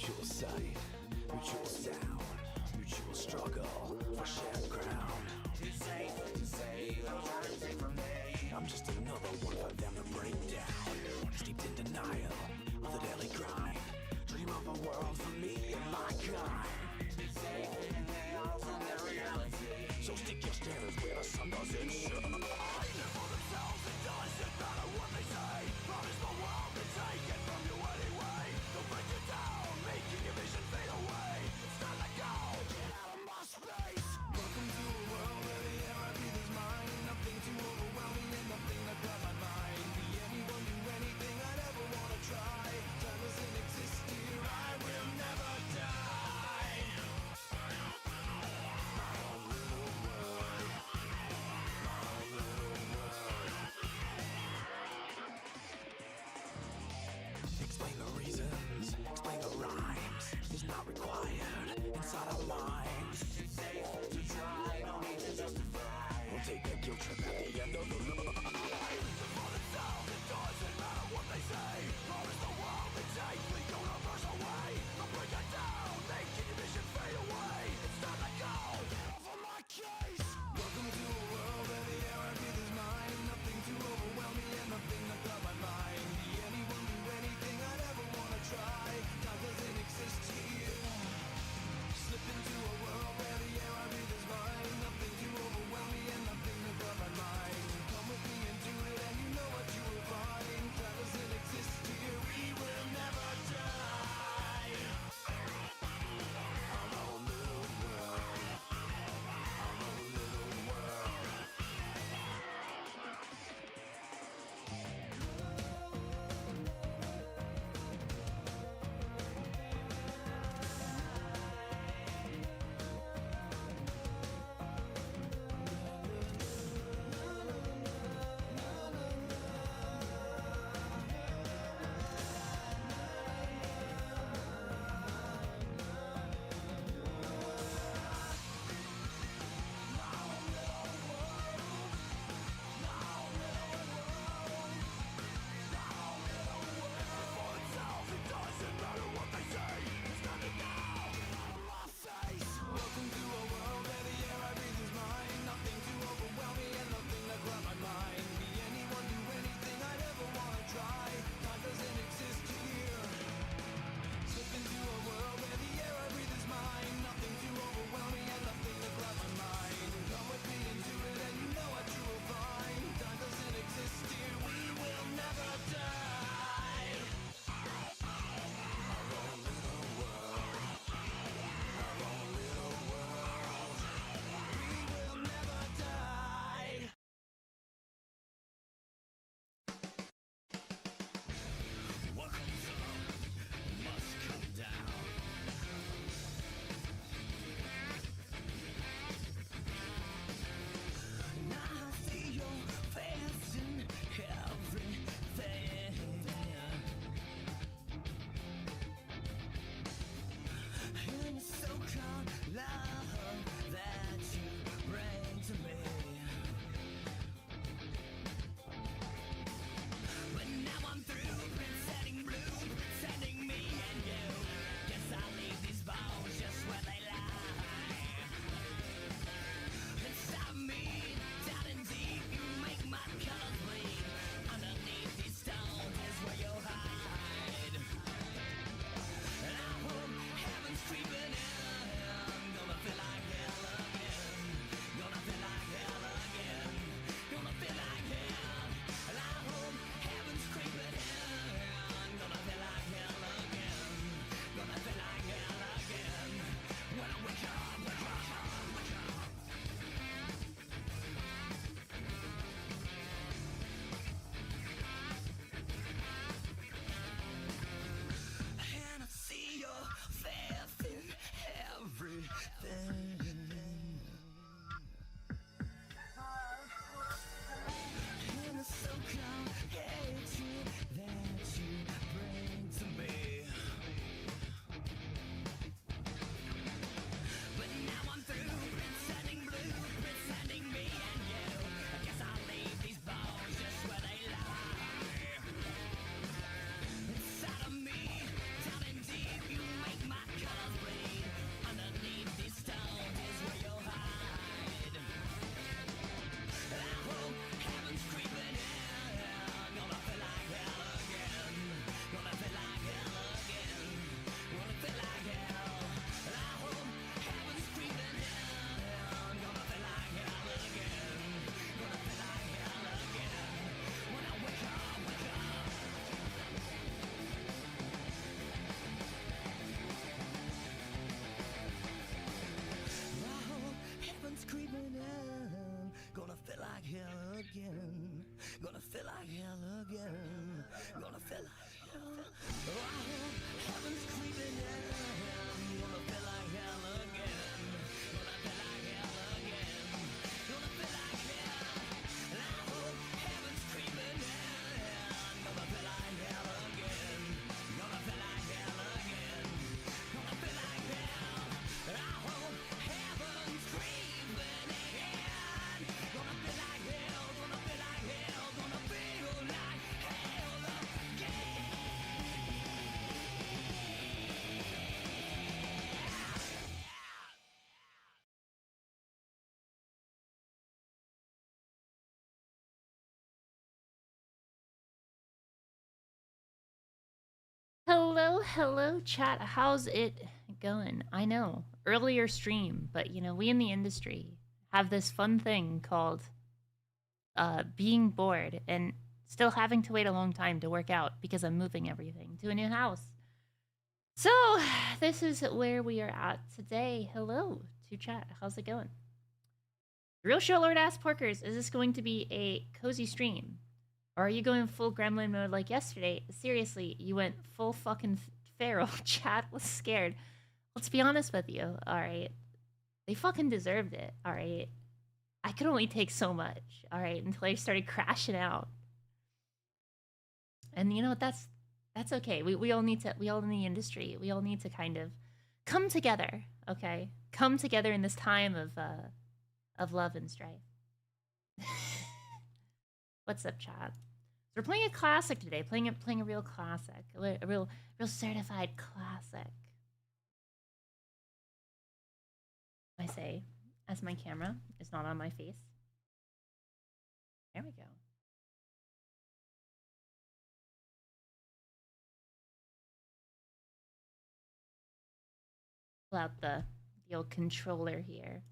Mutual sight, mutual sound, mutual struggle for shared ground. It's safe to say they'll try to take from me. I'm just another one for them to break down. Steeped in denial of the daily grind. Dream of a world for me and my kind. It's safe and they all from their reality. So stick your standards where the sun doesn't shine. Live for themselves, it doesn't matter what they say. Promise the world to take it from you anyway. They'll break you down, making your vision fade away. It's time to go, get out of my space. Welcome to a world where the air I breathe is mine. Nothing too overwhelming and nothing that grab my mind. Be anyone, do anything I'd ever wanna try. Time doesn't exist here, I will never die. My own little world, my own little world. Explain the reasons, explain the rhymes. It's not required inside our minds. It's safe to try, no need to justify. We'll take that guilt trip at the end of the line. For themselves, it doesn't matter what they say. Promise the world they take the universal way. They'll break it down, making your vision fade away. It's time to go, get off of my case. Welcome to a world where the air I breathe is mine. Nothing to overwhelm me and nothing to cloud my mind. Be anyone, do anything I'd ever wanna try. Time doesn't exist here. Slip into a world where the air I breathe is mine. Nothing to overwhelm me and nothing to cloud my mind. again. Gonna feel like hell. Oh, heaven's creeping in. Gonna feel like hell again. Gonna feel like hell again. Gonna feel like hell. And I hope heaven's creeping in. Gonna feel like hell again. Gonna feel like hell again. Gonna feel like hell. And I hope heaven's creeping in. Gonna feel like hell. Gonna feel like hell. Gonna feel like hell again. Hello, chat. How's it going? I know, earlier stream, but you know, we in the industry have this fun thing called being bored and still having to wait a long time to work out because I'm moving everything to a new house. So, this is where we are at today. Hello to chat. How's it going? Real Show Lord asks Porkers, is this going to be a cozy stream? Or are you going full gremlin mode like yesterday? Seriously, you went full fucking feral. Chat was scared. Let's be honest with you, alright? They fucking deserved it, alright? I could only take so much, alright? Until I started crashing out. And you know what? That's okay. We all need to, we all in the industry, we all need to kind of come together, okay? Come together in this time of love and strife. What's up, chat? We're playing a classic today. Playing a real classic, a real certified classic. I say, as my camera is not on my face. There we go. Pull out the old controller here.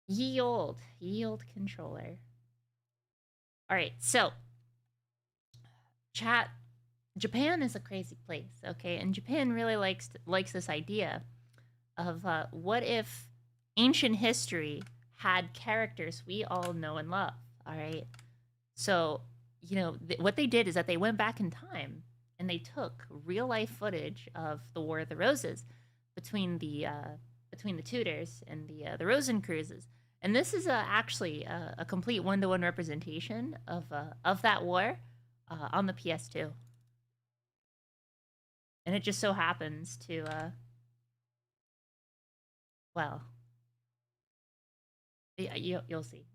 Ye old controller. All right, so chat. Japan is a crazy place, okay, and Japan really likes this idea of what if ancient history had characters we all know and love. All right, so you know what they did is that they went back in time and they took real life footage of the War of the Roses between the Tudors and the Rosencruises. And this is actually a complete one-to-one representation of that war on the PS2. And it just so happens to, well, yeah, you'll see.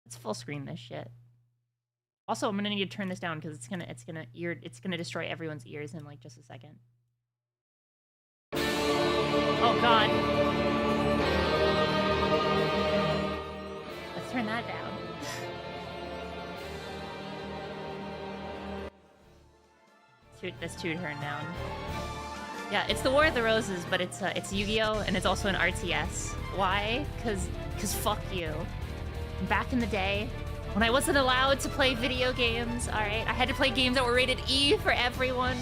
Let's full screen this shit. Also, I'm gonna need to turn this down because it's gonna destroy everyone's ears in like just a second. Oh god. Let's turn that down. Let's turn down. Yeah, it's the War of the Roses, but it's YGO and it's also an RTS. Why? Cause fuck you. Back in the day, when I wasn't allowed to play video games, alright? I had to play games that were rated E for everyone.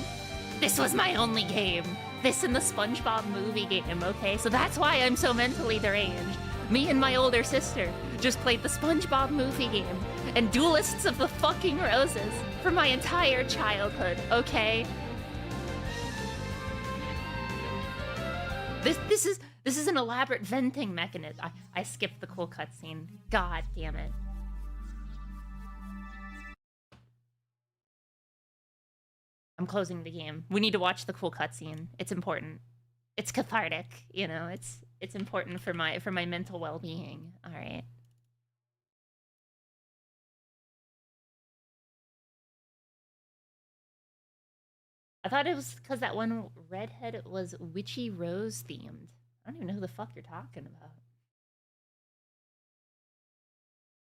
This was my only game. This and the SpongeBob movie game, okay? So that's why I'm so mentally deranged. Me and my older sister just played the SpongeBob movie game and Duelists of the fucking Roses for my entire childhood, okay? This is an elaborate venting mechanism. I skipped the cool cutscene. God damn it. I'm closing the game. We need to watch the cool cutscene. It's important. It's cathartic, you know. It's important for my mental well-being. All right. I thought it was because that one redhead was witchy rose themed. I don't even know who the fuck you're talking about.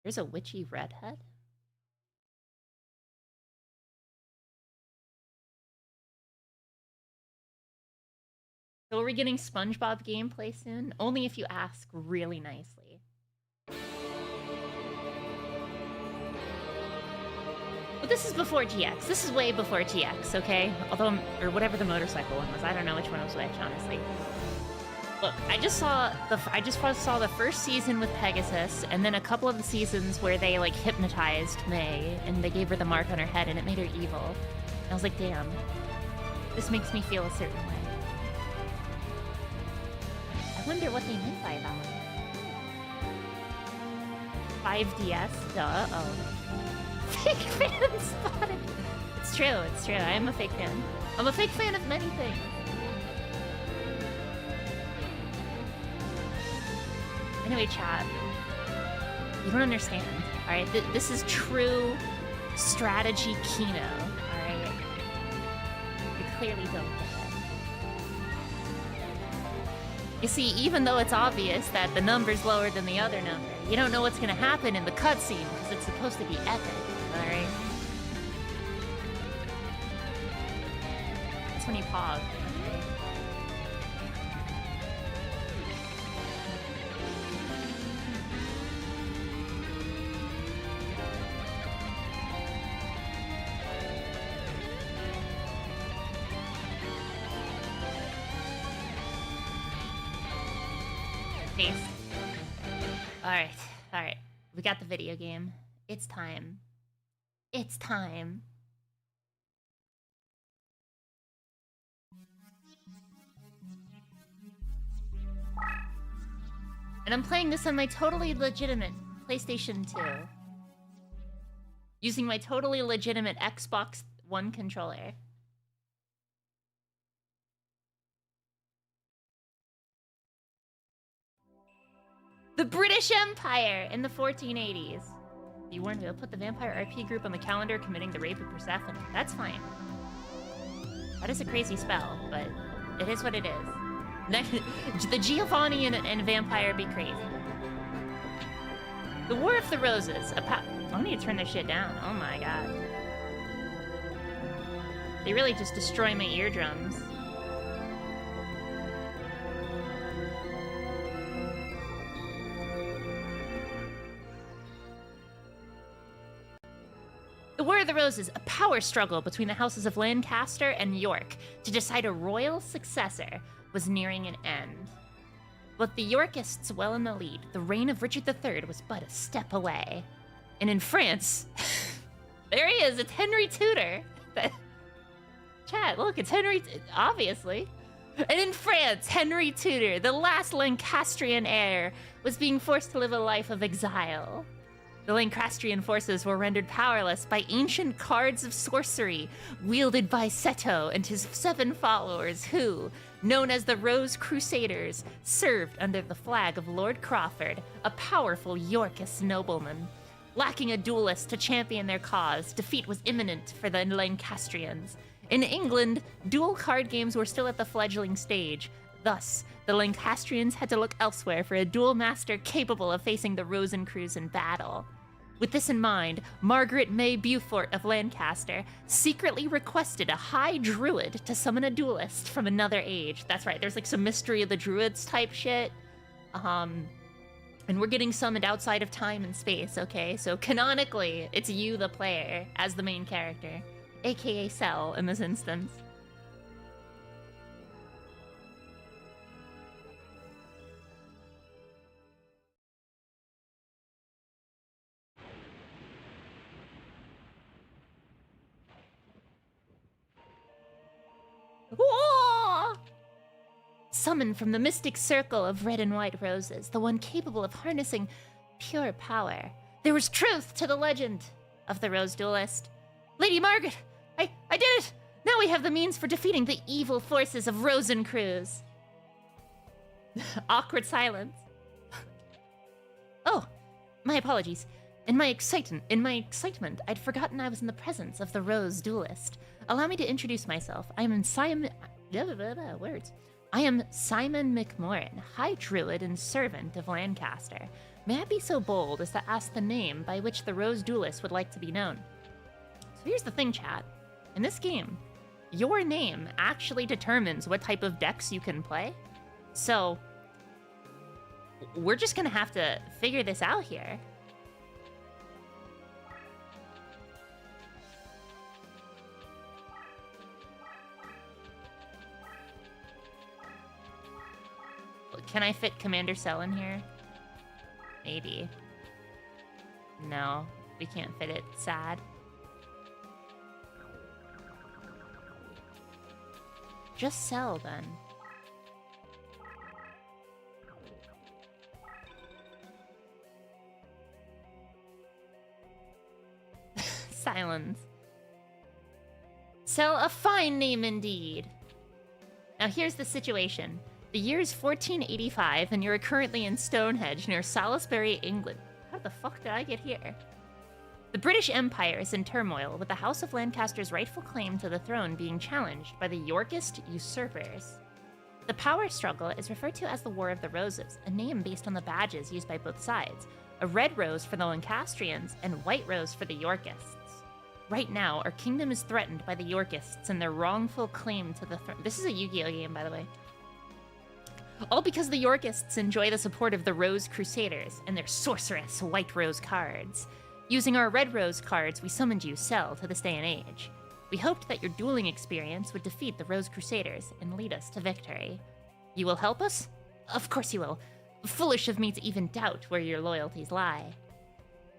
There's a witchy redhead? So are we getting SpongeBob gameplay soon? Only if you ask really nicely. But this is before GX. This is way before GX, okay? Although, or whatever the motorcycle one was. I don't know which one was which, honestly. Look, I just saw the first season with Pegasus, and then a couple of the seasons where they like hypnotized May, and they gave her the mark on her head, and it made her evil. And I was like, damn, this makes me feel a certain way. I wonder what they meant by that. 5DS? Duh. Oh. Fake fan spotted. It's true. It's true. I am a fake fan. I'm a fake fan of many things. Anyway, chat, you don't understand, alright? This is true strategy Kino, alright? You clearly don't get it. You see, even though it's obvious that the number's lower than the other number, you don't know what's gonna happen in the cutscene because it's supposed to be epic, alright? That's when you pause. Alright. We got the video game. It's time. It's time. And I'm playing this on my totally legitimate PlayStation 2. Using my totally legitimate Xbox One controller. The British Empire in the 1480s. You weren't able to put the Vampire RP group on the calendar committing the rape of Persephone. That's fine. That is a crazy spell, but it is what it is. The Giovanni and Vampire be crazy. The War of the Roses. I need to turn this shit down. Oh my god. They really just destroy my eardrums. The War of the Roses, a power struggle between the houses of Lancaster and York to decide a royal successor, was nearing an end. But the Yorkists well in the lead, the reign of Richard III was but a step away. And in France, there he is, it's Henry Tudor. Chat, look, it's Henry, obviously. And in France, Henry Tudor, the last Lancastrian heir, was being forced to live a life of exile. The Lancastrian forces were rendered powerless by ancient cards of sorcery wielded by Seto and his 7 followers who, known as the Rose Crusaders, served under the flag of Lord Crawford, a powerful Yorkist nobleman. Lacking a duelist to champion their cause, defeat was imminent for the Lancastrians. In England, duel card games were still at the fledgling stage. Thus, the Lancastrians had to look elsewhere for a duel master capable of facing the Rosencrews in battle. With this in mind, Margaret May Beaufort of Lancaster secretly requested a high druid to summon a duelist from another age. That's right, there's like some Mystery of the Druids type shit. And we're getting summoned outside of time and space, okay? So canonically, it's you, the player, as the main character, aka Cell in this instance. Whoa! Summoned from the mystic circle of red and white roses, the one capable of harnessing pure power. There was truth to the legend of the Rose Duelist. Lady Margaret, I did it! Now we have the means for defeating the evil forces of Rosencrews. Awkward silence. Oh, my apologies. In my excitement, I'd forgotten I was in the presence of the Rose Duelist. Allow me to introduce myself. I am Simon McMorrin, High Druid and Servant of Lancaster. May I be so bold as to ask the name by which the Rose Duelist would like to be known? So here's the thing, chat. In this game, your name actually determines what type of decks you can play. So, we're just gonna have to figure this out here. Can I fit Commander Cell in here? Maybe. No, we can't fit it. Sad. Just Cell, then. Silence. Cell, a fine name indeed. Now here's the situation. The year's 1485, and you're currently in Stonehenge near Salisbury, England. How the fuck did I get here? The British Empire is in turmoil, with the House of Lancaster's rightful claim to the throne being challenged by the Yorkist usurpers. The power struggle is referred to as the War of the Roses, a name based on the badges used by both sides, a red rose for the Lancastrians and white rose for the Yorkists. Right now, our kingdom is threatened by the Yorkists and their wrongful claim to the throne. This is a Yu-Gi-Oh game, by the way. All because the Yorkists enjoy the support of the Rose Crusaders and their sorceress White Rose cards. Using our Red Rose cards, we summoned you, Cell, to this day and age. We hoped that your dueling experience would defeat the Rose Crusaders and lead us to victory. You will help us? Of course you will. Foolish of me to even doubt where your loyalties lie.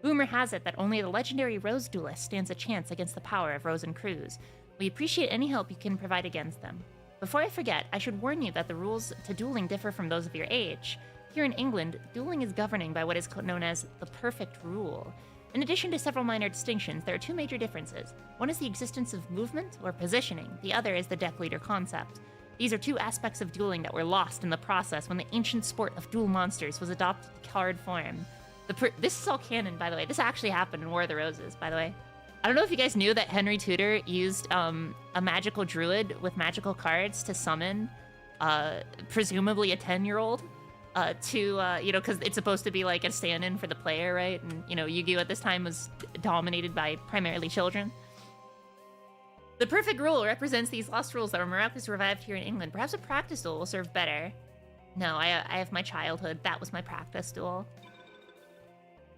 Rumor has it that only the legendary Rose Duelist stands a chance against the power of Rose and Cruz. We appreciate any help you can provide against them. Before I forget, I should warn you that the rules to dueling differ from those of your age. Here in England, dueling is governing by what is known as the perfect rule. In addition to several minor distinctions, there are two major differences. One is the existence of movement, or positioning. The other is the deck leader concept. These are two aspects of dueling that were lost in the process when the ancient sport of duel monsters was adopted in card form. This is all canon, by the way. This actually happened in War of the Roses, by the way. I don't know if you guys knew that Henry Tudor used a magical druid with magical cards to summon, presumably a 10-year-old, because it's supposed to be like a stand-in for the player, right? And, Yu-Gi-Oh! At this time was dominated by primarily children. The perfect rule represents these lost rules that were miraculously revived here in England. Perhaps a practice duel will serve better. No, I have my childhood. That was my practice duel.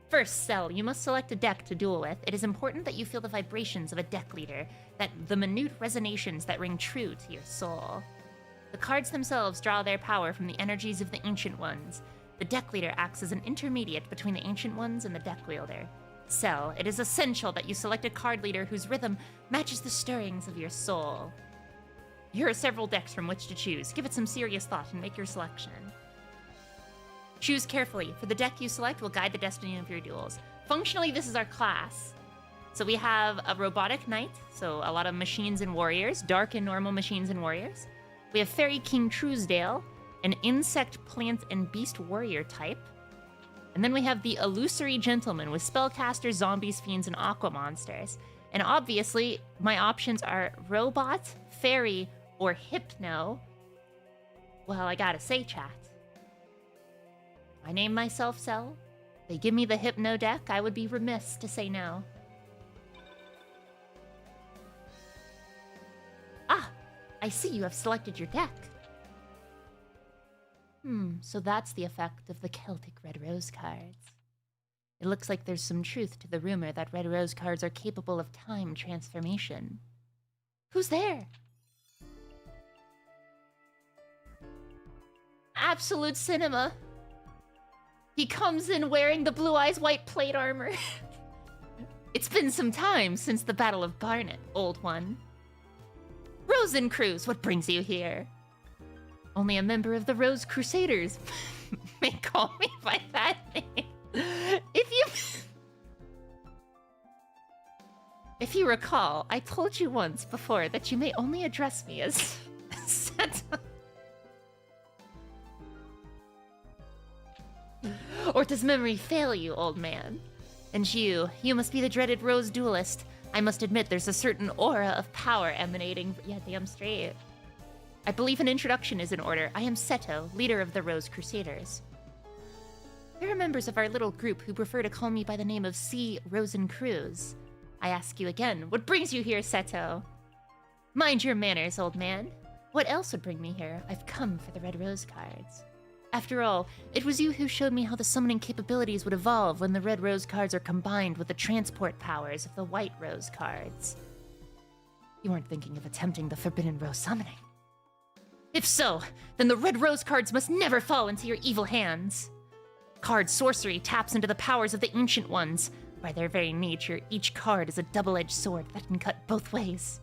First, Cell, you must select a deck to duel with. It is important that you feel the vibrations of a deck leader, the minute resonations that ring true to your soul. The cards themselves draw their power from the energies of the Ancient Ones. The deck leader acts as an intermediate between the Ancient Ones and the deck wielder. Cell, it is essential that you select a card leader whose rhythm matches the stirrings of your soul. Here are several decks from which to choose. Give it some serious thought and make your selection. Choose carefully, for the deck you select will guide the destiny of your duels. Functionally, this is our class. So we have a Robotic Knight, so a lot of machines and warriors, dark and normal machines and warriors. We have Fairy King Truesdale, an insect, plant, and beast warrior type. And then we have the Illusory Gentleman with spellcasters, zombies, fiends, and aqua monsters. And obviously, my options are Robot, Fairy, or Hypno. Well, I gotta say, chat. I name myself Cell. They give me the Hypno deck, I would be remiss to say no. Ah, I see you have selected your deck. So that's the effect of the Celtic Red Rose cards. It looks like there's some truth to the rumor that Red Rose cards are capable of time transformation. Who's there? Absolute Cinema. He comes in wearing the Blue Eyes white plate armor. It's been some time since the Battle of Barnet, old one. Rosencruz, what brings you here? Only a member of the Rose Crusaders may call me by that name. If you recall, I told you once before that you may only address me as Santa. Or does memory fail you, old man? And you must be the dreaded Rose Duelist. I must admit there's a certain aura of power emanating. Yeah, damn straight. I believe an introduction is in order. I am Seto, leader of the Rose Crusaders. There are members of our little group who prefer to call me by the name of C. Rosencruz. I ask you again, what brings you here, Seto? Mind your manners, old man. What else would bring me here? I've come for the Red Rose cards. After all, it was you who showed me how the summoning capabilities would evolve when the Red Rose cards are combined with the transport powers of the White Rose cards. You weren't thinking of attempting the Forbidden Rose summoning. If so, then the red rose cards must never fall into your evil hands. Card sorcery taps into the powers of the Ancient Ones. By their very nature, each card is a double-edged sword that can cut both ways.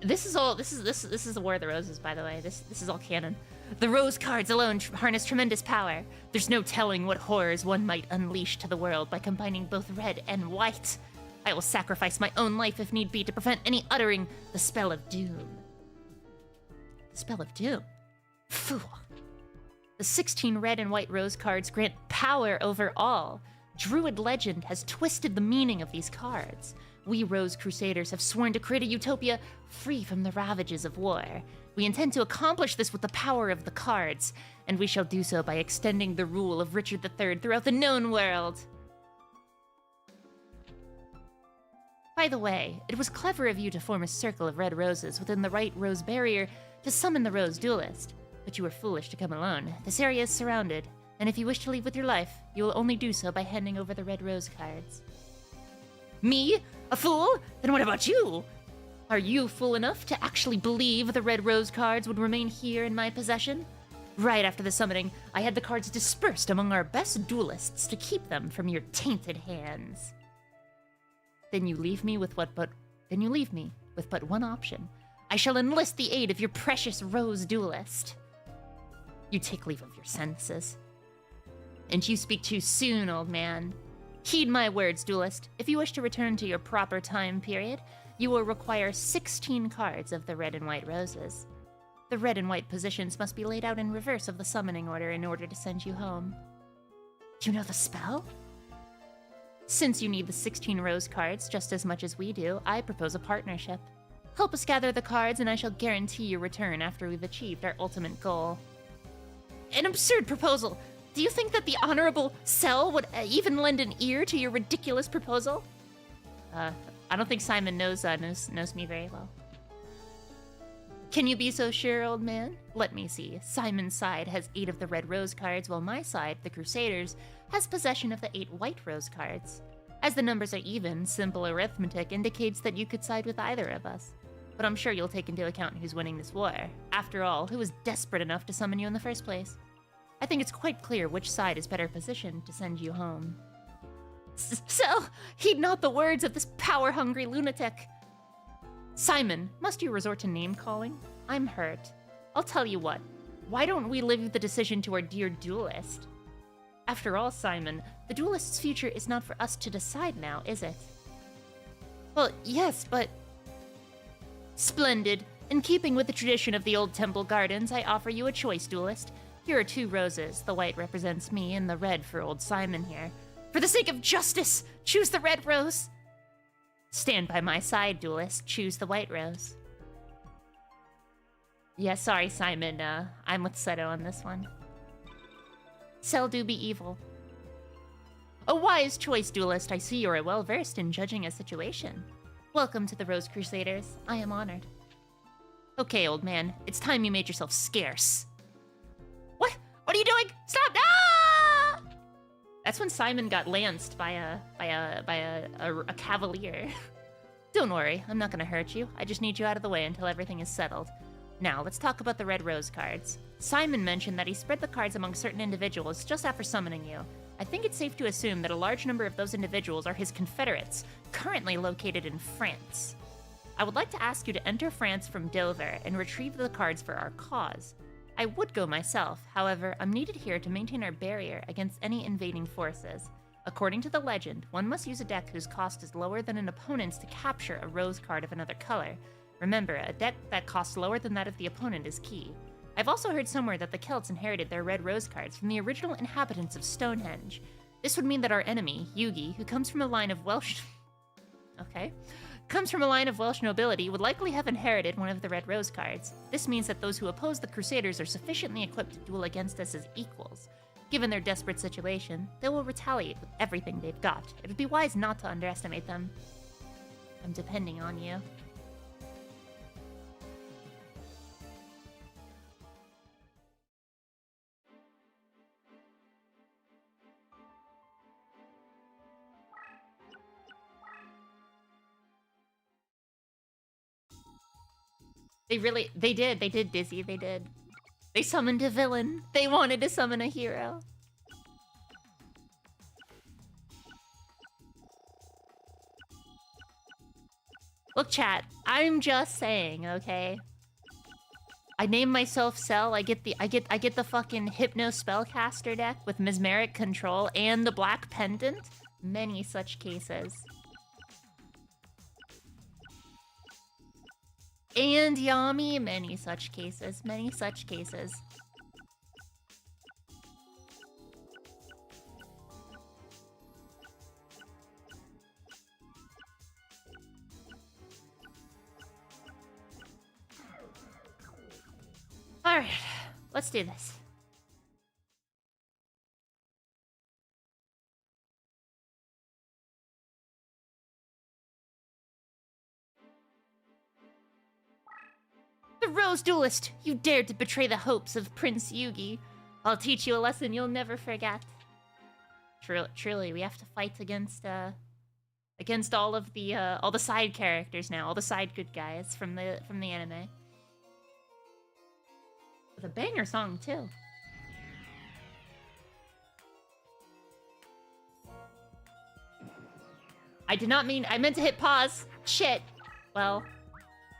This is the War of the Roses, by the way. This is all canon. The rose cards alone harness tremendous power. There's no telling what horrors one might unleash to the world by combining both red and white. I will sacrifice my own life if need be to prevent any uttering the spell of doom. The spell of doom? Fool. The 16 red and white rose cards grant power over all. Druid legend has twisted the meaning of these cards. We Rose Crusaders have sworn to create a utopia free from the ravages of war. We intend to accomplish this with the power of the cards, and we shall do so by extending the rule of Richard III throughout the known world. By the way, it was clever of you to form a circle of red roses within the right rose barrier to summon the Rose Duelist, but you were foolish to come alone. This area is surrounded, and if you wish to leave with your life, you will only do so by handing over the red rose cards. Me? A fool? Then what about you? Are you fool enough to actually believe the red rose cards would remain here in my possession? Right after the summoning, I had the cards dispersed among our best duelists to keep them from your tainted hands. Then you leave me with but one option. I shall enlist the aid of your precious rose duelist. You take leave of your senses. And you speak too soon, old man. Heed my words, duelist. If you wish to return to your proper time period, you will require 16 cards of the red and white roses. The red and white positions must be laid out in reverse of the summoning order in order to send you home. You know the spell? Since you need the 16 rose cards just as much as we do, I propose a partnership. Help us gather the cards and I shall guarantee your return after we've achieved our ultimate goal. An absurd proposal! Do you think that the Honorable Cell would even lend an ear to your ridiculous proposal? I don't think Simon knows me very well. Can you be so sure, old man? Let me see. Simon's side has 8 of the red rose cards, while my side, the Crusaders, has possession of the 8 white rose cards. As the numbers are even, simple arithmetic indicates that you could side with either of us. But I'm sure you'll take into account who's winning this war. After all, who was desperate enough to summon you in the first place? I think it's quite clear which side is better positioned to send you home. So, heed not the words of this power-hungry lunatic. Simon, must you resort to name-calling? I'm hurt. I'll tell you what. Why don't we leave the decision to our dear duelist? After all, Simon, the duelist's future is not for us to decide now, is it? Well, yes, but... Splendid. In keeping with the tradition of the old temple gardens, I offer you a choice, duelist. Here are 2 roses. The white represents me, and the red for old Simon here. For the sake of justice, choose the red rose. Stand by my side, duelist. Choose the white rose. Yeah, sorry, Simon. I'm with Seto on this one. Cell do be evil. A wise choice, duelist. I see you are well-versed in judging a situation. Welcome to the Rose Crusaders. I am honored. Okay, old man. It's time you made yourself scarce. What? What are you doing? Stop! Ah! That's when Simon got lanced by a cavalier. Don't worry, I'm not gonna hurt you. I just need you out of the way until everything is settled. Now, let's talk about the red rose cards. Simon mentioned that he spread the cards among certain individuals just after summoning you. I think it's safe to assume that a large number of those individuals are his confederates, currently located in France. I would like to ask you to enter France from Dover and retrieve the cards for our cause. I would go myself, however, I'm needed here to maintain our barrier against any invading forces. According to the legend, one must use a deck whose cost is lower than an opponent's to capture a rose card of another color. Remember, a deck that costs lower than that of the opponent is key. I've also heard somewhere that the Celts inherited their red rose cards from the original inhabitants of Stonehenge. This would mean that our enemy, Yugi, who comes from a line of Welsh nobility, would likely have inherited one of the red rose cards. This means that those who oppose the Crusaders are sufficiently equipped to duel against us as equals. Given their desperate situation, they will retaliate with everything they've got. It would be wise not to underestimate them. I'm depending on you. They did, Dizzy, they did. They summoned a villain. They wanted to summon a hero. Look, chat, I'm just saying, okay? I name myself Cell. I get the fucking Hypno Spellcaster deck with Mesmeric Control and the Black Pendant. Many such cases. And Yami, many such cases. Many such cases. Alright, let's do this. The Rose Duelist! You dared to betray the hopes of Prince Yugi. I'll teach you a lesson you'll never forget. Truly, we have to fight against all of the all the side characters now, all the side good guys from the anime. With a banger song too. I meant to hit pause. Shit. Well,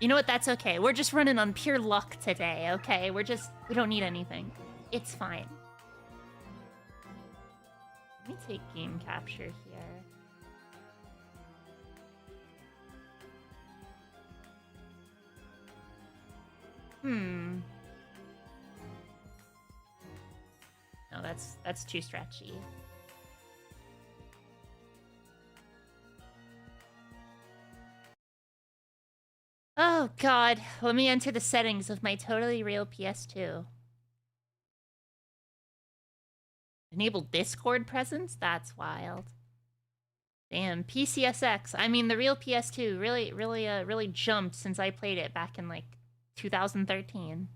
you know what? That's okay. We're just running on pure luck today, okay? We don't need anything. It's fine. Let me take game capture here. No, that's too stretchy. Oh god, let me enter the settings of my totally real PS2. Enable Discord presence? That's wild. Damn, PCSX. I mean, the real PS2 really jumped since I played it back in like 2013.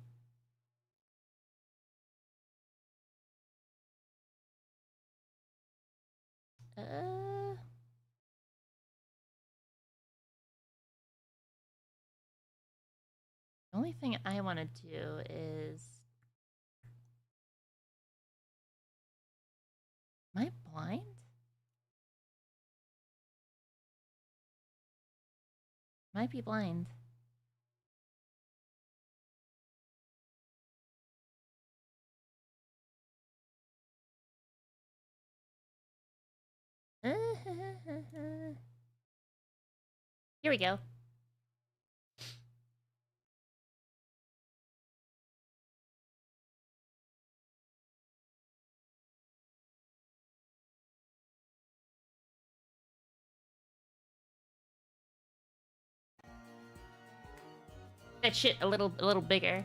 The only thing I want to do is... Am I blind? Might be blind. Here we go. That shit a little bigger.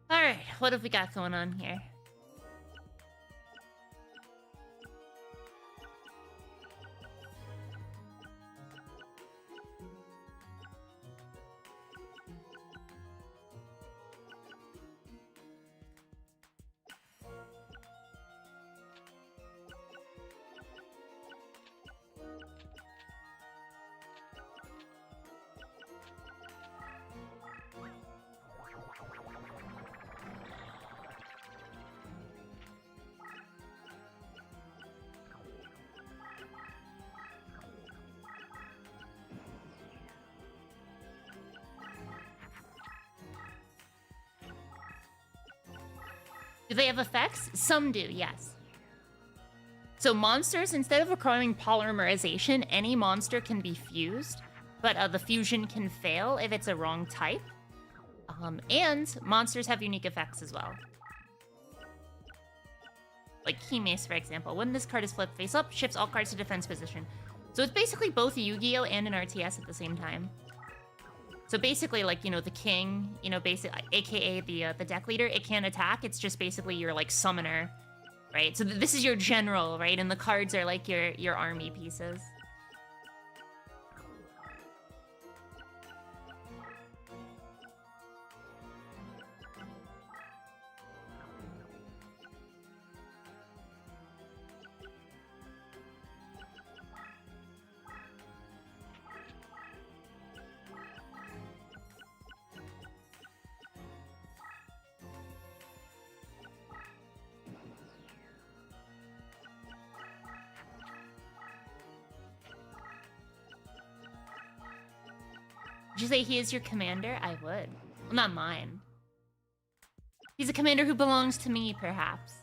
Alright, what have we got going on here? Do they have effects? Some do, yes. So monsters, instead of requiring polymerization, any monster can be fused, but the fusion can fail if it's a wrong type. And monsters have unique effects as well. Like Key Mace, for example. When this card is flipped face up, shifts all cards to defense position. So it's basically both a Yu-Gi-Oh! And an RTS at the same time. So basically, like, you know, the king, you know, basically, aka the deck leader, it can't attack. It's just basically your, like, summoner, right? So this is your general, right? And the cards are, like, your army pieces. Did you say he is your commander? I would. Well, not mine. He's a commander who belongs to me, perhaps.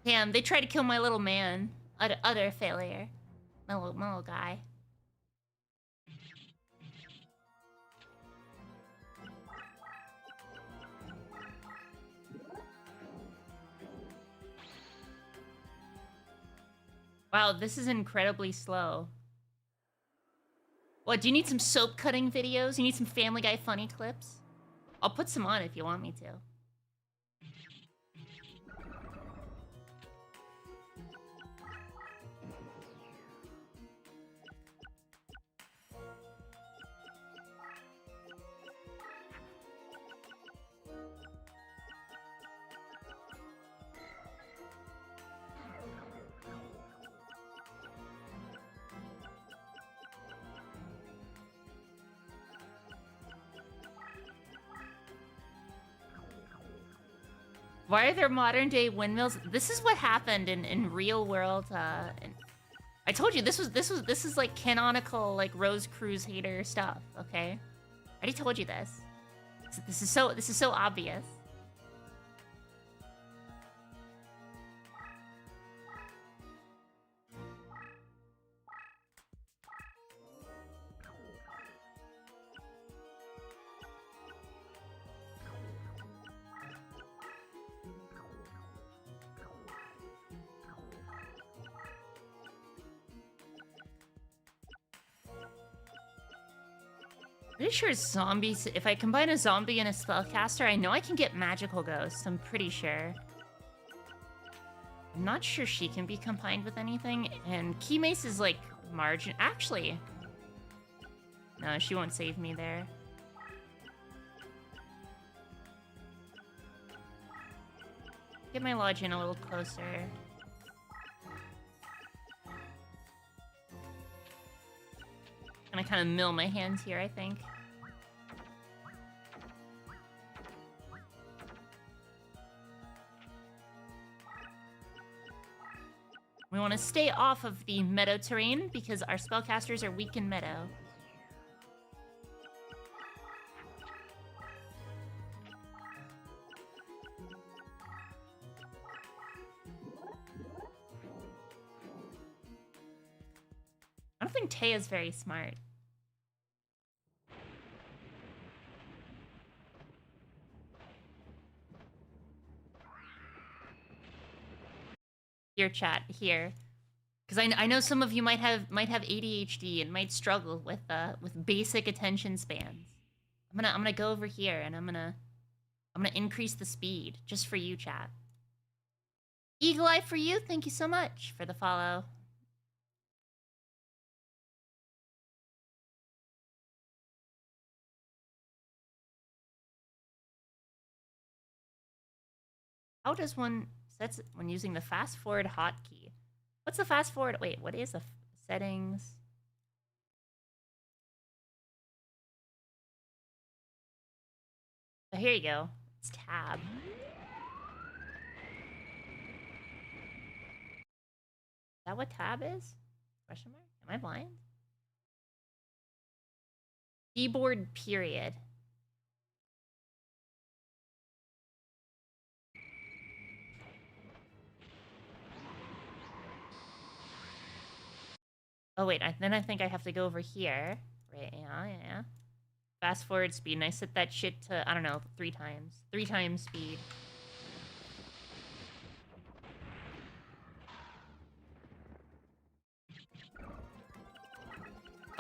Damn, they tried to kill my little man. Utter failure. My little guy. Wow, this is incredibly slow. What, do you need some soap cutting videos? You need some Family Guy funny clips? I'll put some on if you want me to. Why are there modern day windmills? This is what happened in real world. I told you this is like canonical like Rose Cruz hater stuff. Okay, I already told you this. This is so obvious. Pretty sure zombies. If I combine a zombie and a spellcaster, I know I can get magical ghosts. I'm pretty sure. I'm not sure she can be combined with anything. And key mace is like margin. Actually, no, she won't save me there. Get my lodge in a little closer. Gonna kind of mill my hands here, I think. We want to stay off of the meadow terrain because our spellcasters are weak in meadow. I don't think Tay is very smart. Here, chat, here, because I know some of you might have ADHD and might struggle with basic attention spans. I'm gonna go over here and I'm gonna increase the speed just for you, chat. Eagle Eye for you. Thank you so much for the follow. How does one sets when using the fast forward hotkey? What's the fast forward? Wait, what is the settings? Oh, here you go. It's tab. Is that what tab is? Question mark? Am I blind? Keyboard period. Oh wait, then I think I have to go over here. Right, yeah. Fast forward speed, and I set that shit to, I don't know, 3 times. 3 times speed.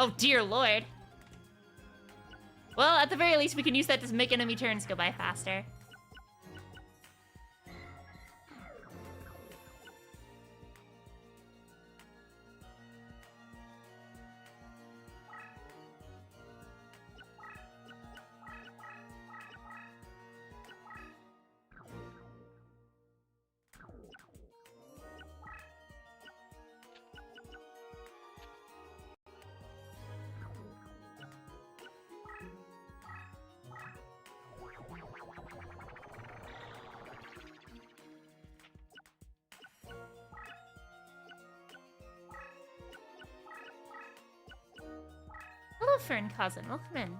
Oh, dear lord. Well, at the very least, we can use that to make enemy turns go by faster. Hello, Fern Cousin. Welcome in.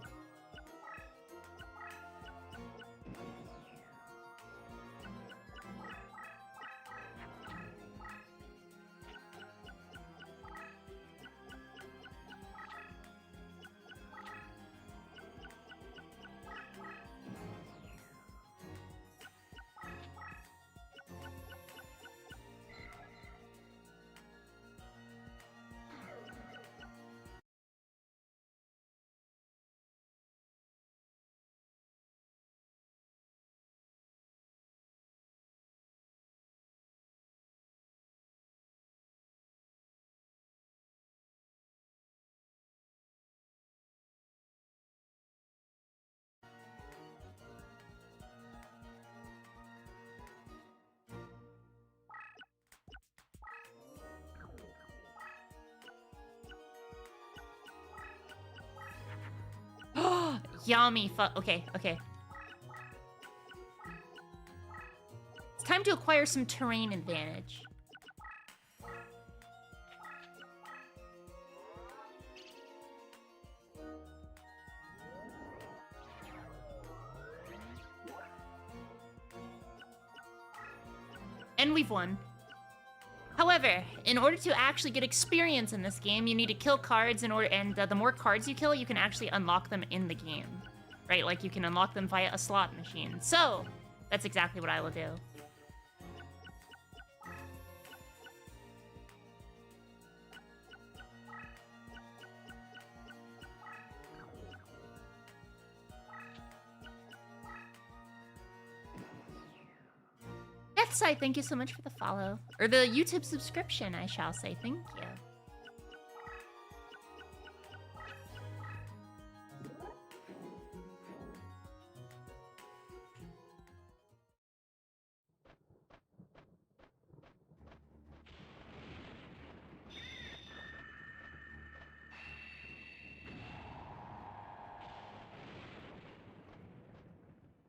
Yummy okay, okay. It's time to acquire some terrain advantage. And we've won. However, in order to actually get experience in this game, you need to kill cards in order, and the more cards you kill, you can actually unlock them in the game. Right? Like, you can unlock them via a slot machine. So, that's exactly what I will do. Deathside, thank you so much for the follow. Or the YouTube subscription, I shall say. Thank you.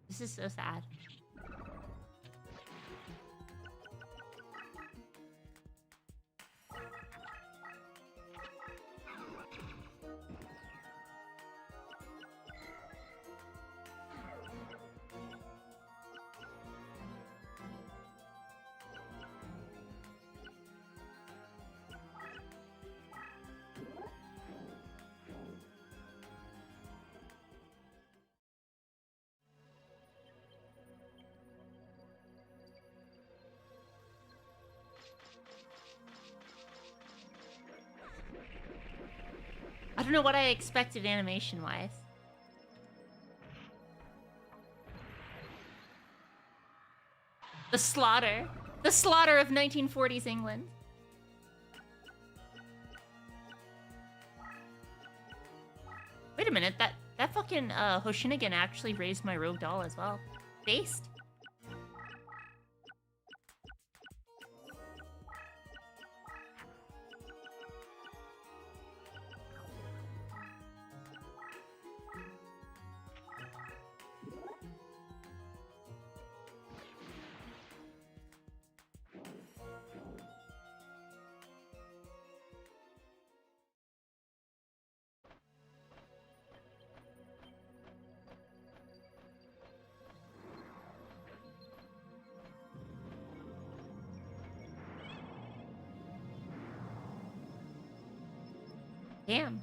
This is so sad. I don't know what I expected animation-wise. The slaughter. The slaughter of 1940s England. Wait a minute, that fucking Hoshinigan actually raised my rogue doll as well. Based? Damn.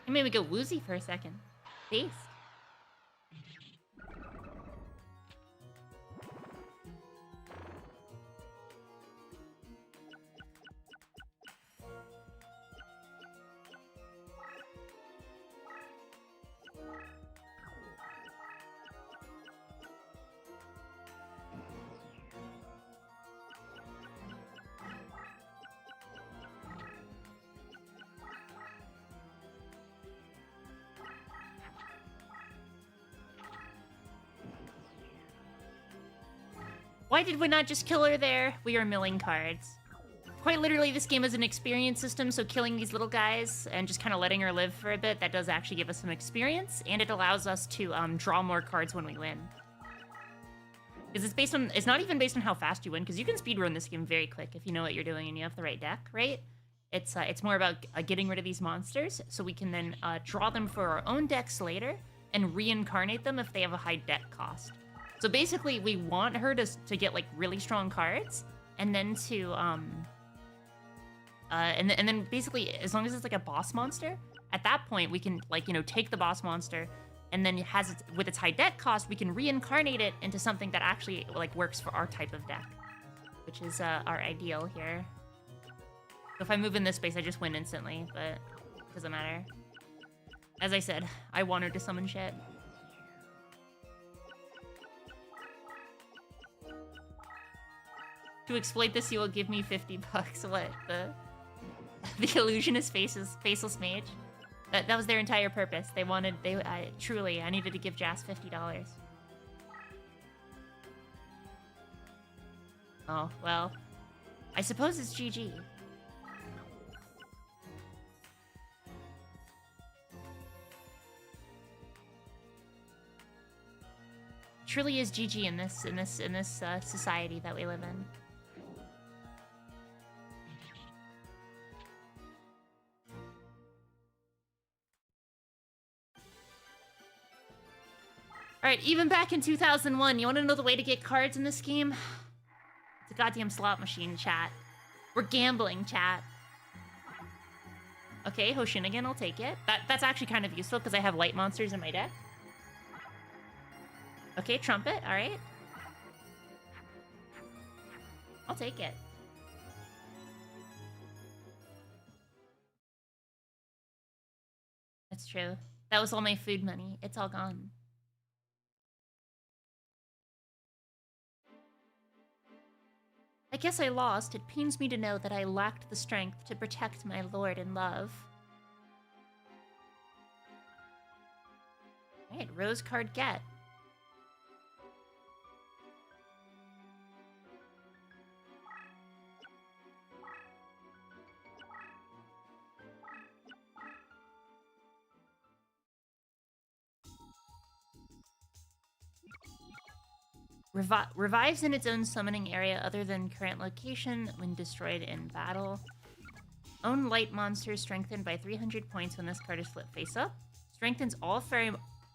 You made me go woozy for a second. Based. Why did we not just kill her there? We are milling cards. Quite literally, this game is an experience system, so killing these little guys and just kind of letting her live for a bit, that does actually give us some experience, and it allows us to draw more cards when we win. Because it's not even based on how fast you win, because you can speedrun this game very quick if you know what you're doing and you have the right deck, right? It's more about getting rid of these monsters, so we can then draw them for our own decks later and reincarnate them if they have a high deck cost. So basically, we want her to get like really strong cards, and then to and then basically, as long as it's like a boss monster, at that point we can like take the boss monster, and then with its high deck cost, we can reincarnate it into something that actually like works for our type of deck, which is our ideal here. So if I move in this space, I just win instantly, but it doesn't matter. As I said, I want her to summon shit. To exploit this, you will give me 50 bucks. What? The illusionist faceless mage? That was their entire purpose. Truly, I needed to give Jas $50. Oh, well. I suppose it's GG. Truly is GG in this society that we live in. Alright, even back in 2001, you want to know the way to get cards in this game? It's a goddamn slot machine, chat. We're gambling, chat. Okay, Hoshinnigan, I'll take it. That's actually kind of useful because I have light monsters in my deck. Okay, Trumpet, alright. I'll take it. That's true. That was all my food money. It's all gone. I guess I lost. It pains me to know that I lacked the strength to protect my lord and love. Alright, rose card get. Revives in its own summoning area other than current location when destroyed in battle. Own light monsters strengthened by 300 points when this card is flipped face up. Strengthens all fairy...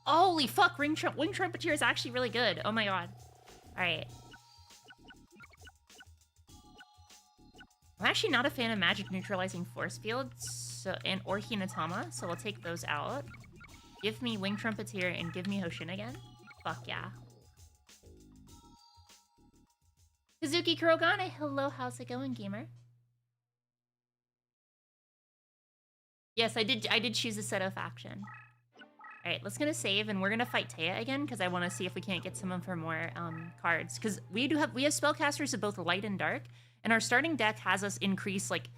Holy fuck! Wing Trumpeteer is actually really good. Oh my god. Alright. I'm actually not a fan of magic neutralizing force fields or Hinatama, so I'll take those out. Give me Wing Trumpeteer and give me Hoshin again. Fuck yeah. Kazuki Kurogane, hello, how's it going, gamer? Yes, I did choose a Seto faction. Alright, let's gonna save, and we're gonna fight Taya again, because I want to see if we can't get some of her more cards. Because we have spellcasters of both light and dark, and our starting deck has us increase, like,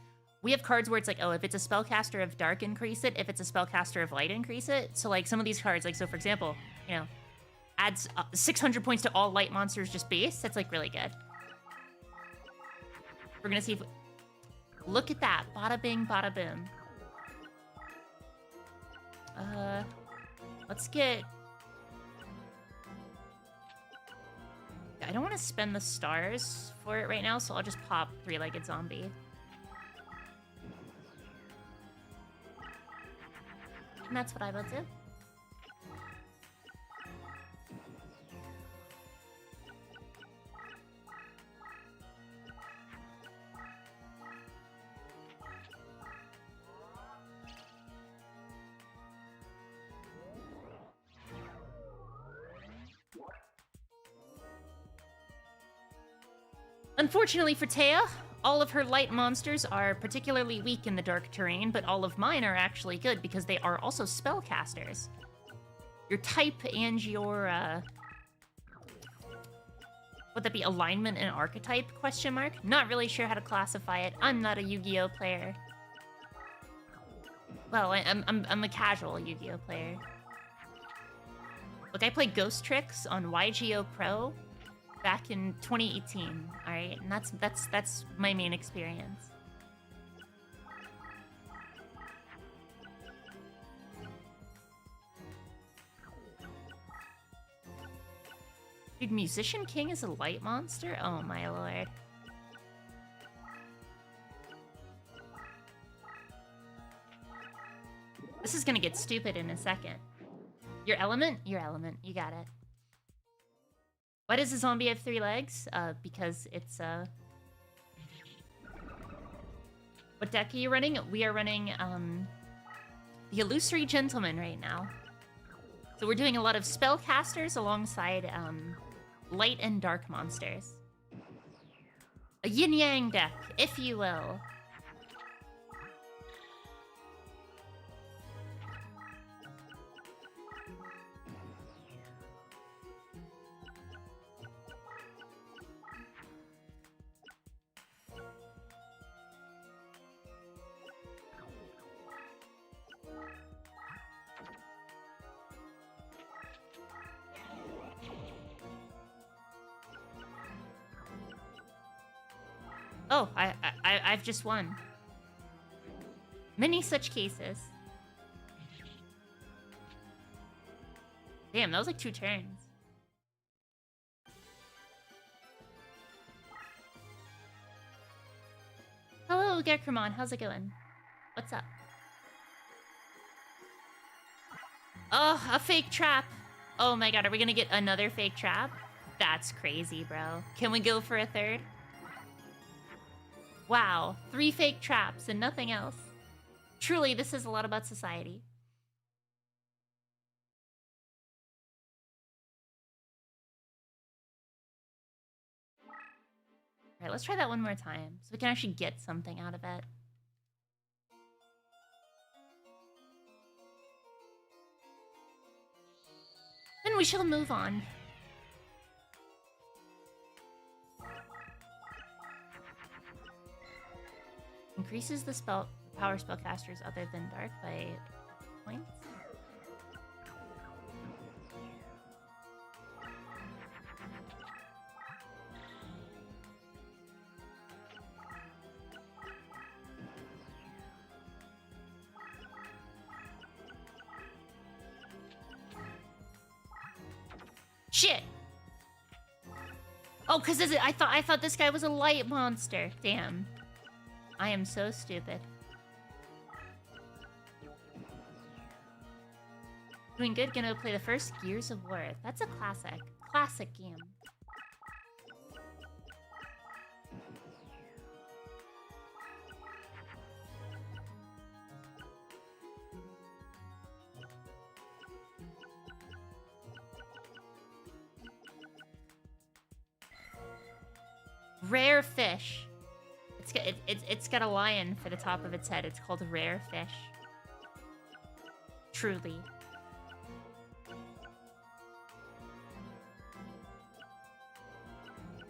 we have cards where it's like, oh, if it's a spellcaster of dark, increase it. If it's a spellcaster of light, increase it. So, like, some of these cards, like, so for example, adds 600 points to all light monsters just base. That's, like, really good. We're gonna see if... Look at that. Bada bing, bada boom. Let's get... I don't want to spend the stars for it right now, so I'll just pop three-legged zombie. And that's what I will do. Unfortunately for Taya, all of her light monsters are particularly weak in the dark terrain, but all of mine are actually good because they are also spellcasters. Your type and your, would that be alignment and archetype, question mark? Not really sure how to classify it. I'm not a Yu-Gi-Oh player. Well, I'm a casual Yu-Gi-Oh player. Look, I play Ghost Tricks on YGO Pro. back in 2018. All right, and that's my main experience. Dude, Musician King is a light monster? Oh my lord. This is gonna get stupid in a second. Your element? Your element. You got it. Why does a zombie have 3 legs? Because it's, What deck are you running? We are running, the Illusory Gentleman right now. So we're doing a lot of spellcasters alongside, light and dark monsters. A yin-yang deck, if you will. Oh, I've just won. Many such cases. Damn, that was like 2 turns. Hello, Gerkremon. How's it going? What's up? Oh, a fake trap. Oh my god, are we gonna get another fake trap? That's crazy, bro. Can we go for a 3rd? Wow, 3 fake traps and nothing else. Truly, this is a lot about society. Alright, let's try that one more time, so we can actually get something out of it. Then we shall move on. Increases the power spellcasters other than dark by points. Shit! Oh, cause I thought this guy was a light monster. Damn. I am so stupid. Doing good, gonna play the first Gears of War. That's a classic. Classic game. Rare fish. It's got a lion for the top of its head. It's called a rare fish. Truly.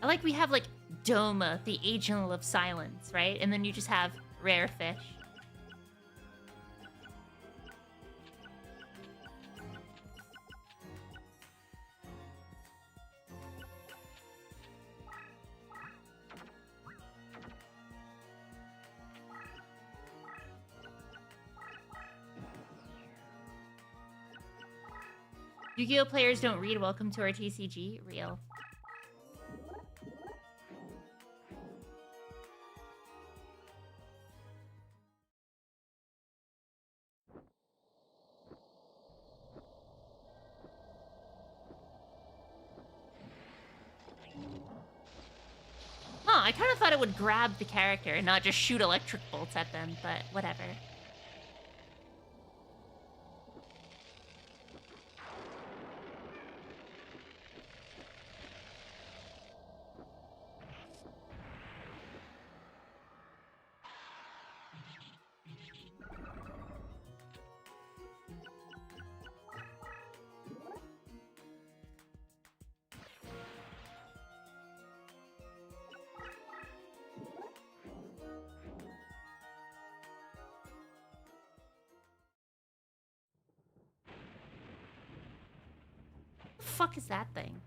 I like we have like Doma, the Angel of Silence, right? And then you just have rare fish. Yu-Gi-Oh players don't read. Welcome to our TCG. Real. Huh, I kind of thought it would grab the character and not just shoot electric bolts at them, but whatever. What the fuck is that thing?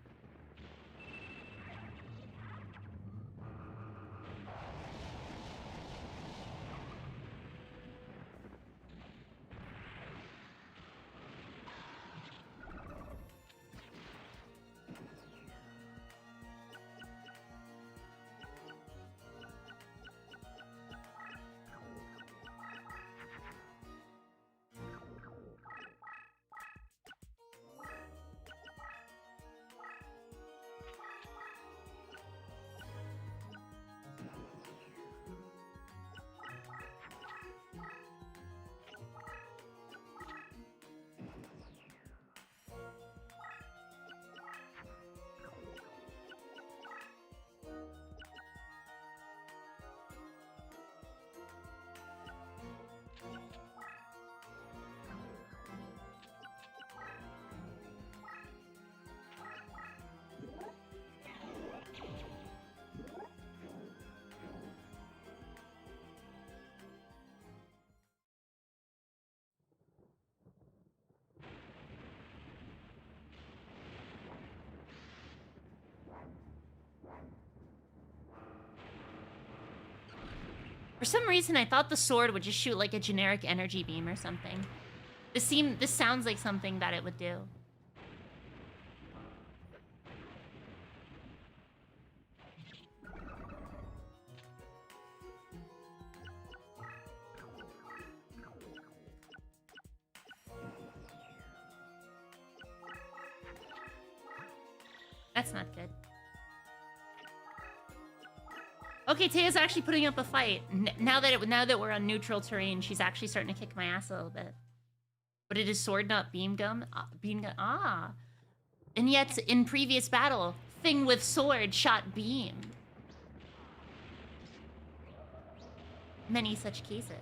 For some reason, I thought the sword would just shoot like a generic energy beam or something. This sounds like something that it would do. That's not good. Okay, Taya's actually putting up a fight. Now that we're on neutral terrain, she's actually starting to kick my ass a little bit. But it is sword, not beam gun. Beam gun. Ah. And yet, in previous battle, thing with sword shot beam. Many such cases.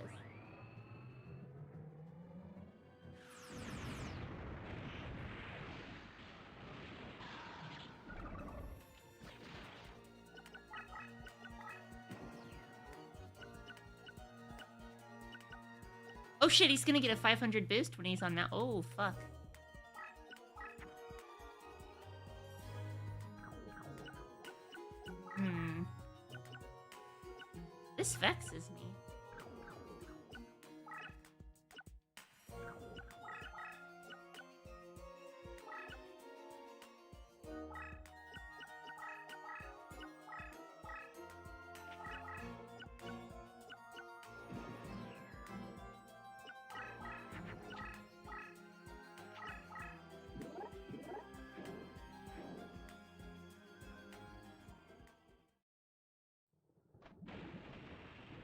Oh shit, he's gonna get a 500 boost when he's on that. Oh, fuck. This vexes me.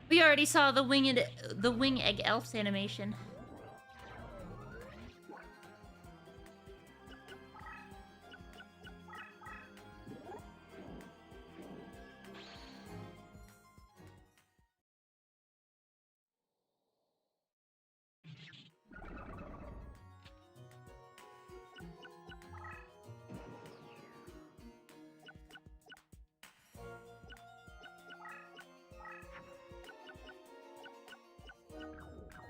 We already saw the wing egg elves animation.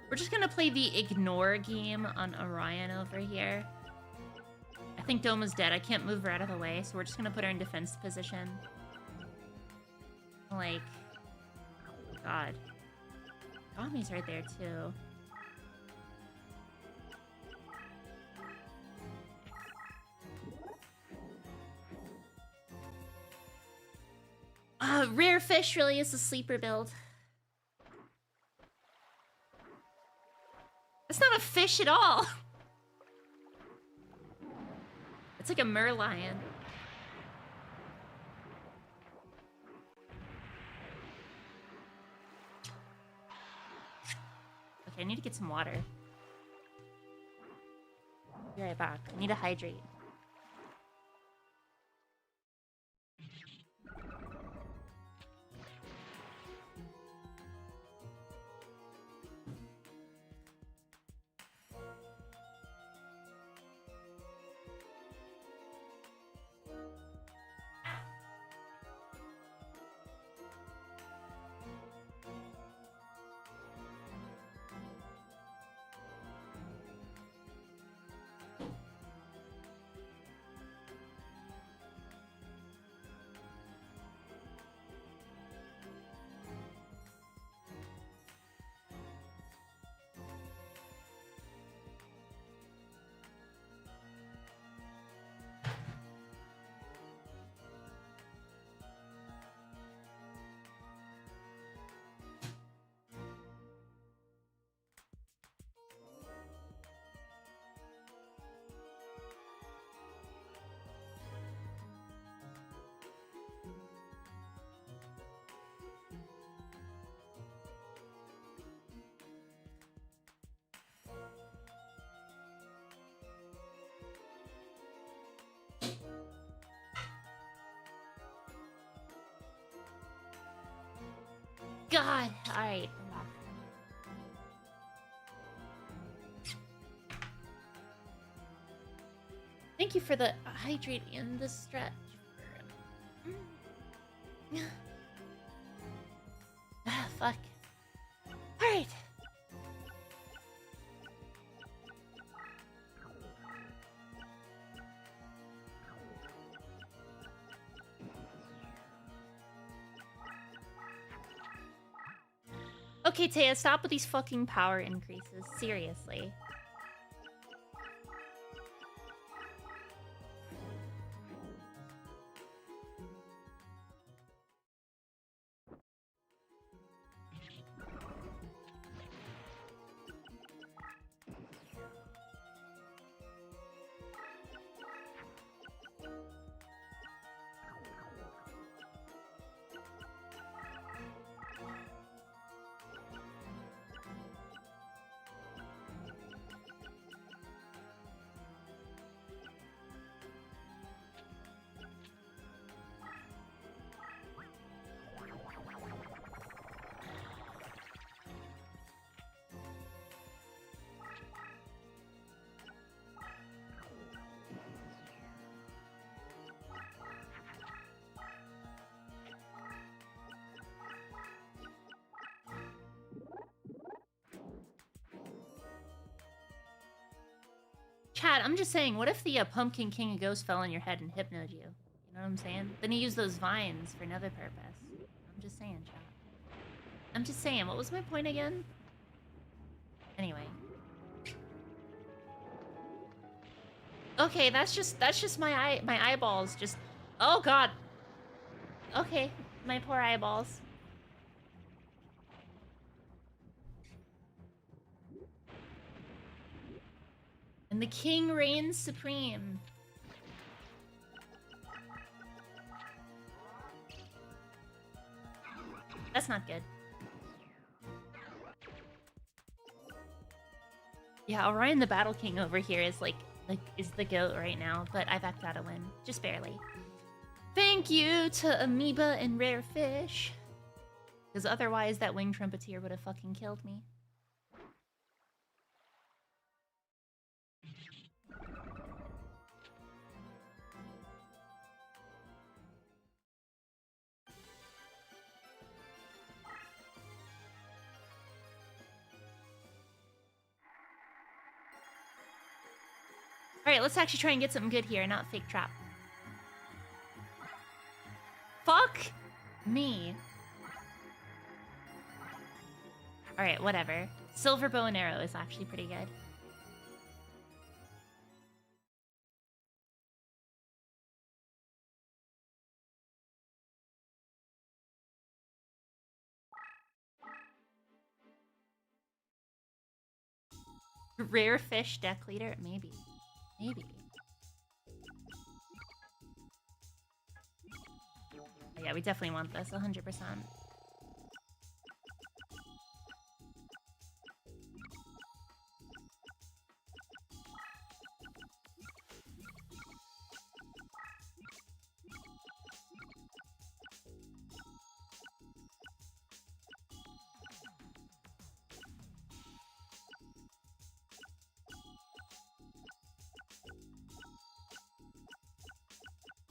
We're just gonna play the ignore game on Orion over here. I think Doma's dead. I can't move her out of the way, so we're just gonna put her in defense position. Like, God. Tommy's right there too. Rare fish really is a sleeper build. It's not a fish at all. It's like a merlion. Okay, I need to get some water. Be right back. I need to hydrate. God! Alright, I'm back. Thank you for the hydrate and the stretch. Ah, fuck. Alright. Okay, Taya, stop with these fucking power increases. Seriously. Chad, I'm just saying, what if the Pumpkin King of Ghosts fell on your head and hypnoed you? You know what I'm saying? Then he used those vines for another purpose. I'm just saying, Chad. I'm just saying, what was my point again? Anyway. Okay, that's just my eyeballs just... Oh god! Okay, my poor eyeballs. And the king reigns supreme. That's not good. Yeah, Orion the Battle King over here is is the GOAT right now, but I've backed out a win. Just barely. Thank you to Amoeba and Rare Fish. Because otherwise that Winged Trumpeteer would have fucking killed me. Alright, let's actually try and get something good here, not fake trap. Fuck me. Alright, whatever. Silver bow and arrow is actually pretty good. Rare fish deck leader? Maybe. Maybe. Oh, yeah, we definitely want this, 100%.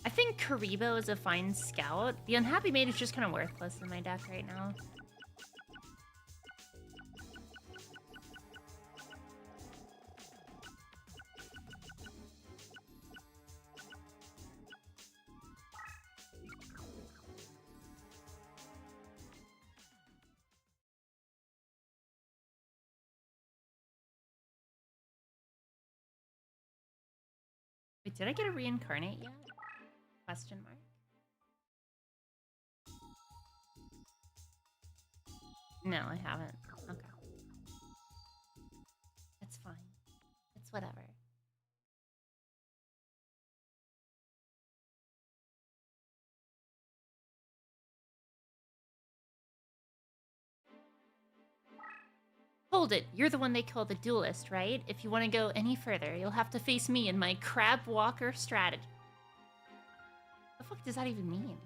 I think Karibo is a fine scout. The Unhappy Maid is just kind of worthless in my deck right now. Wait, did I get a reincarnate yet? Question mark. No, I haven't. Okay. It's fine. It's whatever. Hold it. You're the one they call the duelist, right? If you want to go any further, you'll have to face me in my crab walker strategy. What the fuck does that even mean?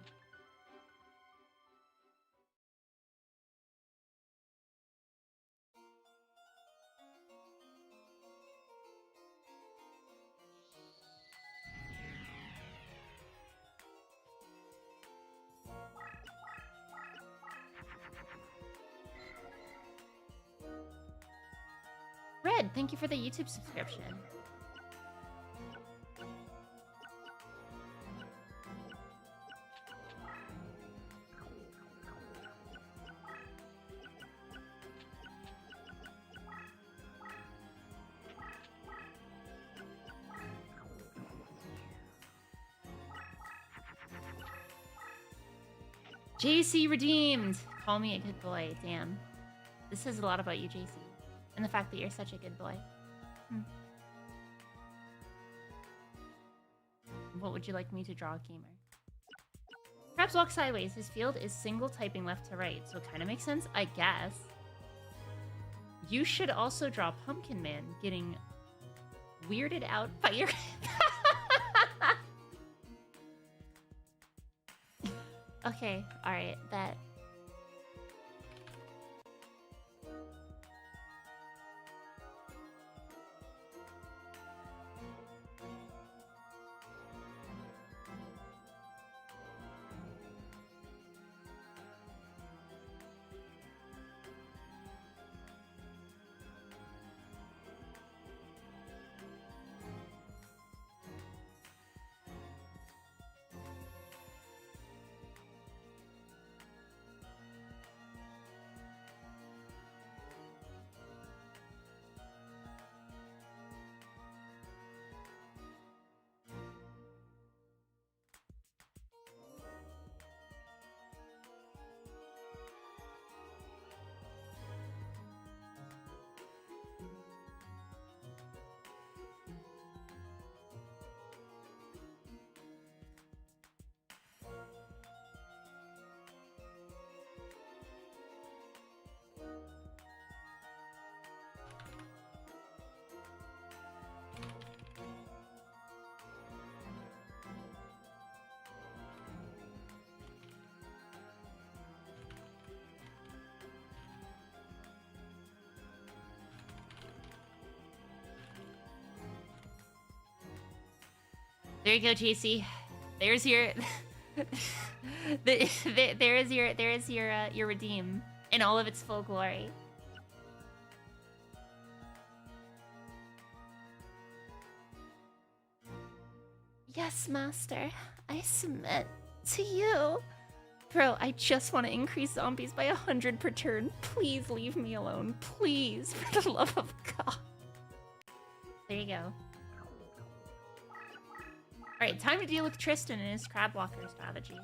Red, thank you for the YouTube subscription. JC redeemed! Call me a good boy. Damn. This says a lot about you, JC. And the fact that you're such a good boy. What would you like me to draw, gamer? Perhaps walk sideways. His field is single typing left to right, so it kind of makes sense, I guess. You should also draw Pumpkin Man getting weirded out by your... Okay, alright, that... There you go, JC. There's your... there is your redeem in all of its full glory. Yes, master. I submit to you. Bro, I just want to increase zombies by 100 per turn. Please leave me alone. Please, for the love of God. There you go. Alright, time to deal with Tristan and his crab walker strategy.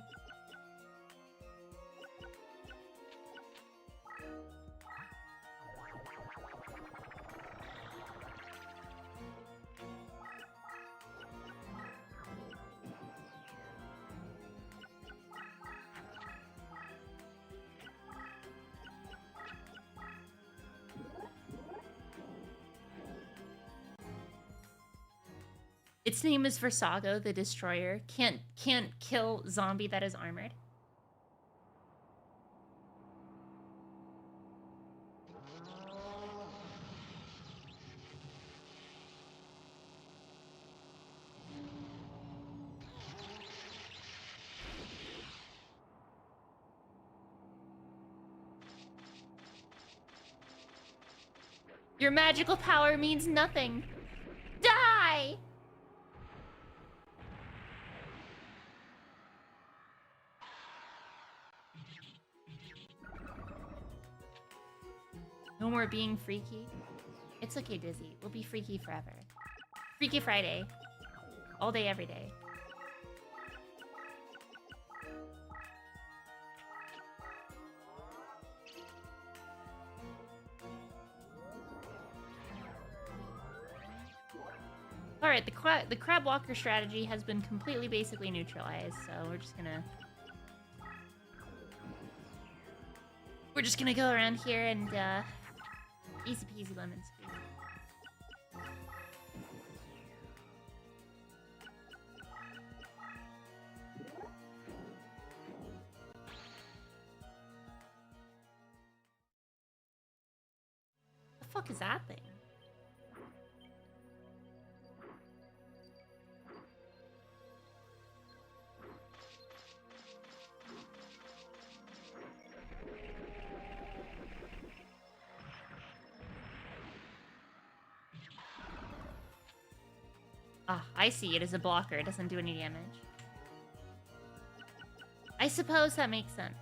Its name is Versago, the Destroyer. Can't kill zombie that is armored. Your magical power means nothing. Die! No more being freaky. It's okay, Dizzy. We'll be freaky forever. Freaky Friday. All day, every day. Alright, the crab walker strategy has been completely basically neutralized, so we're just gonna go around here and easy peasy lemon squeeze. The fuck is that thing? Ah, I see. It is a blocker. It doesn't do any damage. I suppose that makes sense.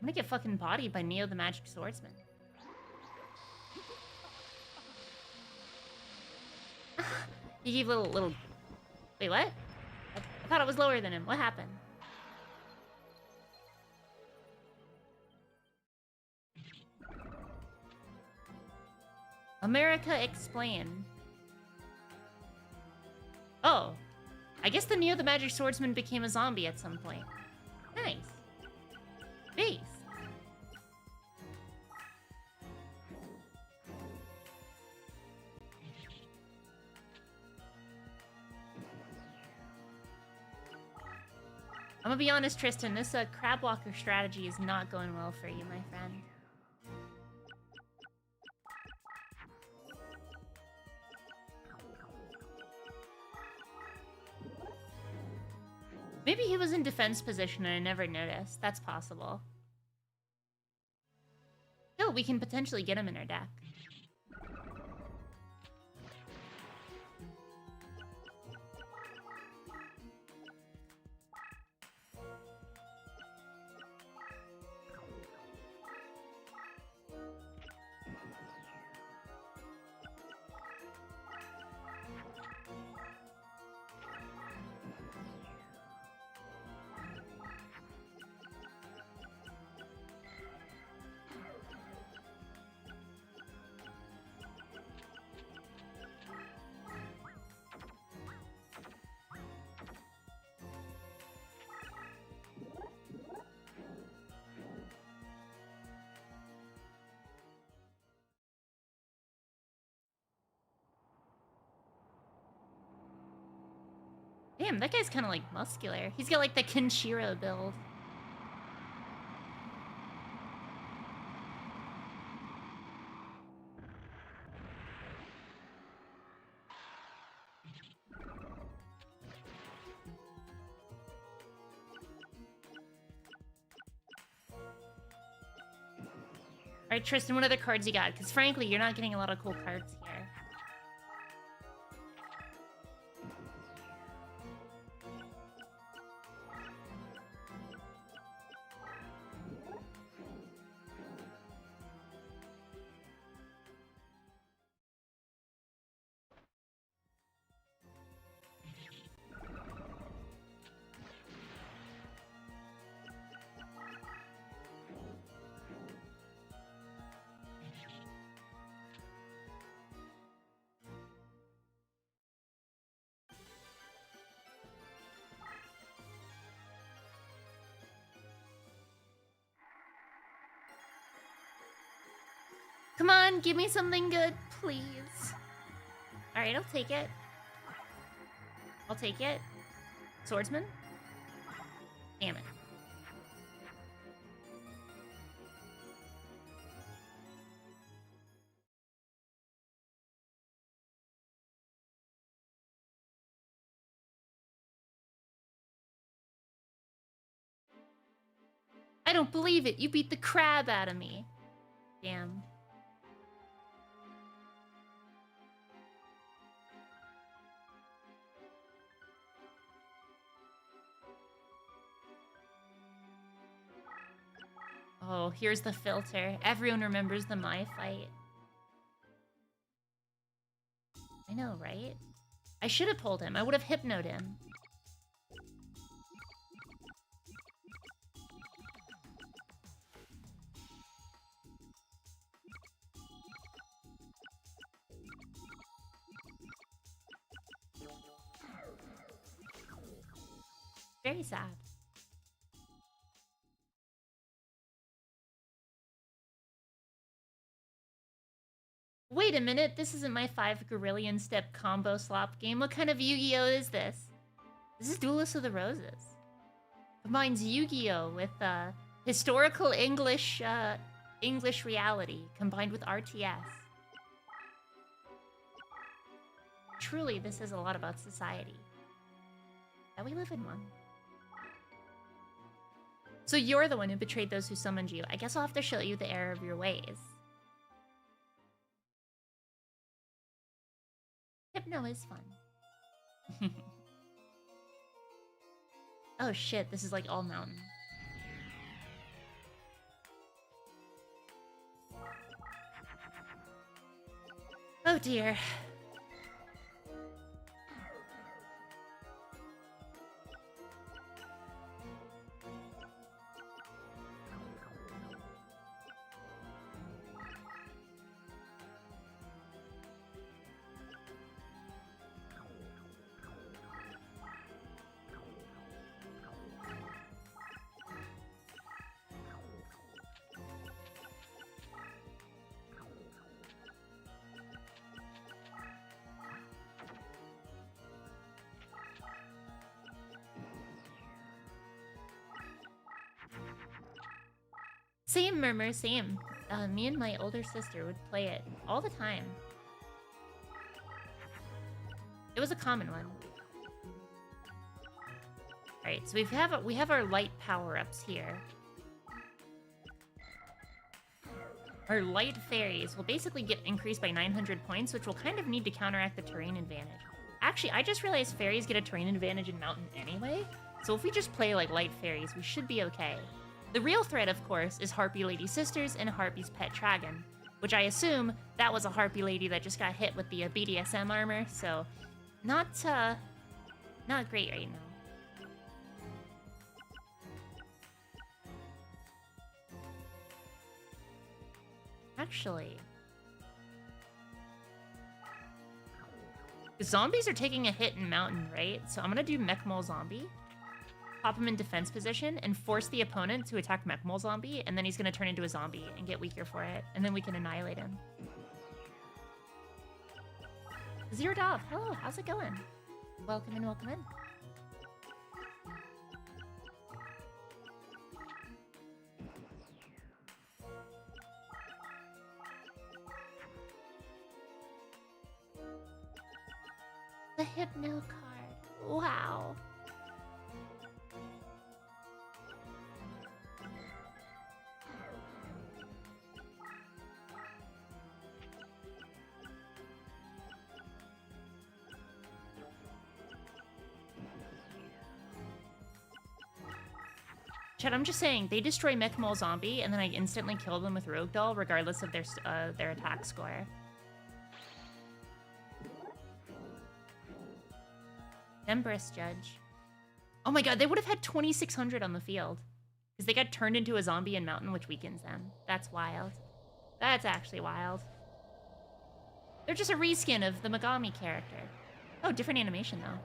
gonna get fucking bodied by Neo the Magic Swordsman. He gave little... Wait, what? I thought it was lower than him. What happened? America explain. Oh. I guess the Neo the Magic Swordsman became a zombie at some point. Nice. Base. I'm gonna be honest, Tristan, this crab walker strategy is not going well for you, my friend. Maybe he was in defense position and I never noticed. That's possible. Still, we can potentially get him in our deck. Damn, that guy's kind of like muscular. He's got like the Kenshiro build. Alright, Tristan, what other cards you got? Because frankly, you're not getting a lot of cool cards here. Come on, give me something good, please. Alright, I'll take it. I'll take it. Swordsman? Damn it. I don't believe it. You beat the crap out of me. Damn. Oh, here's the filter. Everyone remembers the Mai fight. I know, right? I should have pulled him. I would have hypnoed him. Very sad. Wait a minute, this isn't my 5 Gorillion step combo slop game. What kind of Yu-Gi-Oh is this? This is Duelists of the Roses. Combines Yu-Gi-Oh with historical English reality combined with RTS. Truly, this is a lot about society. That we live in one. So you're the one who betrayed those who summoned you. I guess I'll have to show you the error of your ways. Hypno is fun. Oh shit, this is like all mountain. Oh dear. Same, Murmur, same. Me and my older sister would play it all the time. It was a common one. Alright, so we have our light power-ups here. Our light fairies will basically get increased by 900 points, which will kind of need to counteract the terrain advantage. Actually, I just realized fairies get a terrain advantage in Mountain anyway, so if we just play like light fairies, we should be okay. The real threat, of course, is Harpy Lady Sisters and Harpy's Pet Dragon, which I assume that was a Harpy Lady that just got hit with the BDSM armor, so not great right now. Actually, the zombies are taking a hit in Mountain, right? So I'm gonna do Mech Mole Zombie. Pop him in defense position and force the opponent to attack Mech Mole Zombie, and then he's gonna turn into a zombie and get weaker for it, and then we can annihilate him. Zero Dove, hello, how's it going? Welcome in, welcome in. The Hypno card, wow. Chat, I'm just saying, they destroy Mech Mole Zombie, and then I instantly kill them with Rogue Doll, regardless of their attack score. Empress Judge. Oh my god, they would have had 2,600 on the field. Because they got turned into a zombie in Mountain, which weakens them. That's wild. That's actually wild. They're just a reskin of the Megami character. Oh, different animation, though.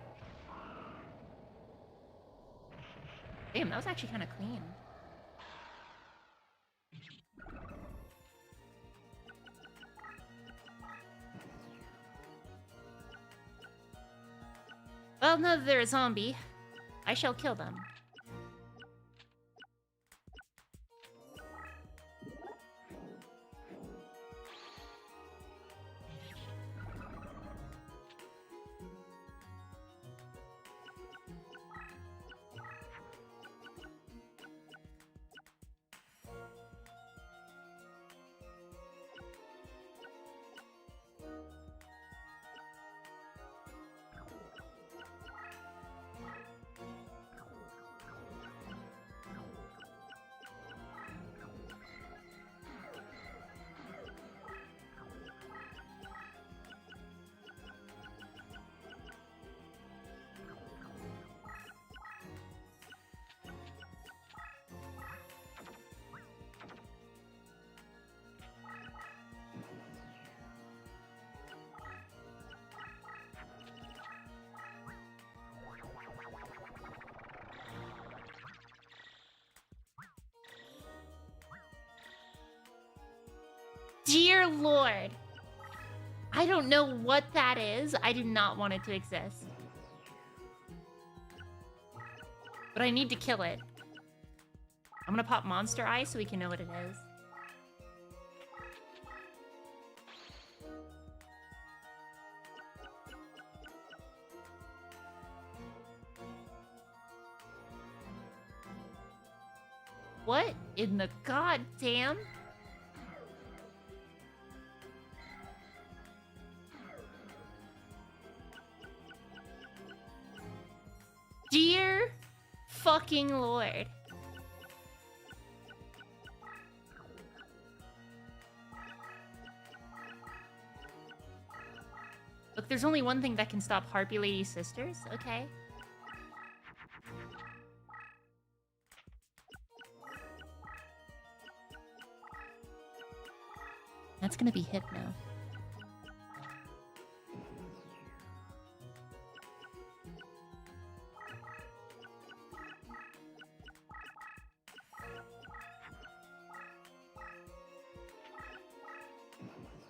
Damn, that was actually kind of clean. Well, now that they're a zombie, I shall kill them. Dear Lord. I don't know what that is. I did not want it to exist. But I need to kill it. I'm gonna pop Monster Eye so we can know what it is. What in the goddamn? Dear fucking Lord. there's only one thing that can stop Harpy Lady Sisters? Okay. That's gonna be Hypno.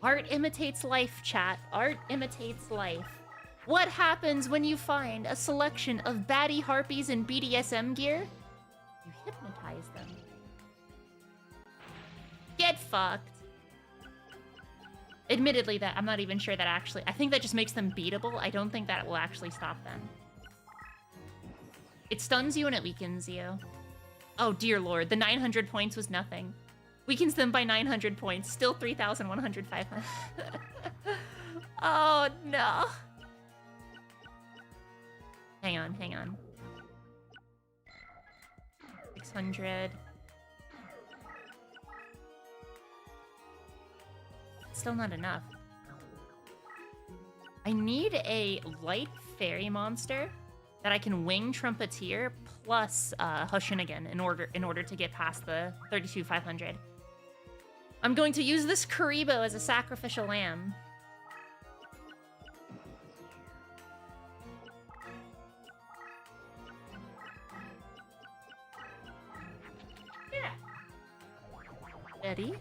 Art imitates life, chat. Art imitates life. What happens when you find a selection of baddie harpies in BDSM gear? You hypnotize them. Get fucked. Admittedly, that I'm not even sure that actually... I think that just makes them beatable. I don't think that will actually stop them. It stuns you and it weakens you. Oh, dear lord. The 900 points was nothing. Weakens them by 900 points. Still 3,105. Oh, no. Hang on, hang on. 600. Still not enough. I need a light fairy monster that I can wing Trumpeteer plus Hushinigan in order to get past the 32,500. I'm going to use this Karibo as a sacrificial lamb. Yeah. Ready?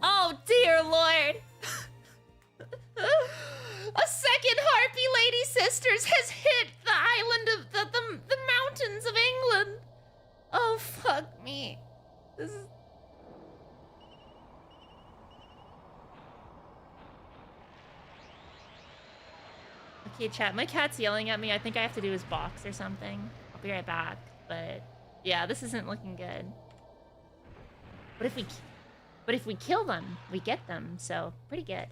Oh, dear lord! A second Harpy Lady Sisters has hit the island of the mountains of England. Oh, fuck me. This is... Okay, chat, my cat's yelling at me. I think I have to do his box or something. I'll be right back. But yeah, this isn't looking good. But if we kill them, we get them, so pretty good.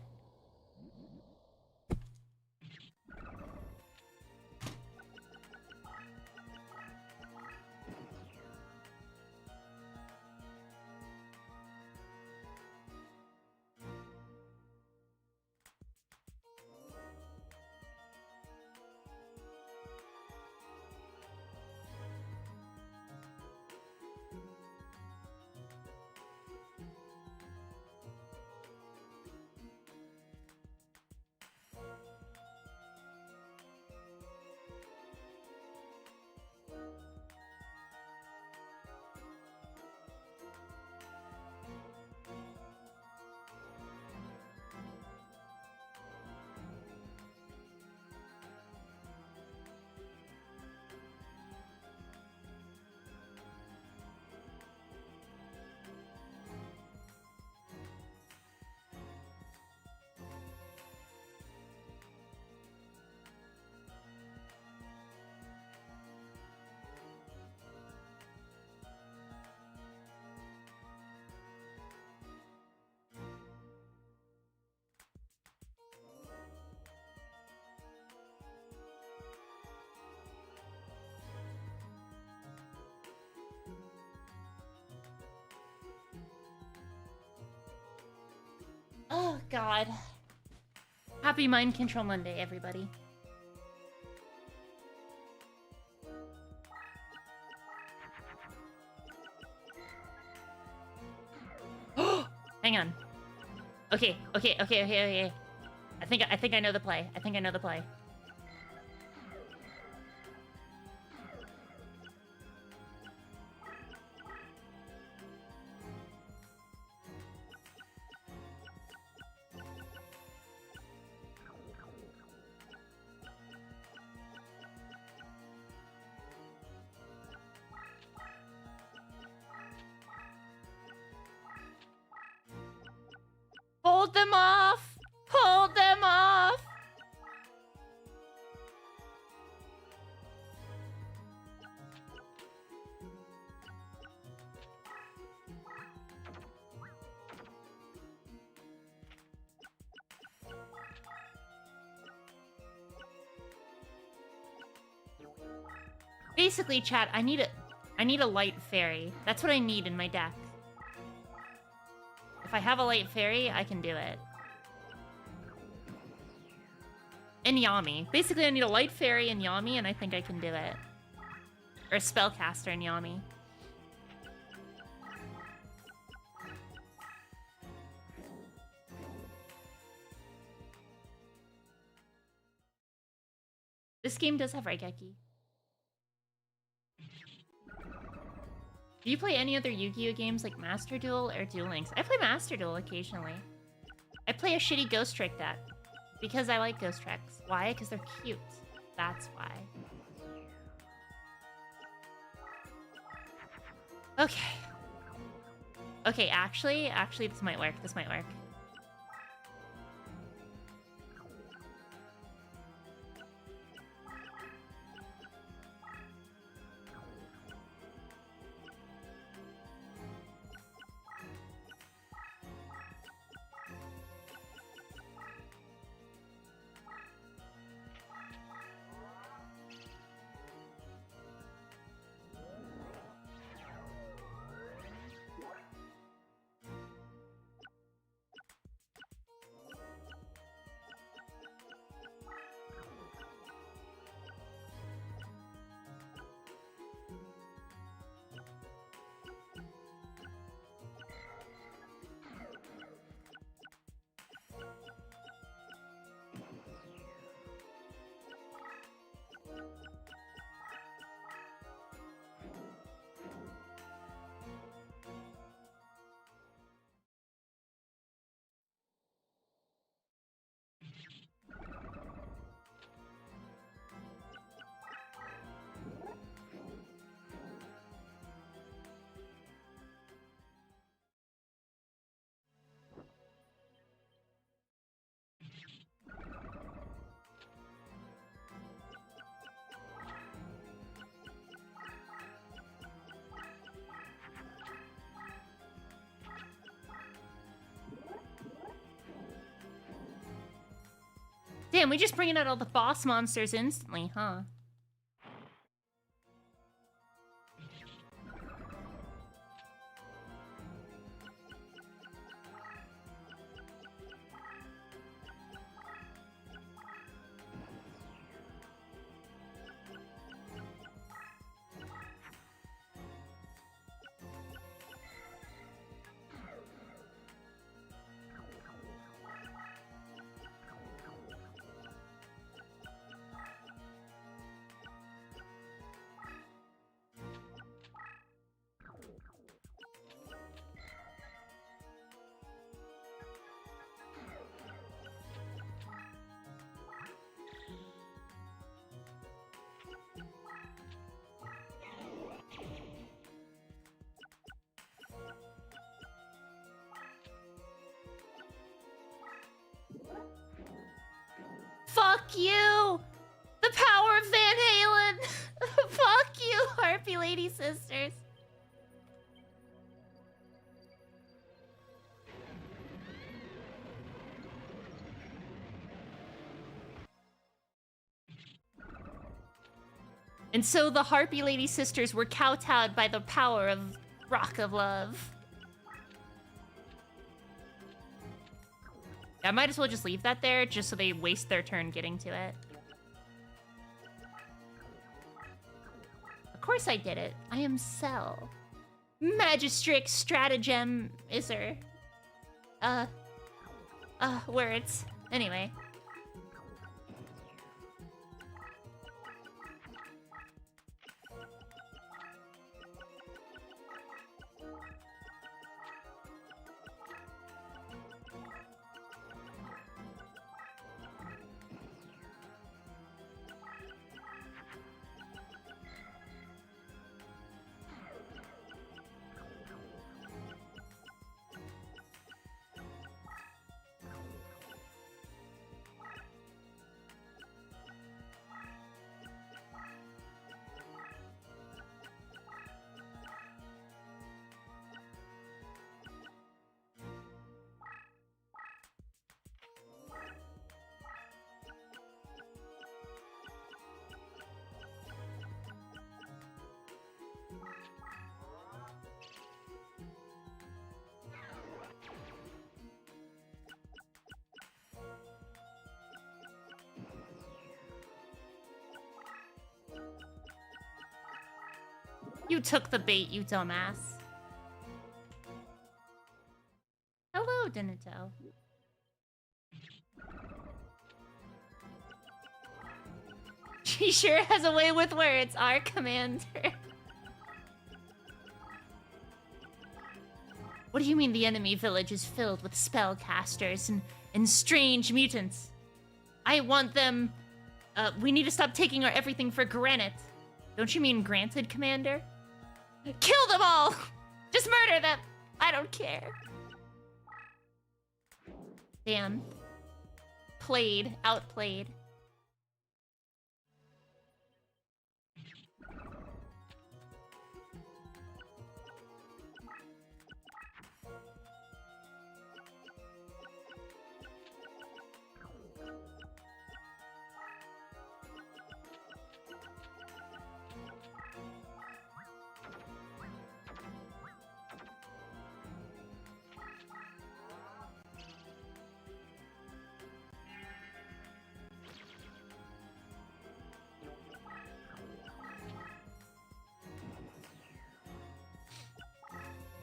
Oh, God. Happy Mind Control Monday, everybody. Hang on. Okay. I think I know the play. Hold them off! Hold them off! Basically, chat, I need I need a light fairy. That's what I need in my deck. If I have a light fairy, I can do it. And Yami. Basically, I need a light fairy and Yami, and I think I can do it. Or a spellcaster and Yami. This game does have Raigeki. Do you play any other Yu-Gi-Oh games like Master Duel or Duel Links? I play Master Duel occasionally. I play a shitty Ghost Trick deck. Because I like Ghost Tricks. Why? Because they're cute. That's why. Okay. Okay, actually, this might work. This might work. Damn, we just bringing out all the boss monsters instantly, huh? Fuck you! The power of Van Halen! Fuck you, Harpy Lady Sisters! And so the Harpy Lady Sisters were kowtowed by the power of Rock of Love. I might as well just leave that there, just so they waste their turn getting to it. Of course I did it. I am Cell. Magistrix Stratagem Iser. Words. Anyway. You took the bait, you dumbass. Hello, Denito. She sure has a way with words, our commander. What do you mean the enemy village is filled with spellcasters and strange mutants? I want them... we need to stop taking our everything for granted. Don't you mean granted, Commander? Kill them all! Just murder them! I don't care. Damn. Played. Outplayed.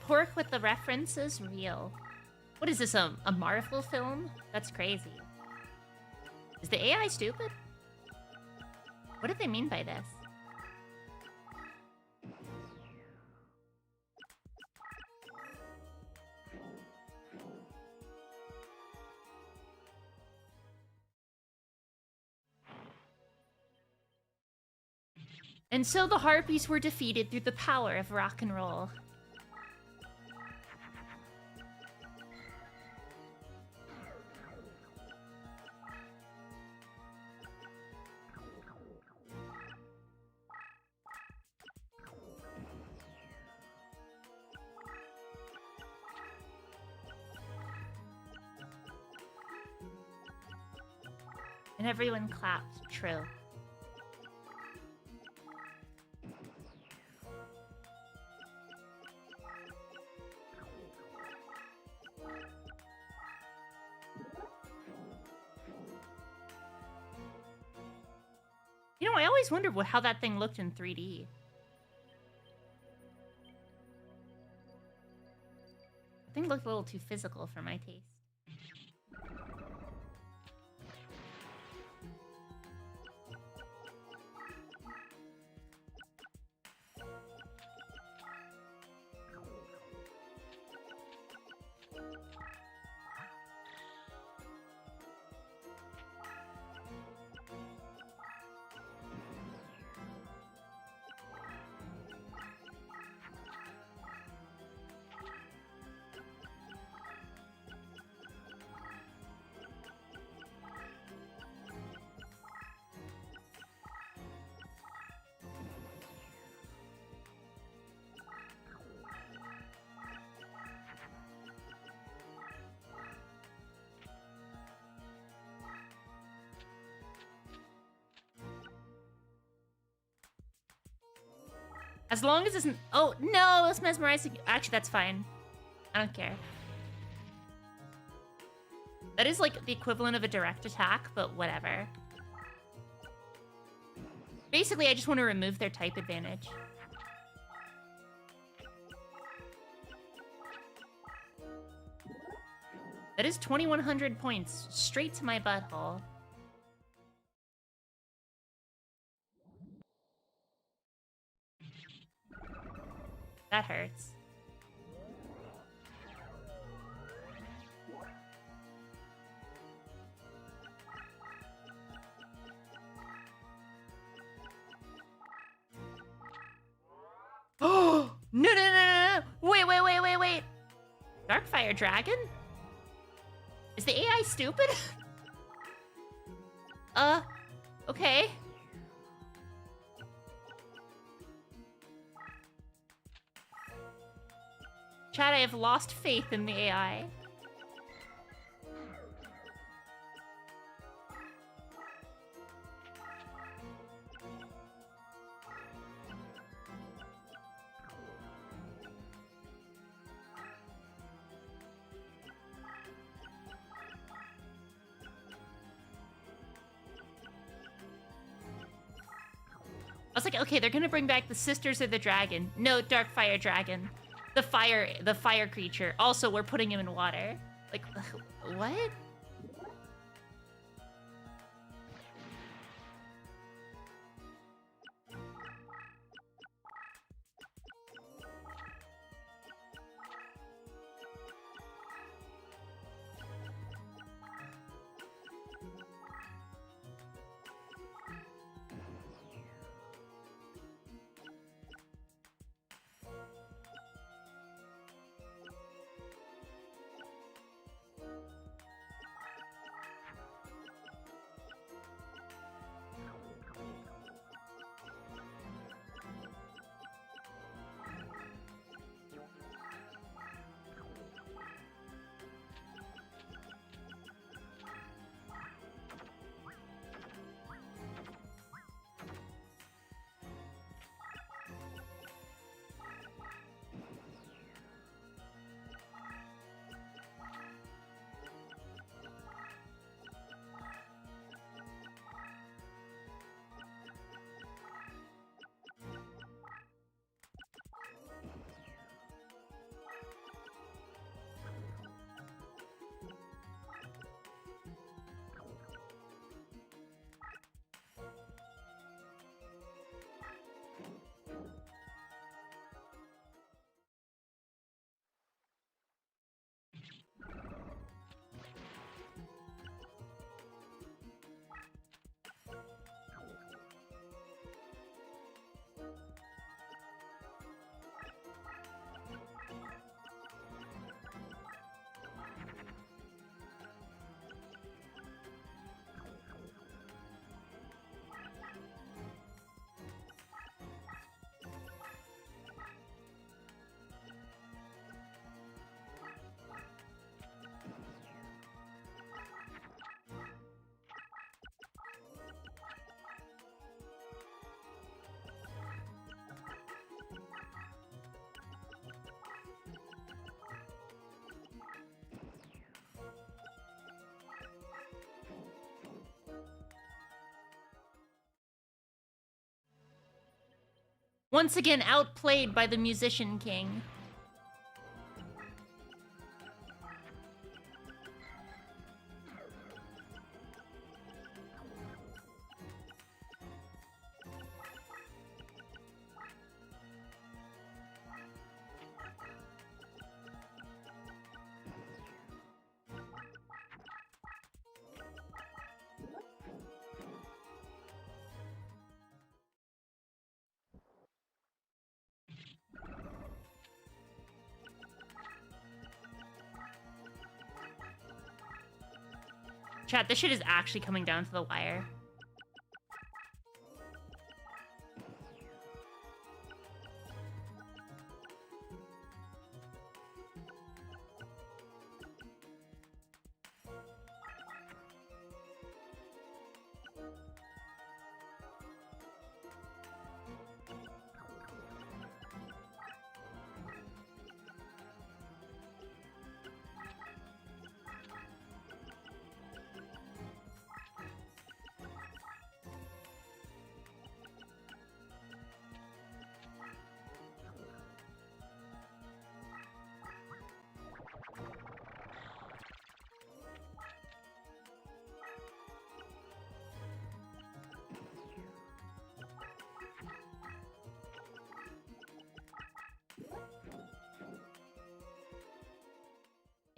Pork with the references real. What is this, a Marvel film? That's crazy. Is the AI stupid? What did they mean by this? And so the Harpies were defeated through the power of rock and roll. And everyone clapped. True. You know, I always wondered how that thing looked in 3D. The thing looked a little too physical for my taste. As long as it's... Oh, no! It's mesmerizing. Actually, that's fine. I don't care. That is, like, the equivalent of a direct attack, but whatever. Basically, I just want to remove their type advantage. That is 2,100 points. Straight to my butthole. That hurts. Oh! No, no, no, no, no! Wait! Darkfire Dragon? Is the AI stupid? Okay. Chad, I have lost faith in the AI. was like, okay, they're gonna bring back the Sisters of the Dragon. No, Dark Fire Dragon. The fire creature. Also, we're putting him in water. Like, what? Once again, outplayed by the Musician King. Chat, this shit is actually coming down to the wire.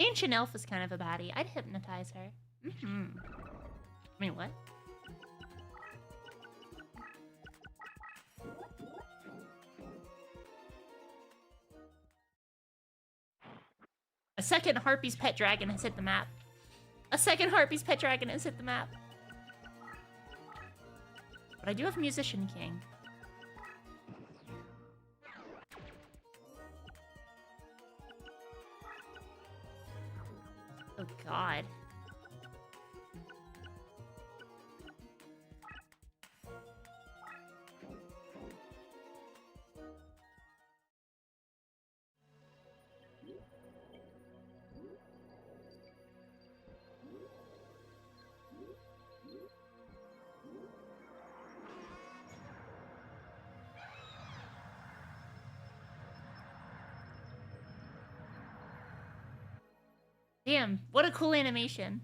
Ancient Elf is kind of a baddie. I'd hypnotize her. I mean, what? A second Harpy's pet dragon has hit the map. A second Harpy's pet dragon has hit the map. But I do have Musician King. Oh god. Damn, what a cool animation.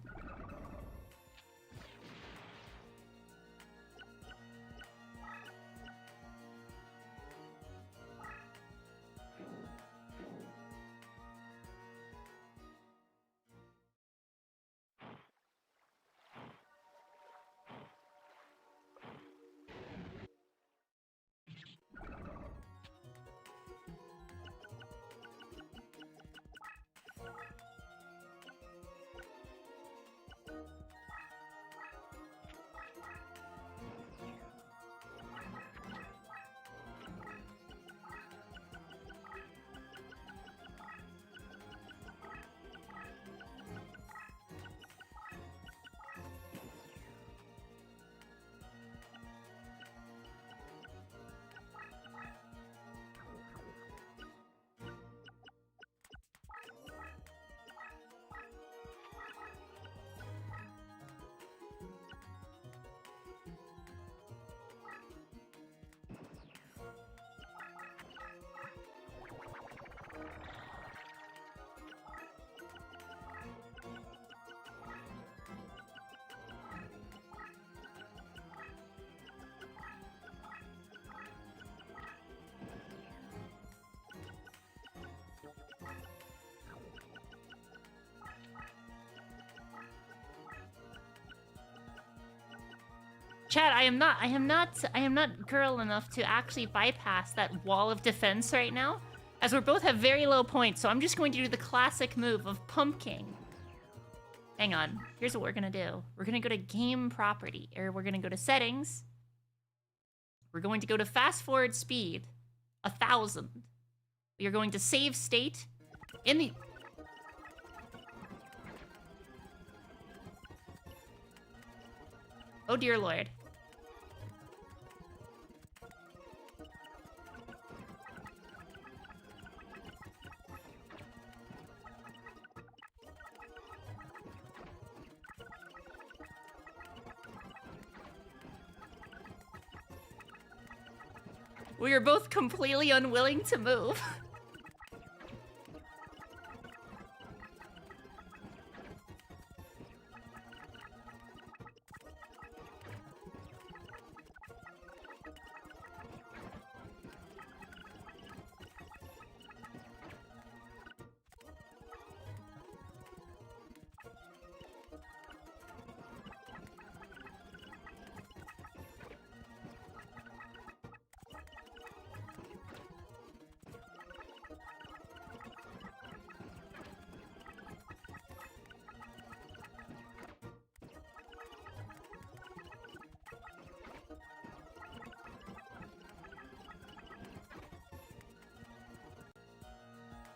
Chat, I am not girl enough to actually bypass that wall of defense right now, as we both have very low points, so I'm just going to do the classic move of pumpking. Hang on, here's what we're gonna do. We're gonna go to game property, or we're gonna go to settings. We're going to go to fast forward speed, 1000. We are going to save state in the... Oh dear lord. We are both completely unwilling to move.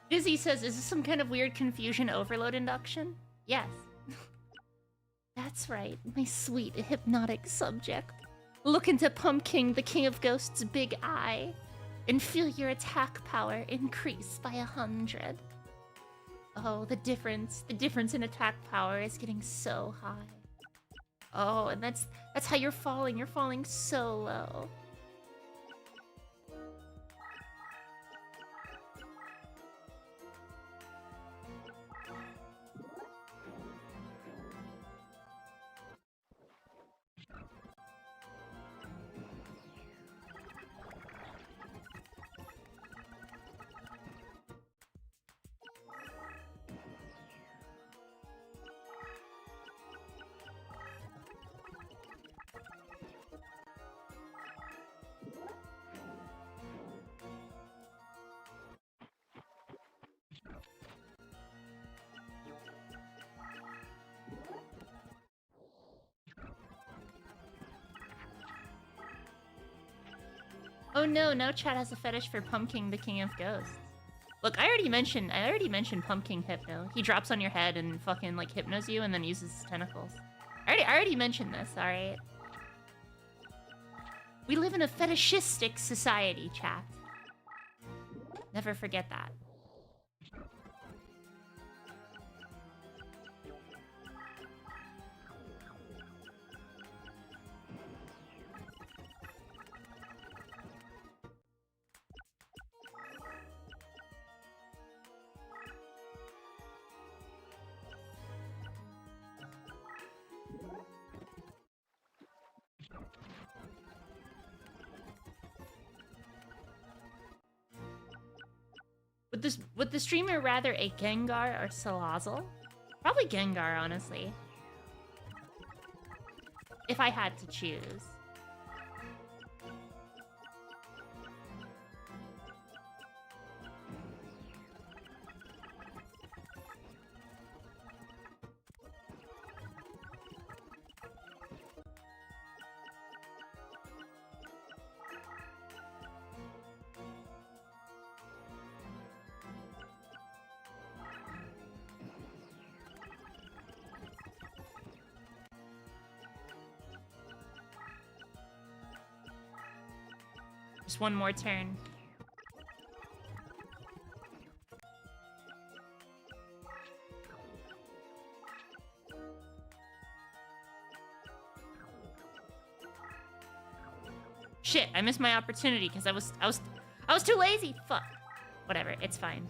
Dizzy says, is this some kind of weird confusion overload induction? Yes. That's right, my sweet hypnotic subject. Look into Pumpkin, the King of Ghosts' big eye, and feel your attack power increase by 100. Oh, the difference in attack power is getting so high. Oh, and that's how you're falling so low. Oh no, now chat has a fetish for Pumpkin, the King of Ghosts. Look, I already mentioned Pumpkin Hypno. He drops on your head and fucking like hypnos you and then uses his tentacles. I already mentioned this, alright? We live in a fetishistic society, chat. Never forget that. Would the streamer rather a Gengar or Salazzle? Probably Gengar, honestly. If I had to choose. Just one more turn. Shit, I missed my opportunity because I was too lazy. Fuck. Whatever, it's fine.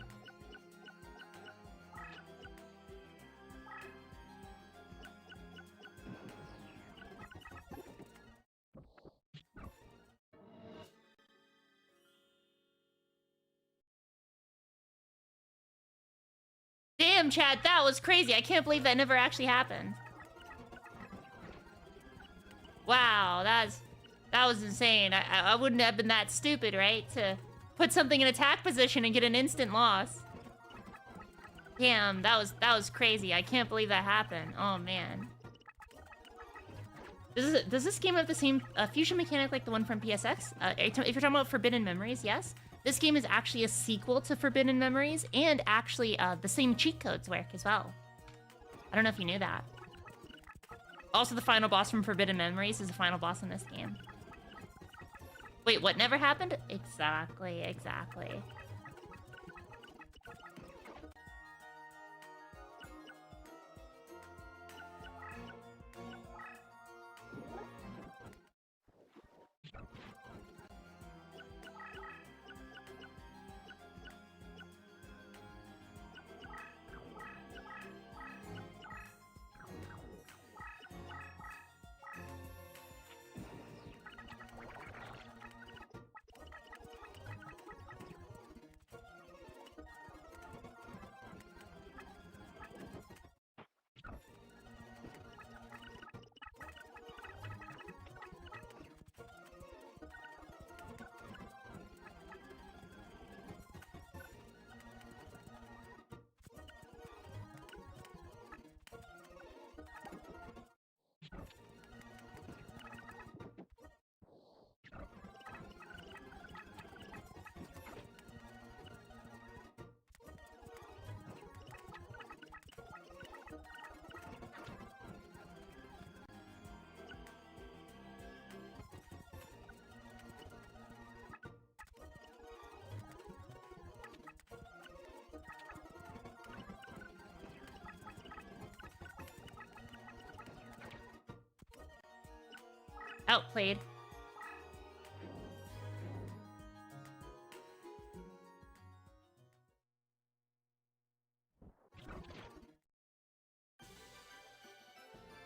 Damn, Chad, that was crazy. I can't believe that never actually happened. Wow, that was insane. I wouldn't have been that stupid, right? To put something in attack position and get an instant loss. Damn, that was crazy. I can't believe that happened. Oh man. Does this game have the same fusion mechanic like the one from PSX? If you're talking about Forbidden Memories, yes. This game is actually a sequel to Forbidden Memories, and actually the same cheat codes work as well. I don't know if you knew that. Also, the final boss from Forbidden Memories is the final boss in this game. Wait, what never happened? Exactly, exactly. Outplayed.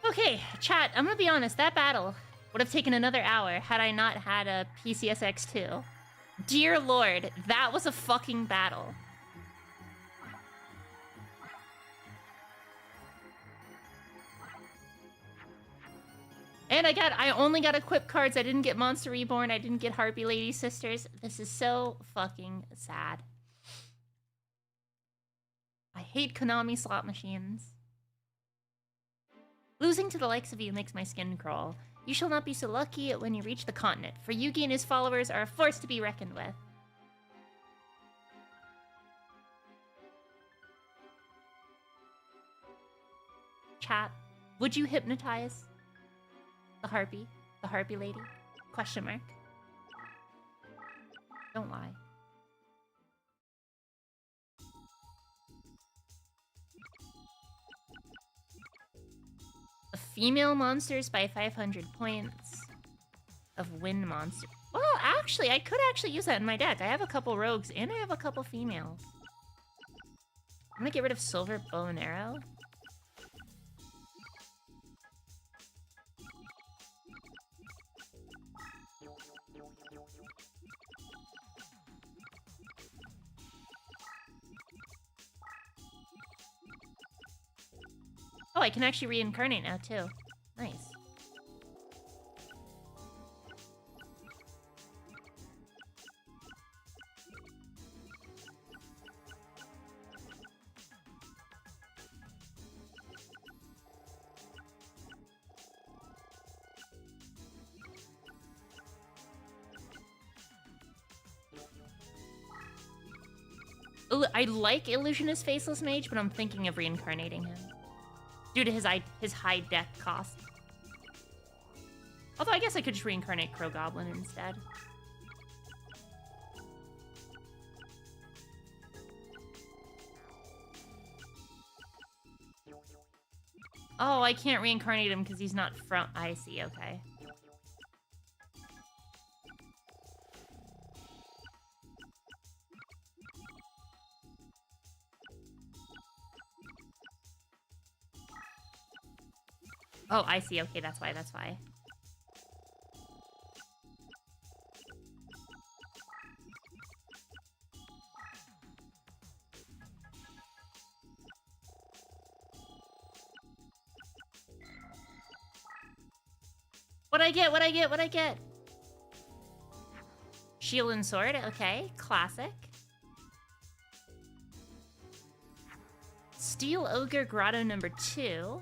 Okay, chat, I'm gonna be honest, that battle would have taken another hour had I not had a PCSX2. Dear Lord, that was a fucking battle. And I only got equipped cards. I didn't get Monster Reborn. I didn't get Harpy Lady Sisters. This is so fucking sad. I hate Konami slot machines. Losing to the likes of you makes my skin crawl. You shall not be so lucky when you reach the continent, for Yugi and his followers are a force to be reckoned with. Chat, would you hypnotize the Harpy Lady? Question mark. Don't lie. The female monsters by 500 points of wind monster. Well, actually, I could actually use that in my deck. I have a couple rogues and I have a couple females. I'm gonna get rid of Silver Bow and Arrow. Oh, I can actually reincarnate now, too. Nice. I like Illusionist Faceless Mage, but I'm thinking of reincarnating him. Due to his high death cost. Although I guess I could just reincarnate Crow Goblin instead. Oh, I can't reincarnate him because he's not from... I see, okay. Oh, I see. Okay, that's why, that's why. What'd I get? What'd I get? What'd I get? Shield and Sword. Okay, classic. Steel Ogre Grotto number 2.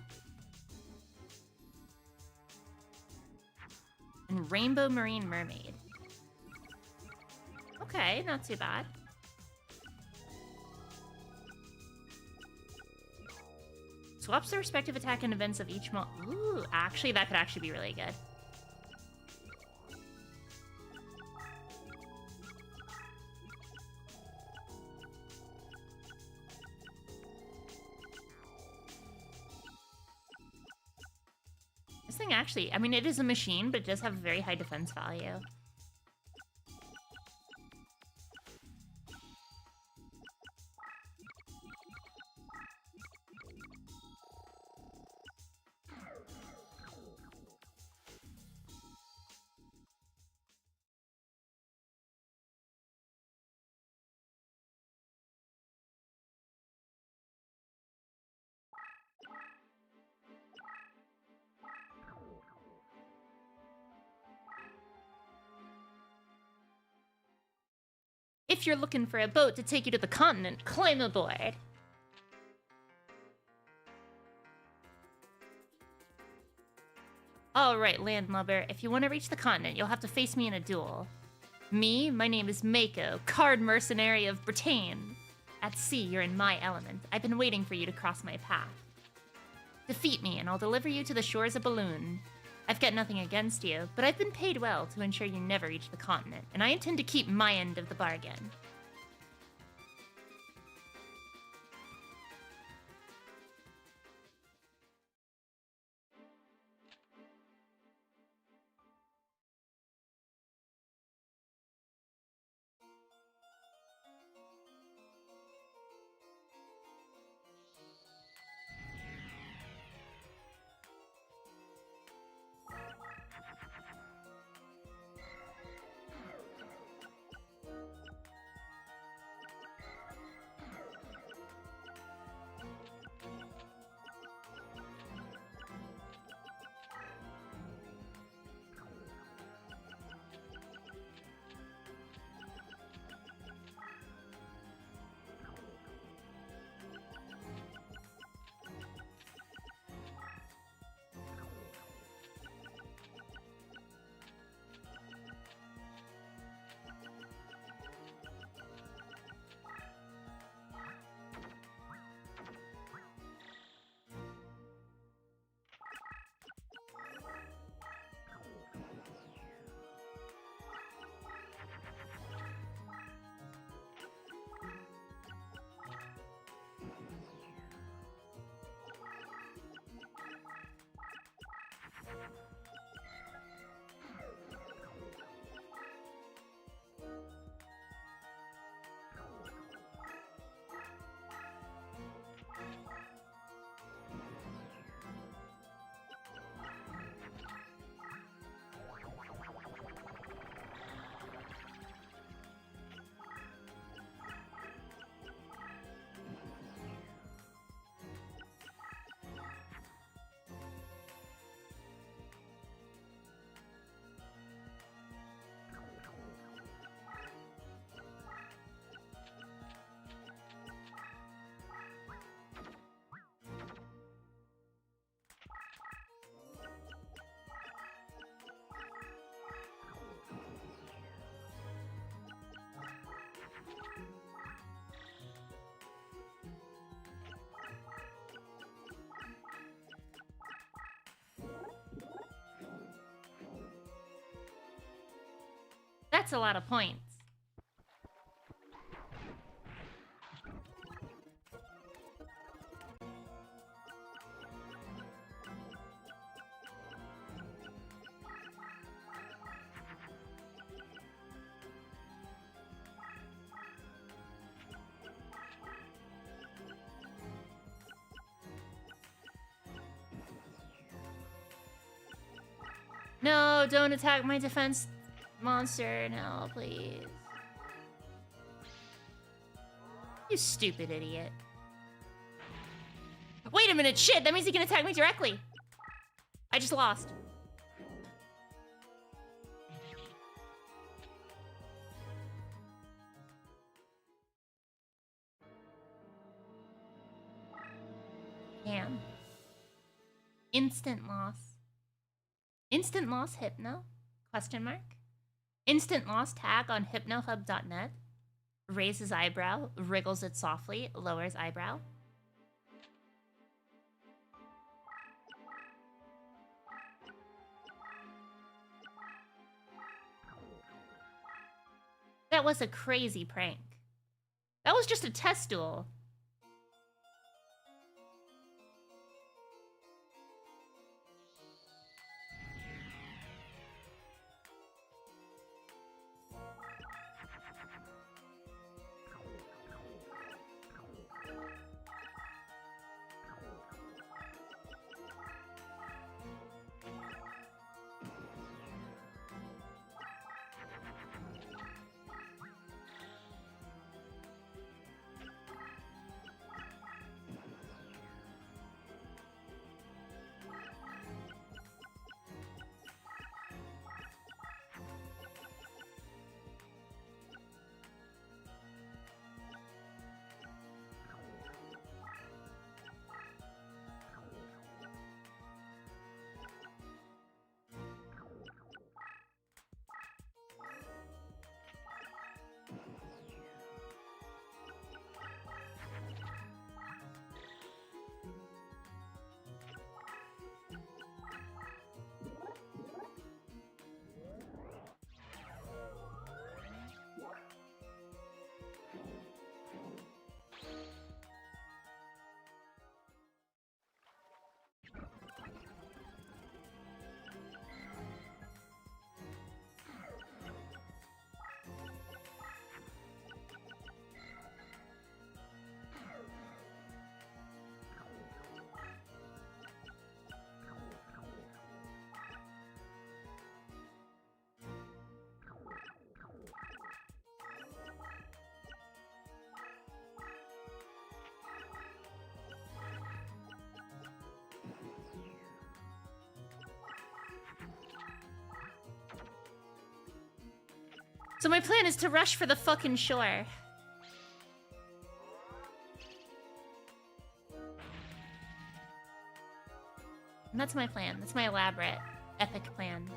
And Rainbow Marine Mermaid. Okay, not too bad. Swaps the respective attack and events of each month. Ooh, actually, that could actually be really good. This thing actually, I mean, it is a machine, but it does have a very high defense value. If you're looking for a boat to take you to the continent, climb aboard. Alright, landlubber, if you want to reach the continent, you'll have to face me in a duel. Me, my name is Mako, card mercenary of Britain. At sea, you're in my element. I've been waiting for you to cross my path. Defeat me, and I'll deliver you to the shores of Balloon. I've got nothing against you, but I've been paid well to ensure you never reach the continent, and I intend to keep my end of the bargain. That's a lot of points. No, don't attack my defense monster. No, please. You stupid idiot. Wait a minute, shit, that means he can attack me directly. I just lost. Damn. Instant loss. Instant loss hypno? Question mark? Instant loss tag on hypnohub.net. Raises eyebrow, wriggles it softly, lowers eyebrow. That was a crazy prank. That was just a test duel. So my plan is to rush for the fucking shore. And that's my plan. That's my elaborate, epic plan.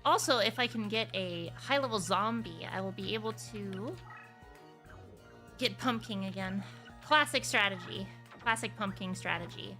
Also, if I can get a high-level zombie, I will be able to get pumpkin again. Classic strategy. Classic pumpkin strategy.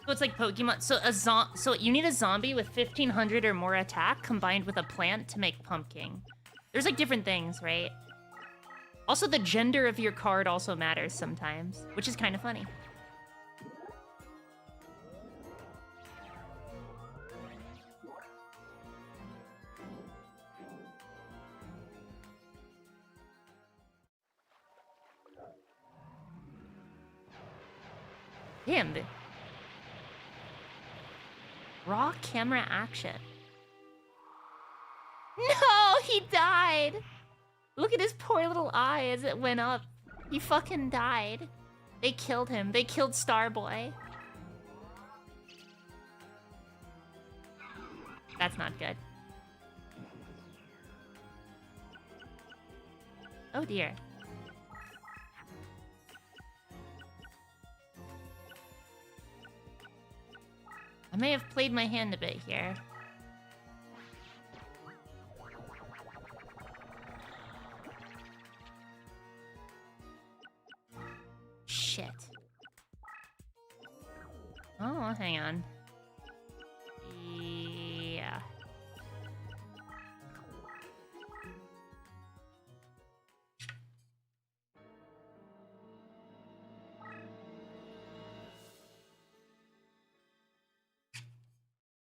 So it's like Pokemon. So you need a zombie with 1500 or more attack combined with a plant to make pumpkin. There's like different things, right? Also, the gender of your card also matters sometimes, which is kind of funny. Damn. Raw camera action. No, he died. Look at his poor little eye as it went up. He fucking died. They killed him. They killed Starboy. That's not good. Oh dear. I may have played my hand a bit here. Shit. Oh, hang on. Yeah.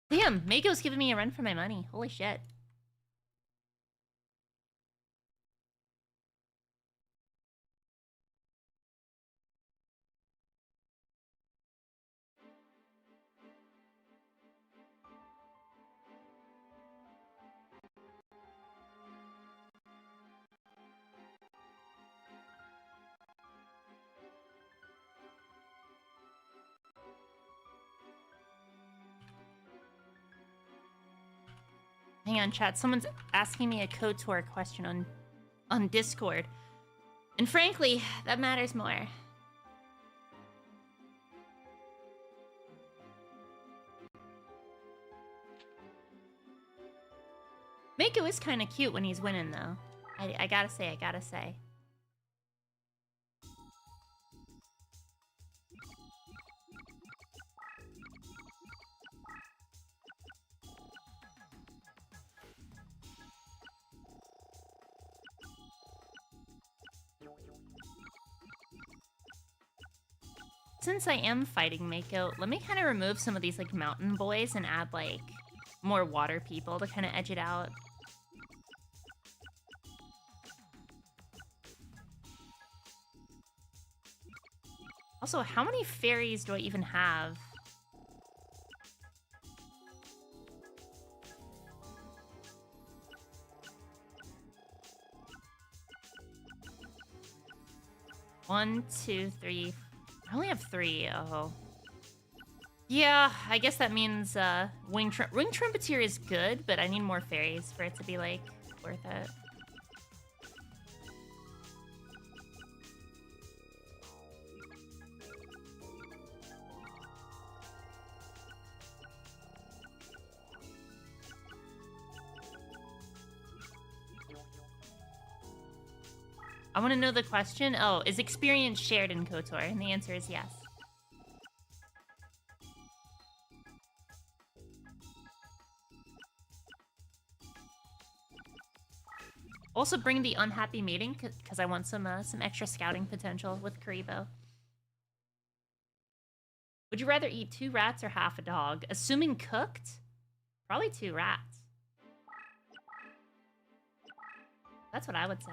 Damn, Mako's giving me a run for my money. Holy shit. Hang on, chat. Someone's asking me a KOTOR question on Discord. And frankly, that matters more. Mako is kind of cute when he's winning, though. I gotta say. Since I am fighting Mako, let me kind of remove some of these, like, mountain boys and add, like, more water people to kind of edge it out. Also, how many fairies do I even have? One, two, three. I only have 3. Oh. Yeah, I guess that means Wing Trumpeteer is good, but I need more fairies for it to be, like, worth it. I want to know the question. Oh, is experience shared in KOTOR? And the answer is yes. Also bring the unhappy mating, because I want some extra scouting potential with Karibo. Would you rather eat 2 rats or half a dog? Assuming cooked? Probably 2 rats. That's what I would say.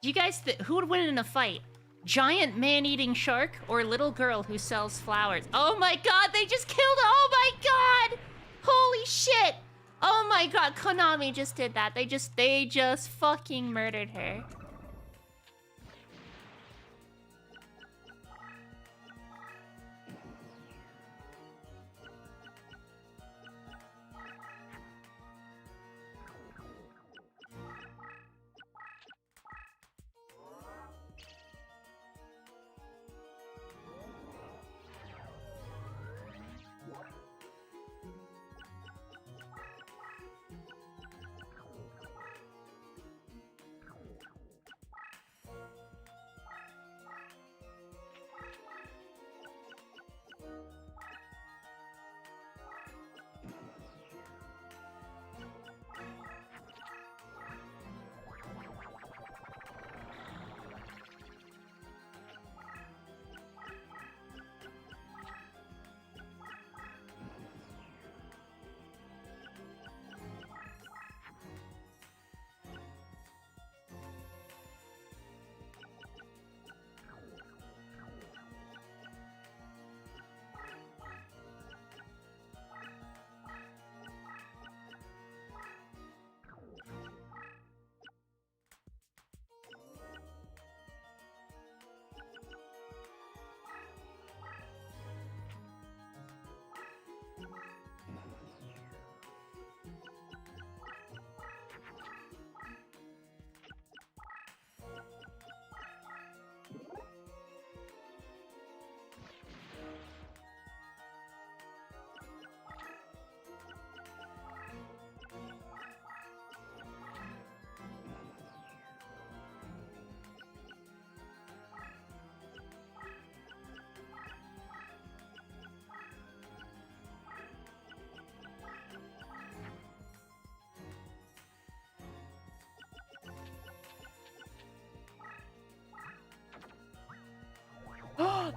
Do you guys who would win in a fight? Giant man-eating shark or little girl who sells flowers? Oh my god, they just killed. Oh my god! Holy shit! Oh my god, Konami just did that. They just fucking murdered her.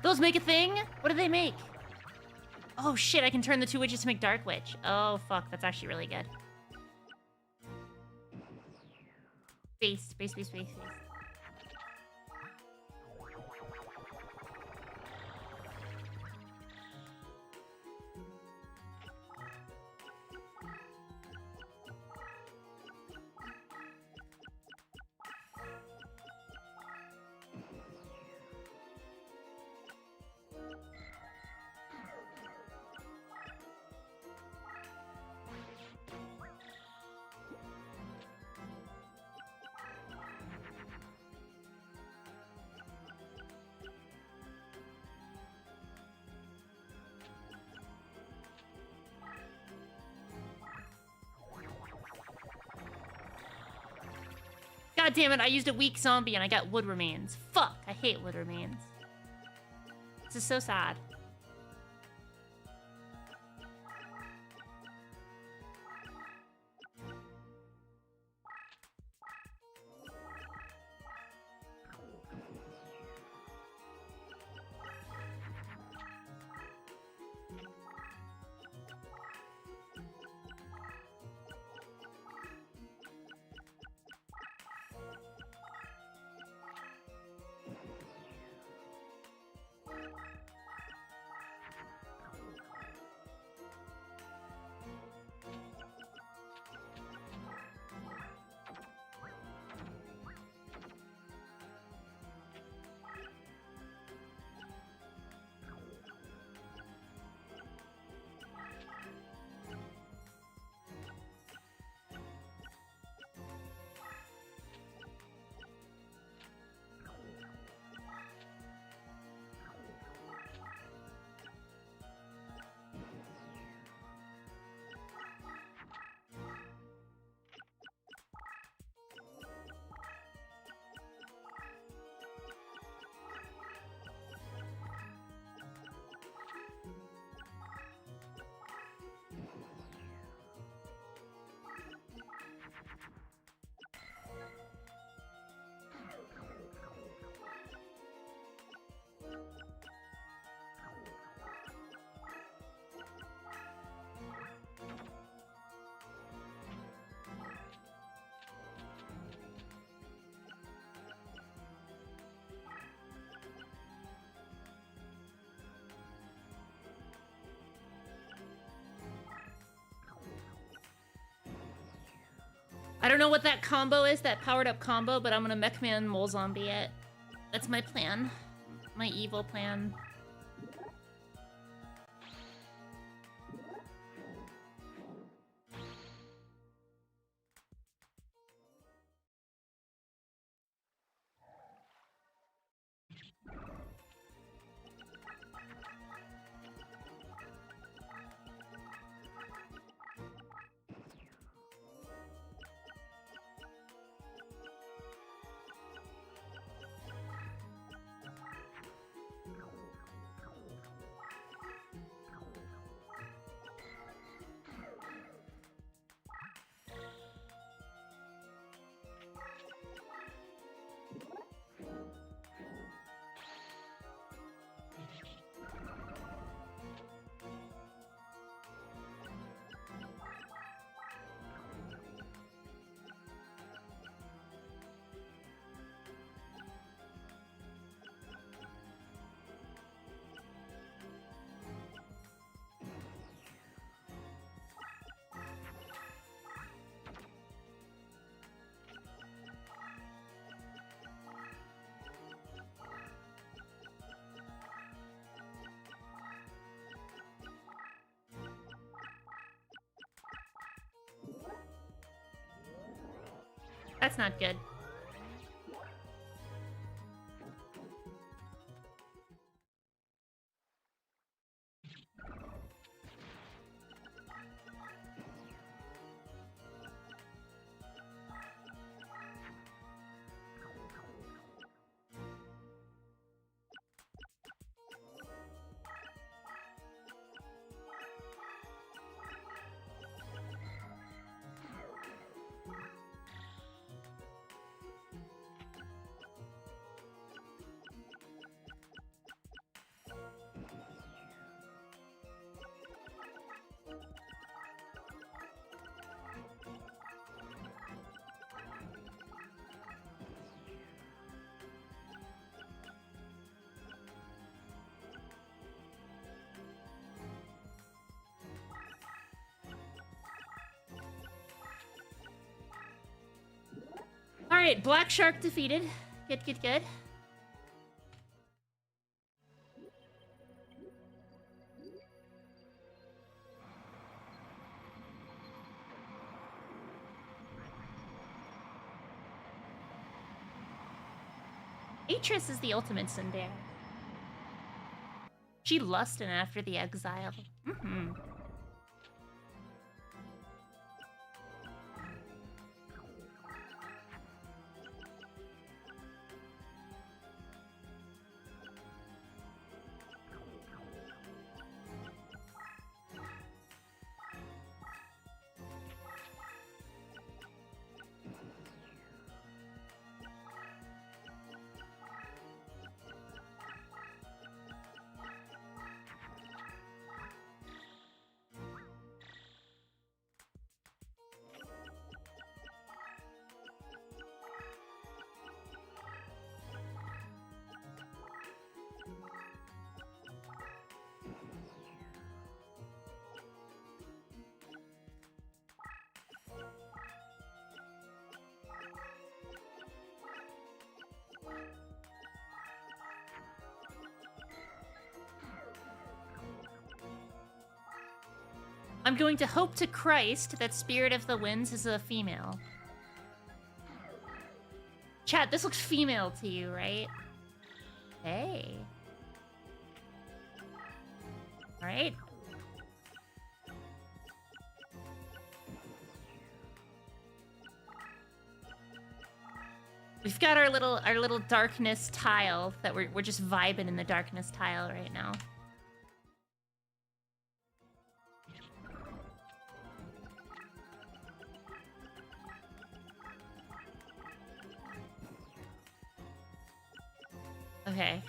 Those make a thing? What do they make? Oh shit, I can turn the 2 witches to make Dark Witch. Oh fuck, that's actually really good. Space. God damn it, I used a weak zombie and I got wood remains. Fuck, I hate wood remains. This is so sad. I don't know what that combo is, that powered up combo, but I'm gonna Mechman Mole Zombie it. That's my plan. My evil plan. That's not good. Alright, Black Shark defeated. Good, good, good. Atris is the ultimate tsundere. She lusted after the exile. Mm-hmm. I'm going to hope to Christ that Spirit of the Winds is a female. Chat, this looks female to you, right? Hey. Alright. We've got our little darkness tile that we're just vibing in the darkness tile right now. Okay.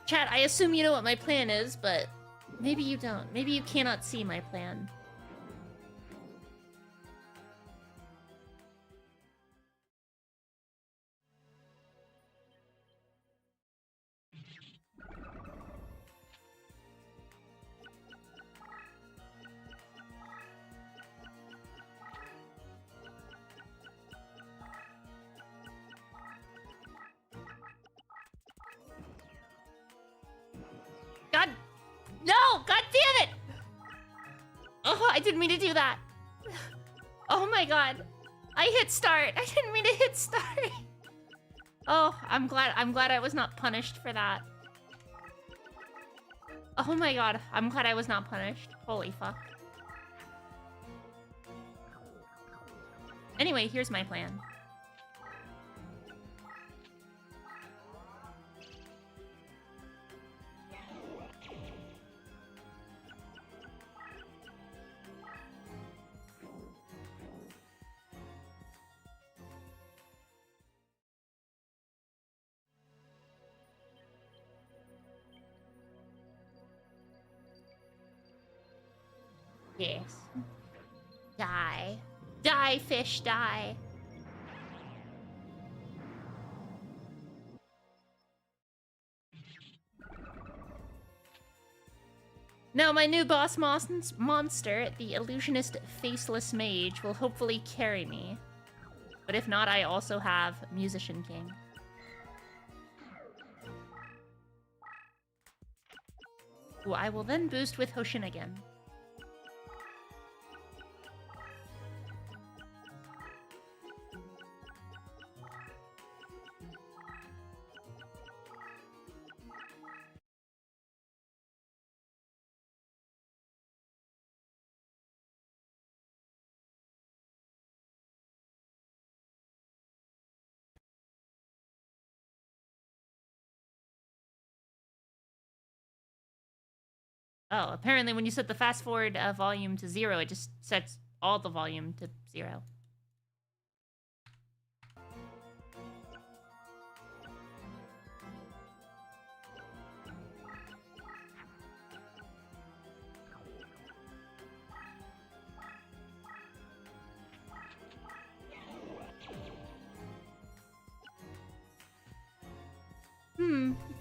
Chat, I assume you know what my plan is, but maybe you don't. Maybe you cannot see my plan. God, no! God damn it! Oh, I didn't mean to do that. Oh my god. I hit start. I didn't mean to hit start. Oh, I'm glad I was not punished for that. Oh my god, I'm glad I was not punished. Holy fuck. Anyway, here's my plan. Yes. Die. Die, fish, die. Now, my new boss monster, the illusionist faceless mage, will hopefully carry me. But if not, I also have Musician King. Who I will then boost with Hoshin again. Oh, apparently when you set the fast forward volume to 0, it just sets all the volume to 0.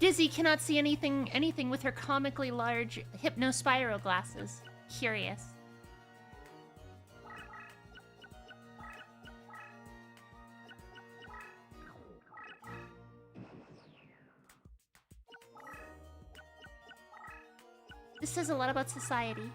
Dizzy cannot see anything with her comically large hypnospiral glasses. Curious. This says a lot about society.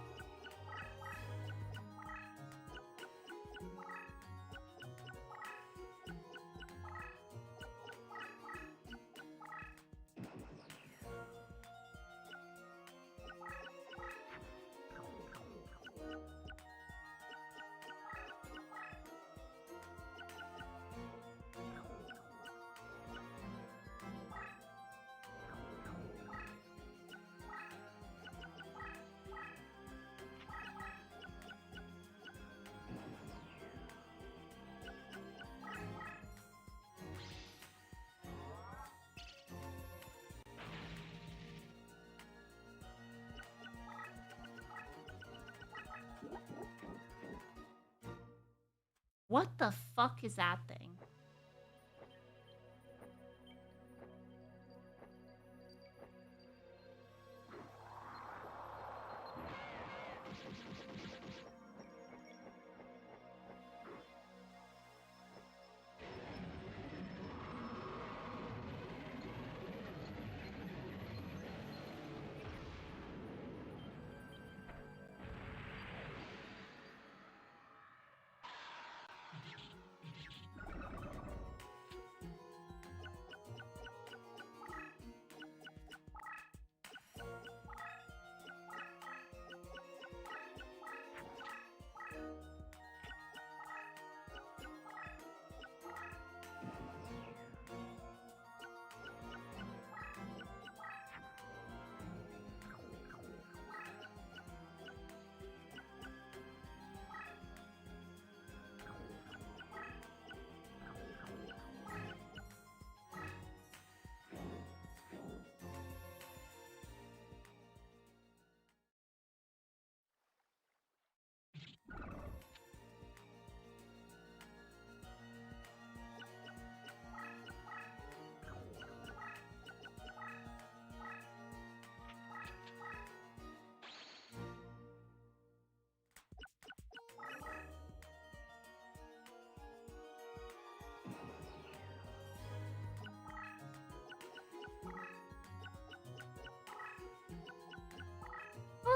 What the fuck is that thing?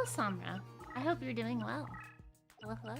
Samra. I hope you're doing well. Hello, hello.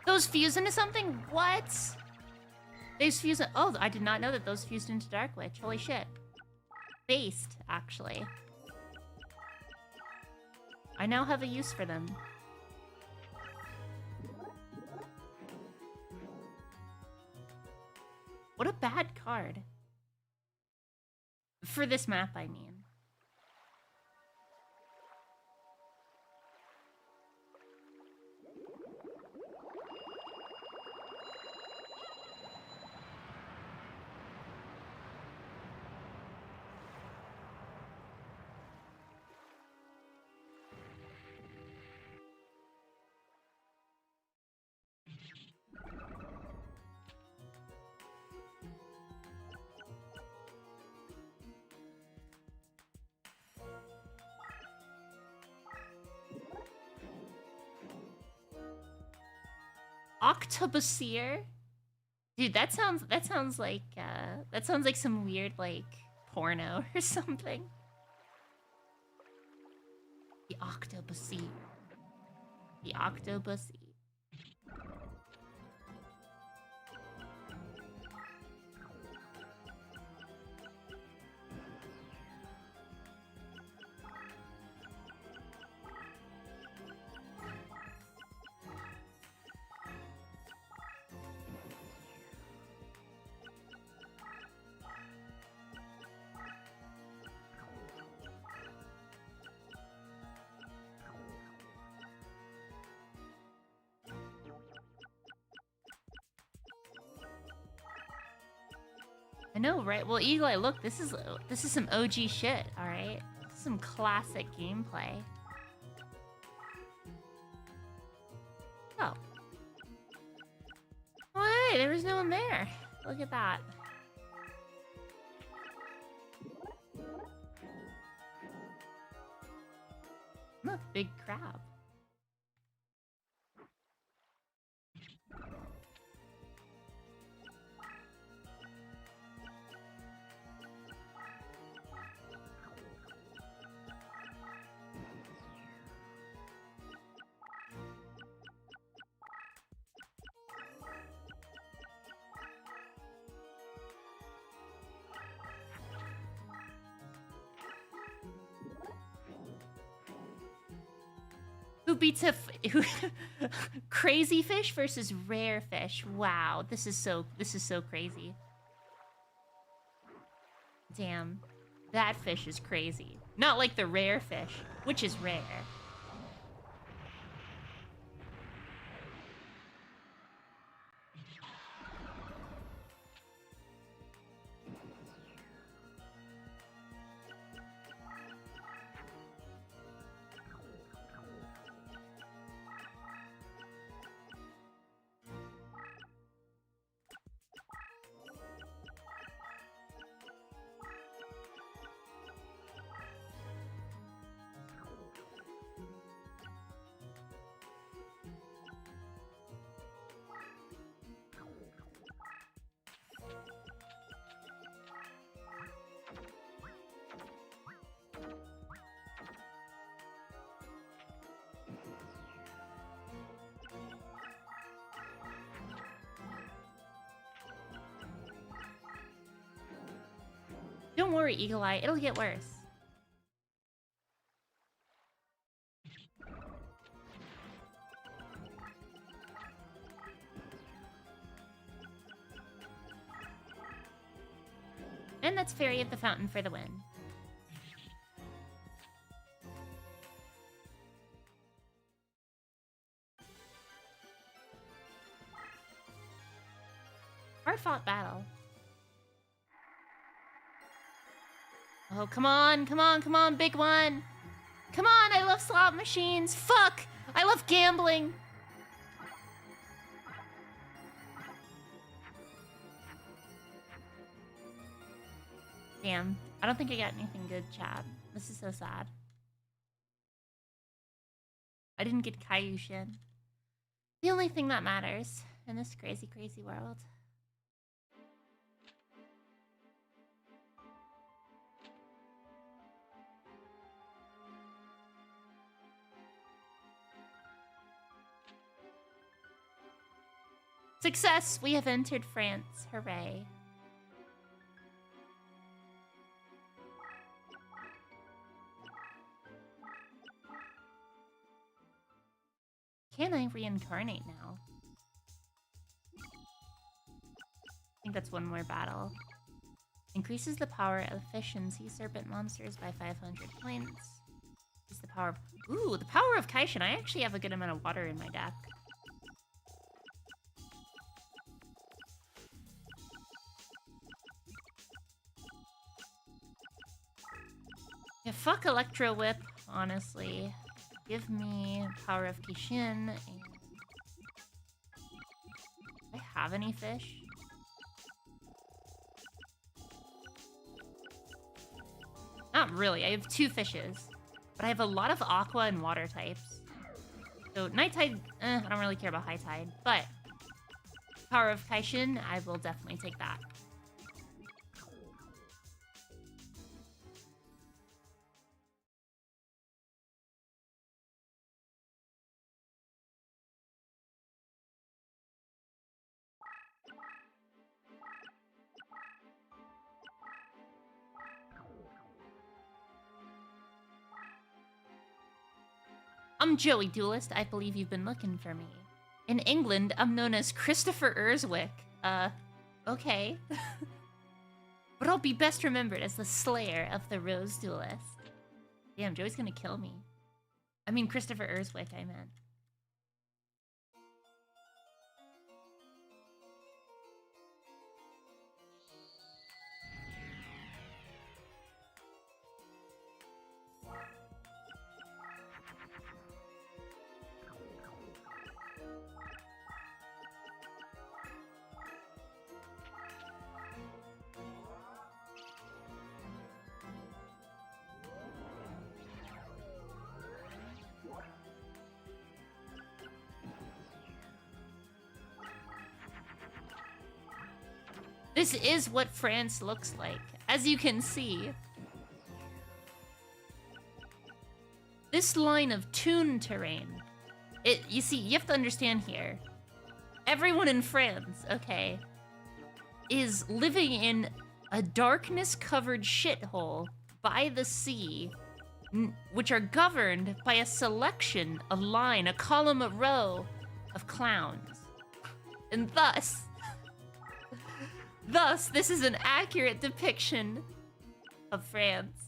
Those fuse into something? What? Those fuse. Oh, I did not know that those fused into Dark Witch. Holy shit. Based, actually. I now have a use for them. What a bad card. For this map, I mean. Octobusier? Dude, that sounds like some weird like porno or something. The Octobusier. The Octobusier. I know, right? Well, Eagle, look, this is some OG shit, all right? Some classic gameplay. Oh. Oh, hey, there was no one there. Look at that. Look, big crab. Who beats crazy fish versus rare fish? Wow, this is so crazy. Damn, that fish is crazy. Not like the rare fish, which is rare. Don't worry, Eagle Eye. It'll get worse. And that's Fairy at the Fountain for the win. Hard-fought battle. Oh, come on, come on, come on, big one. Come on, I love slot machines. Fuck! I love gambling. Damn. I don't think I got anything good, Chad. This is so sad. I didn't get Kaiushin. The only thing that matters in this crazy, crazy world. Success! We have entered France. Hooray. Can I reincarnate now? I think that's one more battle. Increases the power of efficiency serpent monsters by 500 points. Increases the power of... Ooh, the power of Kaishin. I actually have a good amount of water in my deck. Yeah, fuck Electro Whip, honestly. Give me Power of Kishin and... Do I have any fish? Not really. I have 2 fishes. But I have a lot of aqua and water types. So Night Tide, I don't really care about High Tide. But Power of Kaishin, I will definitely take that. I'm Joey Duelist. I believe you've been looking for me. In England, I'm known as Christopher Erswick. Okay. But I'll be best remembered as the slayer of the Rose Duelist. Damn, Joey's gonna kill me. I mean, Christopher Erswick, I meant. This is what France looks like, as you can see. This line of toon terrain, you see, you have to understand here. Everyone in France, okay, is living in a darkness-covered shithole by the sea, which are governed by a selection, a line, a column, a row of clowns. And thus, this is an accurate depiction of France.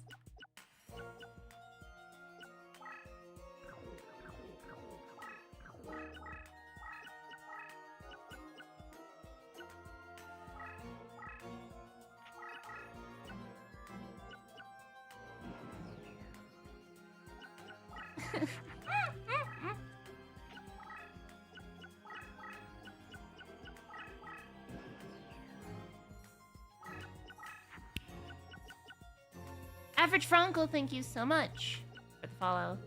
Average Franco, thank you so much for the follow.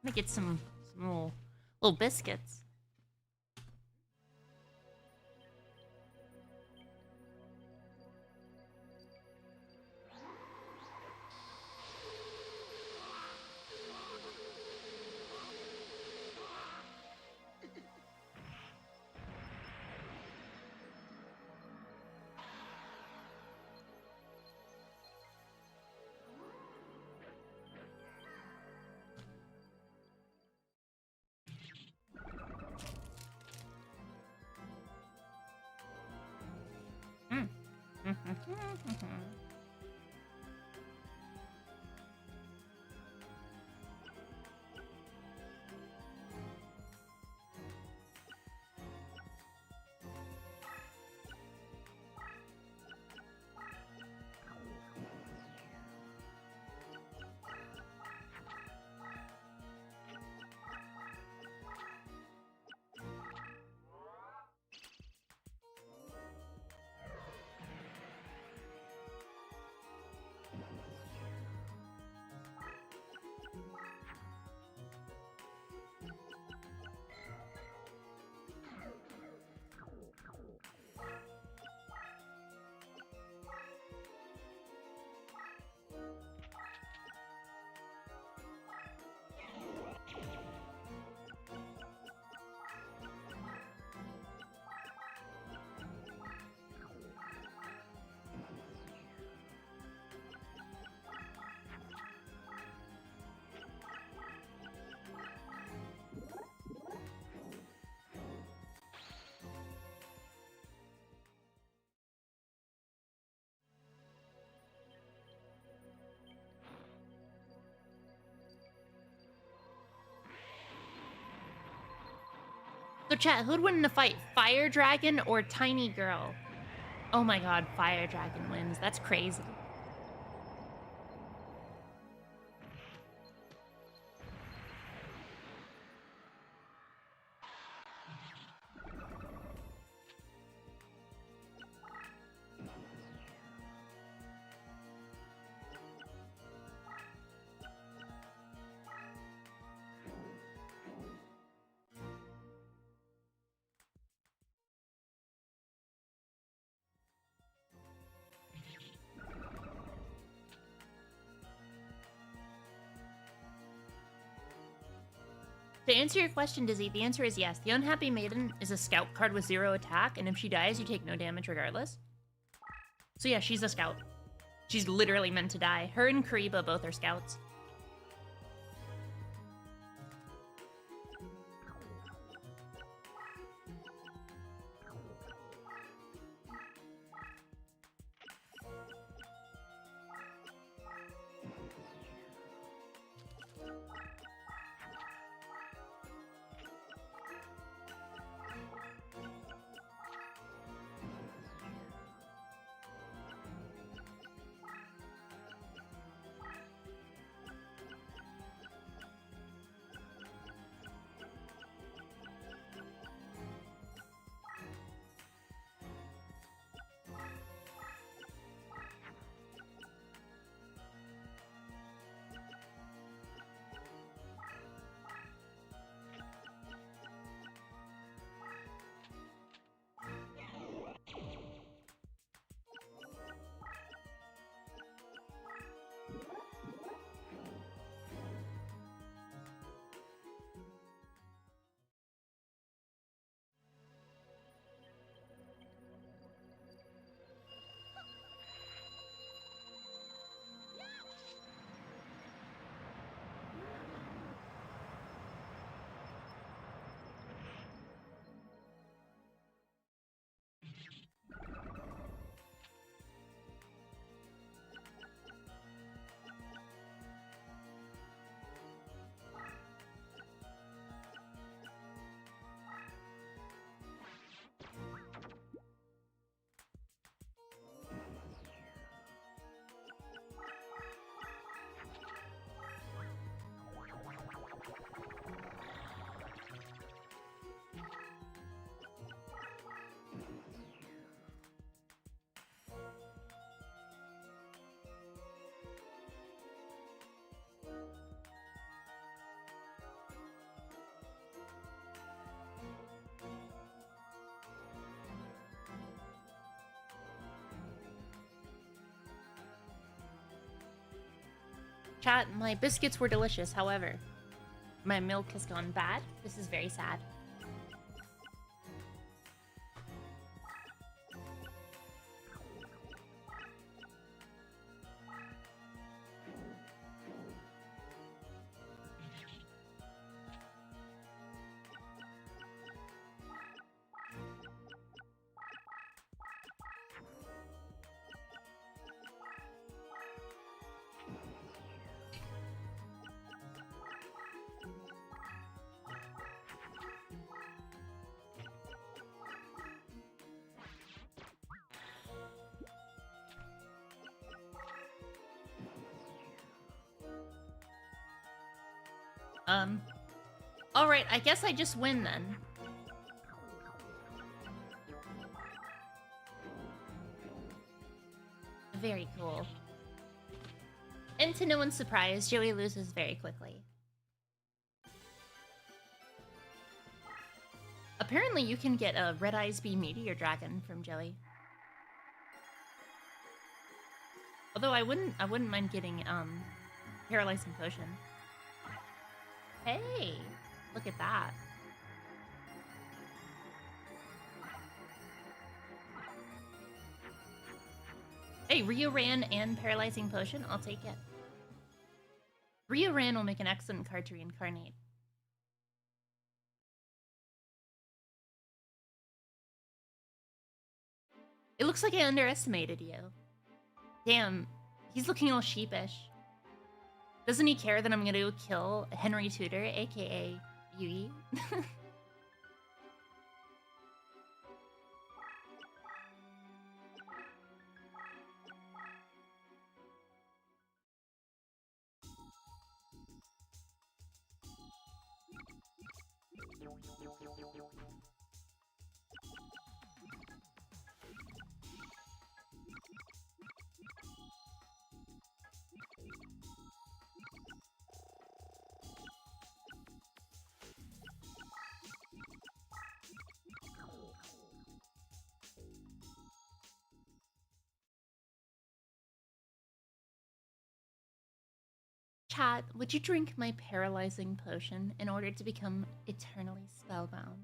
Let me get some little biscuits. So chat, who'd win in a fight? Fire Dragon or Tiny Girl? Oh my god, Fire Dragon wins. That's crazy. To answer your question, Dizzy, the answer is yes. The Unhappy Maiden is a scout card with 0 attack, and if she dies, you take no damage regardless. So yeah, she's a scout. She's literally meant to die. Her and Kariba both are scouts. Chat, my biscuits were delicious, however, my milk has gone bad. This is very sad. Alright, I guess I just win then. Very cool. And to no one's surprise, Joey loses very quickly. Apparently you can get a Red Eyes Bee Meteor Dragon from Joey. Although I wouldn't mind getting Paralyzing Potion. Hey, look at that. Hey, Rioran and Paralyzing Potion, I'll take it. Rioran will make an excellent card to reincarnate. It looks like I underestimated you. Damn, he's looking all sheepish. Doesn't he care that I'm gonna kill Henry Tudor, aka Yugi? Chat, would you drink my paralyzing potion in order to become eternally spellbound?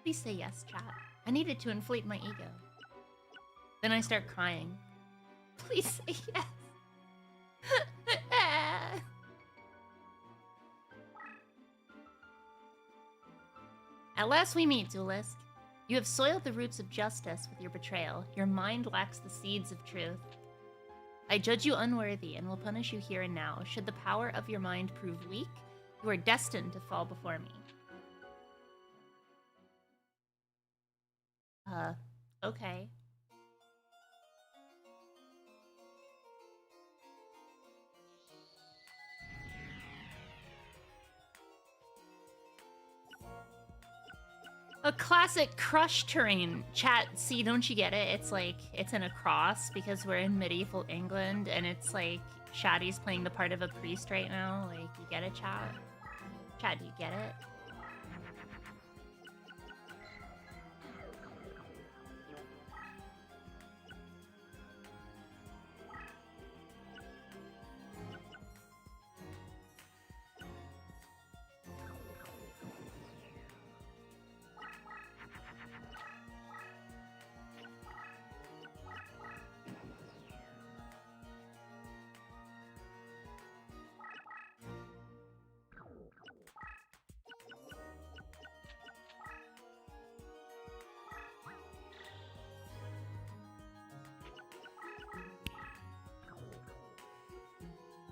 Please say yes, chat. I need it to inflate my ego. Then I start crying. Please say yes. At last we meet, Duelist. You have soiled the roots of justice with your betrayal. Your mind lacks the seeds of truth. I judge you unworthy and will punish you here and now. Should the power of your mind prove weak, you are destined to fall before me. Okay. A classic crush terrain. Chat, see, don't you get it? It's like, it's in a cross because we're in medieval England and it's like Shaddy's playing the part of a priest right now. Like, you get it, chat? Chat, do you get it?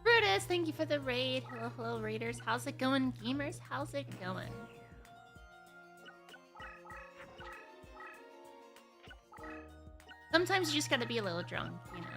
Brutus, thank you for the raid. Hello, hello, raiders. How's it going, gamers? How's it going? Sometimes you just gotta be a little drunk, you know?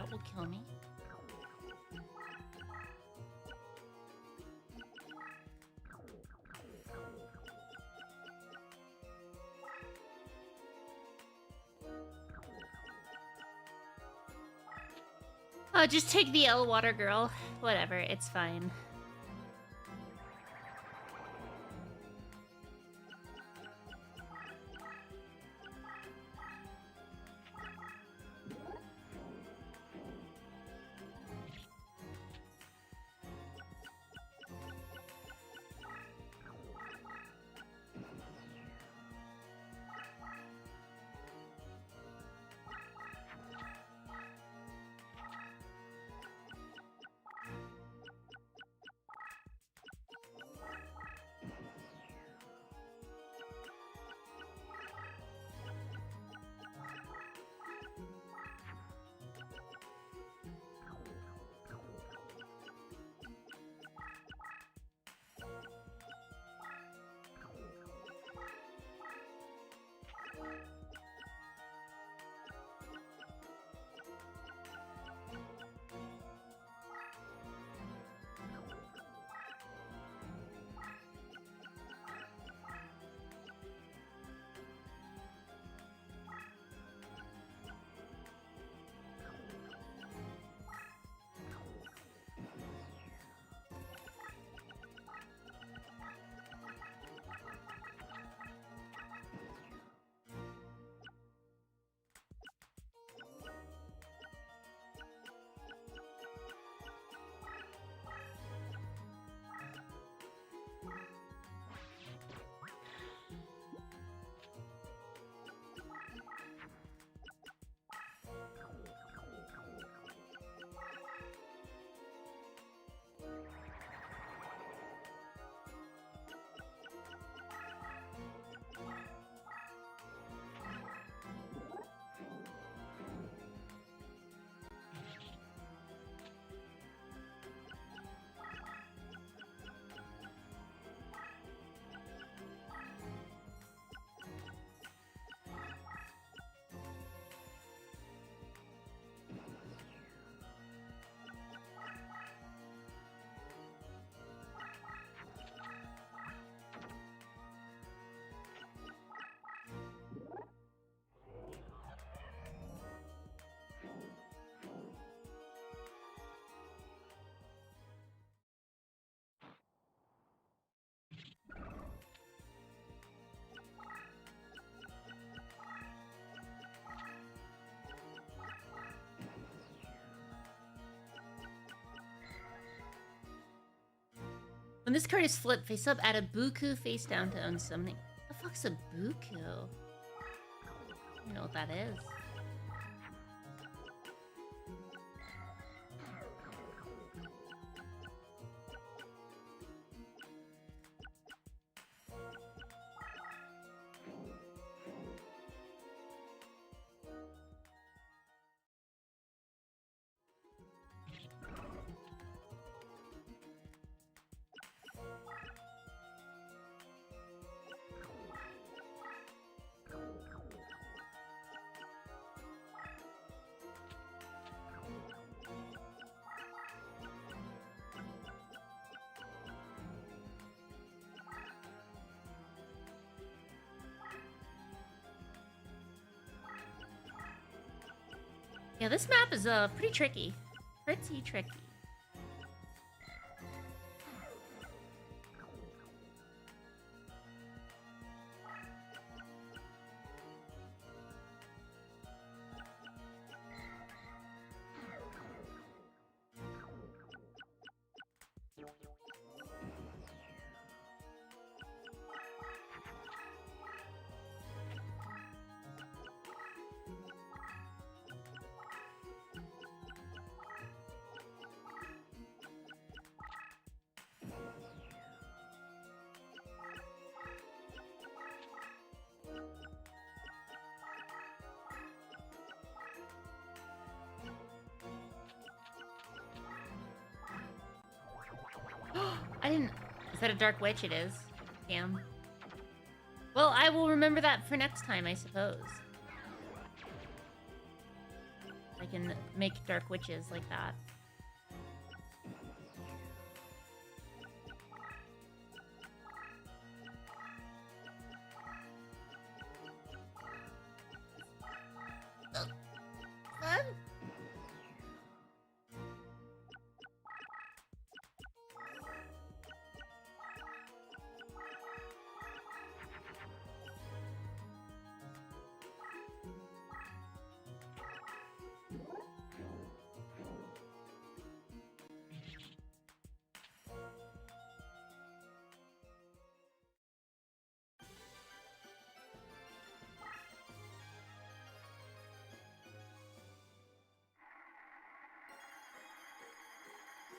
That will kill me. Oh, just take the L water girl. Whatever, it's fine. When this card is flipped face up, add a Buku face down to own summoning. The fuck's a Buku? I don't know what that is. Yeah, this map is pretty tricky. Pretty tricky. I didn't... Is that a Dark Witch? It is. Damn. Well, I will remember that for next time, I suppose. I can make dark witches like that. Fun?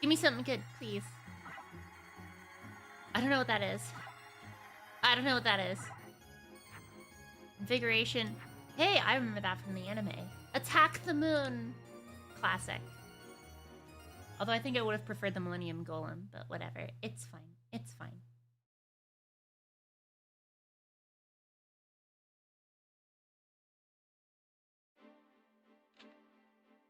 Give me something good, please. I don't know what that is. I don't know what that is. Invigoration. Hey, I remember that from the anime. Attack the Moon. Classic. Although I think I would have preferred the Millennium Golem, but whatever. It's fine. It's fine.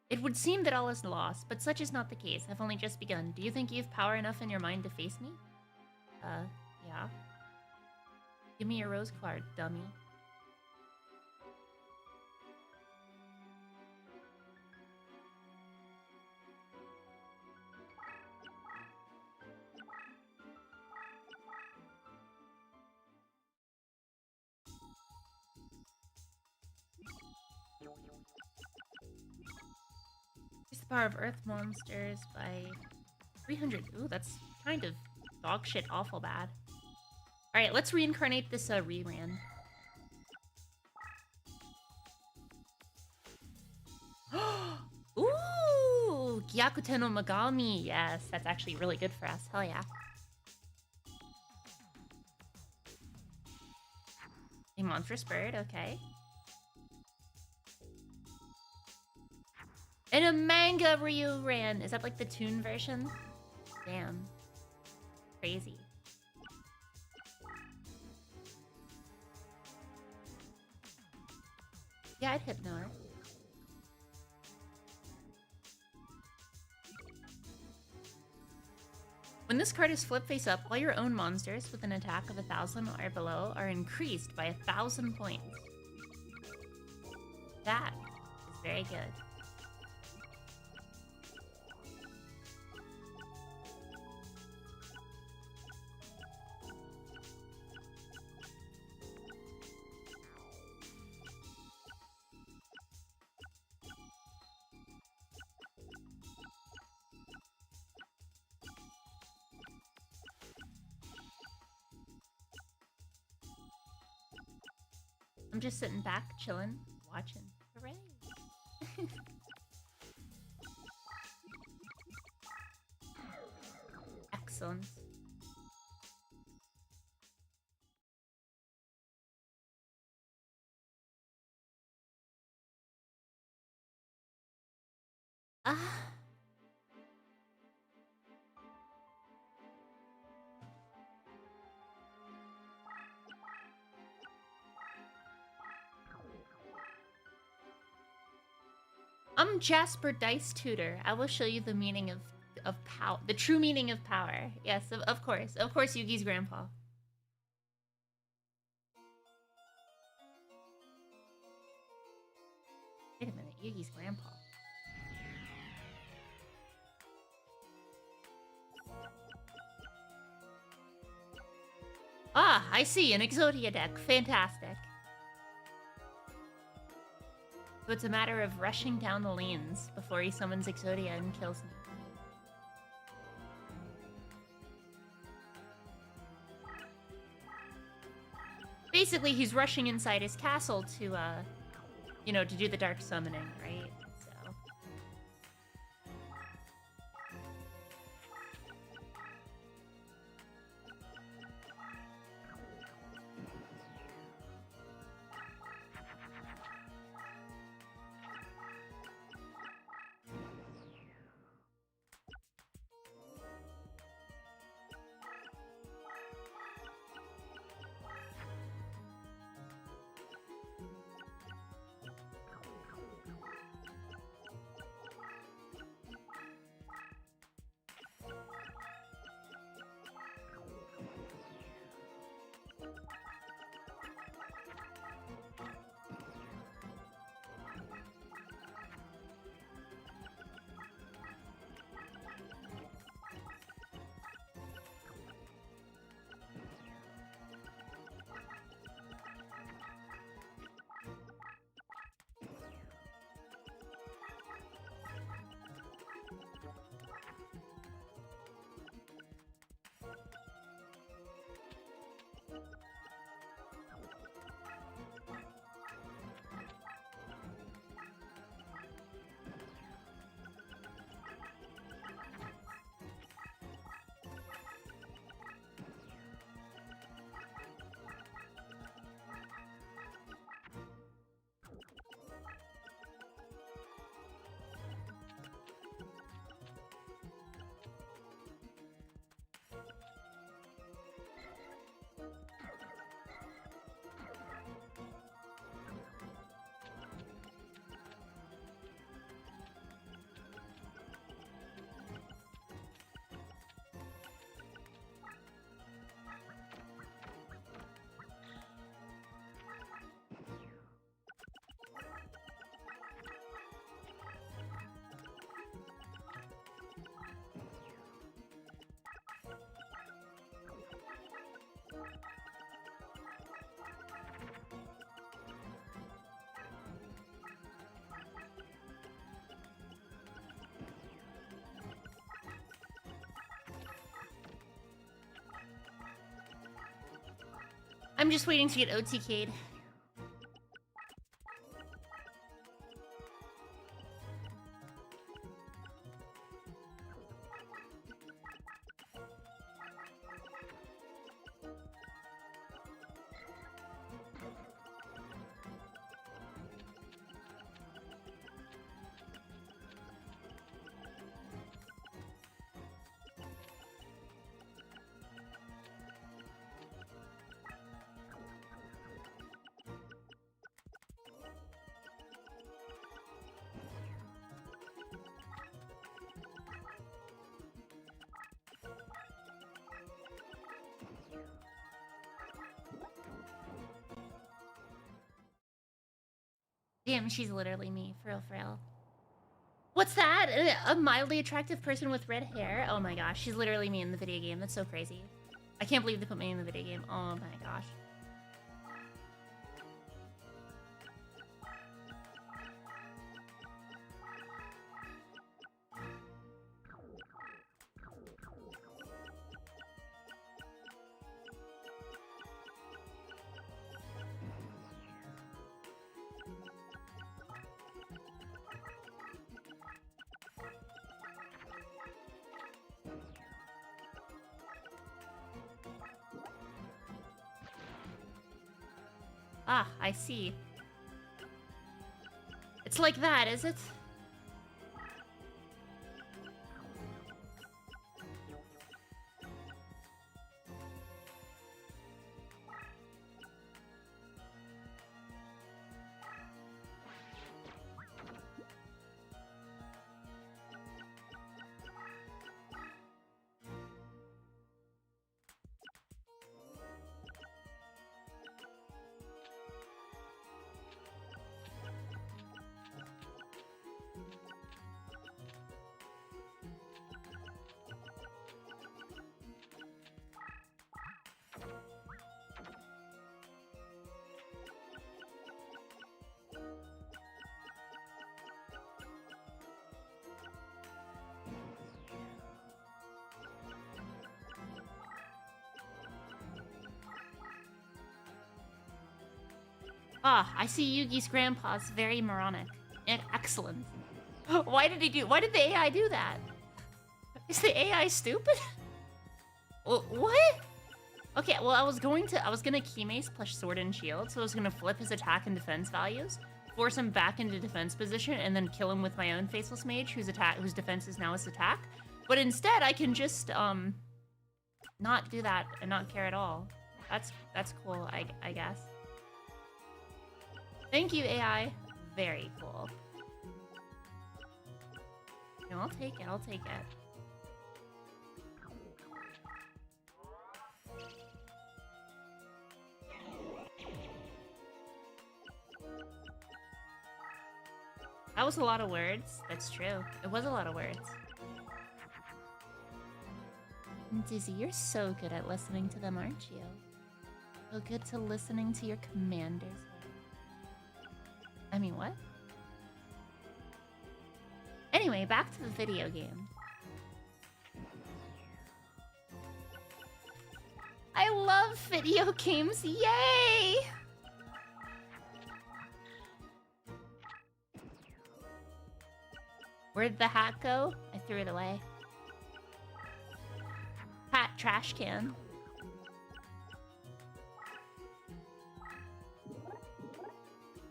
It would seem that all is lost, but such is not the case. I've only just begun. Do you think you have power enough in your mind to face me? Yeah. Give me your rose card, dummy. The power of earth monsters by 300. Ooh, that's kind of dog shit awful bad. Alright, let's reincarnate this Reran. Ooh! Gyakuten no Magami! Yes, that's actually really good for us. Hell yeah. A monstrous bird, okay. And a manga Reran. Is that like the toon version? Damn. Crazy. Yeah, I'd hypno her. When this card is flipped face up, all your own monsters with an attack of 1,000 or below are increased by 1,000 points. That is very good. I'm just sitting back, chilling, watching. Hooray! Excellent. Ah. I'm Jasper Dice Tutor. I will show you the meaning of power, the true meaning of power. Yes, of course, Yugi's grandpa. Wait a minute, Yugi's grandpa. Ah, I see, an Exodia deck. Fantastic. So it's a matter of rushing down the lanes before he summons Exodia and kills me. Basically, he's rushing inside his castle to, you know, to do the dark summoning, right? So. I'm just waiting to get OTK'd. Damn, she's literally me, for real. What's that? A mildly attractive person with red hair? Oh my gosh, she's literally me in the video game. That's so crazy. I can't believe they put me in the video game. Oh my gosh. Ah, I see. It's like that, is it? Ah, I see Yugi's grandpa's very moronic. Excellent. Why did the AI do that? Is the AI stupid? What? Okay, well I was gonna keymace plus sword and shield, so I was gonna flip his attack and defense values, force him back into defense position, and then kill him with my own faceless mage, whose defense is now his attack. But instead I can just not do that and not care at all. That's cool, I guess. Thank you, AI. Very cool. No, I'll take it. I'll take it. That was a lot of words. That's true. It was a lot of words. Dizzy, you're so good at listening to them, aren't you? So good to listening to your commanders. I mean, what? Anyway, back to the video game. I love video games, yay! Where'd the hat go? I threw it away. Hat trash can.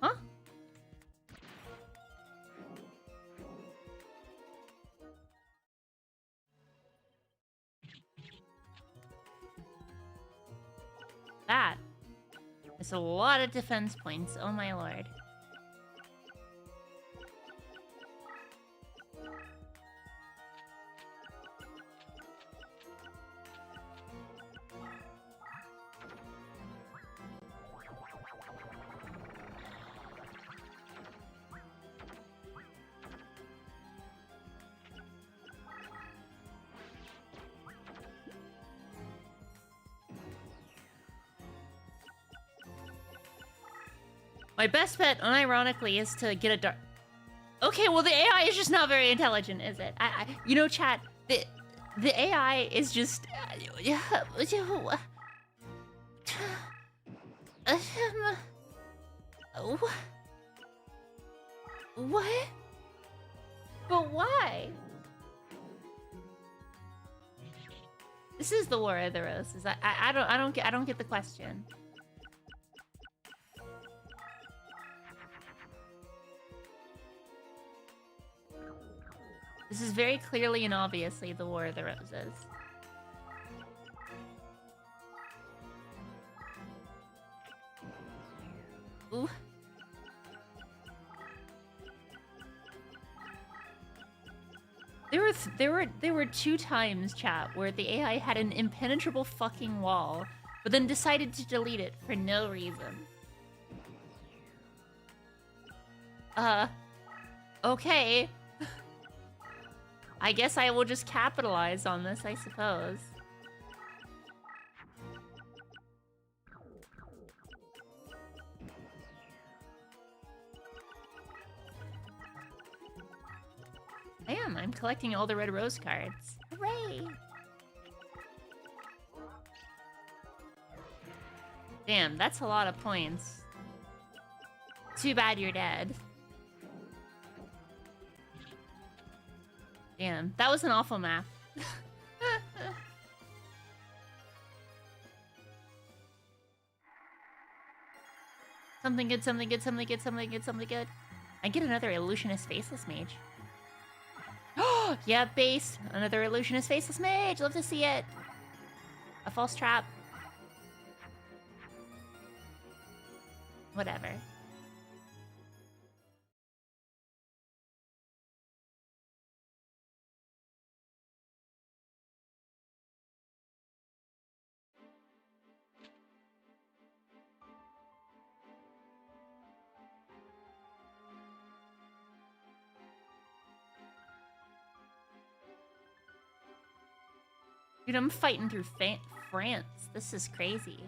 Huh? That is a lot of defense points, oh my lord. My best bet, unironically, is to get a dark... Okay, well the AI is just not very intelligent, is it? You know, chat, the AI is just... What? But why? This is the War of the Roses. I don't get the question. This is very clearly and obviously the War of the Roses. Ooh. There were 2 times, chat, where the AI had an impenetrable fucking wall, but then decided to delete it for no reason. Okay. I guess I will just capitalize on this, I suppose. I'm collecting all the red rose cards. Hooray! Damn, that's a lot of points. Too bad you're dead. Damn, that was an awful map. Something good, something good, something good, something good, something good. I get another illusionist faceless mage. Oh, yeah, base. Another illusionist faceless mage. Love to see it. A false trap. Whatever. Dude, I'm fighting through France. This is crazy.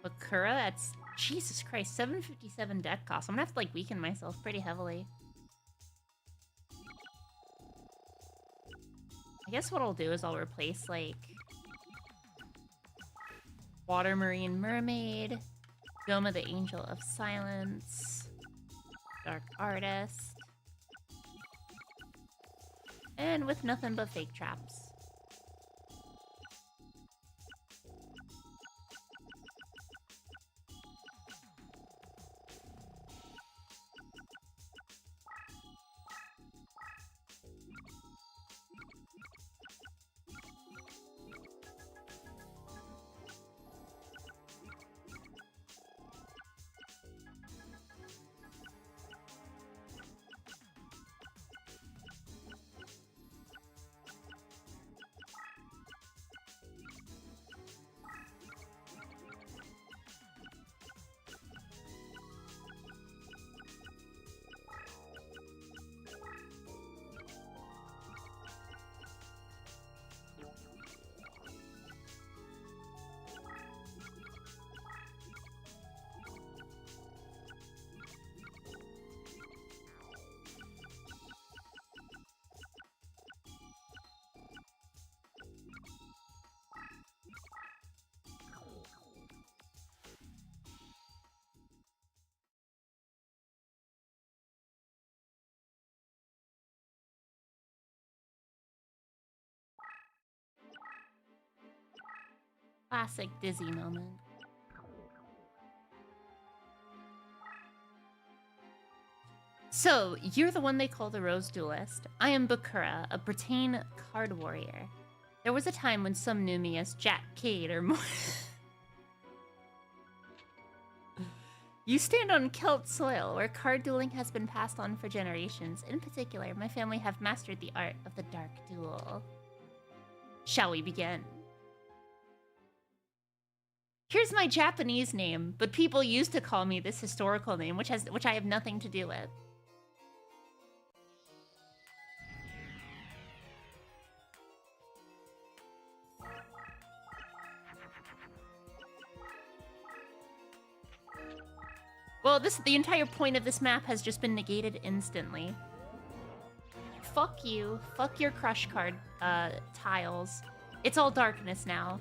Bakura, that's... Jesus Christ, 757 deck cost. I'm gonna have to, like, weaken myself pretty heavily. I guess what I'll do is I'll replace, like... Water Marine Mermaid, Doma the Angel of Silence, Dark Artist, and with nothing but fake traps. Classic dizzy moment. So, you're the one they call the Rose Duelist. I am Bakura, a Britain card warrior. There was a time when some knew me as Jack Cade or more. You stand on Celt soil, where card dueling has been passed on for generations. In particular, my family have mastered the art of the dark duel. Shall we begin? Here's my Japanese name, but people used to call me this historical name, which I have nothing to do with. Well, the entire point of this map has just been negated instantly. Fuck you. Fuck your crush card tiles. It's all darkness now.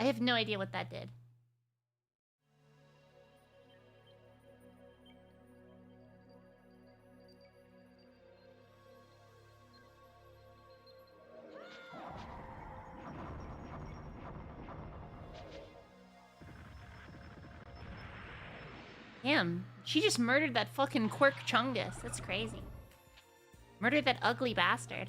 I have no idea what that did. Damn, she just murdered that fucking Quirk Chungus. That's crazy. Murdered that ugly bastard.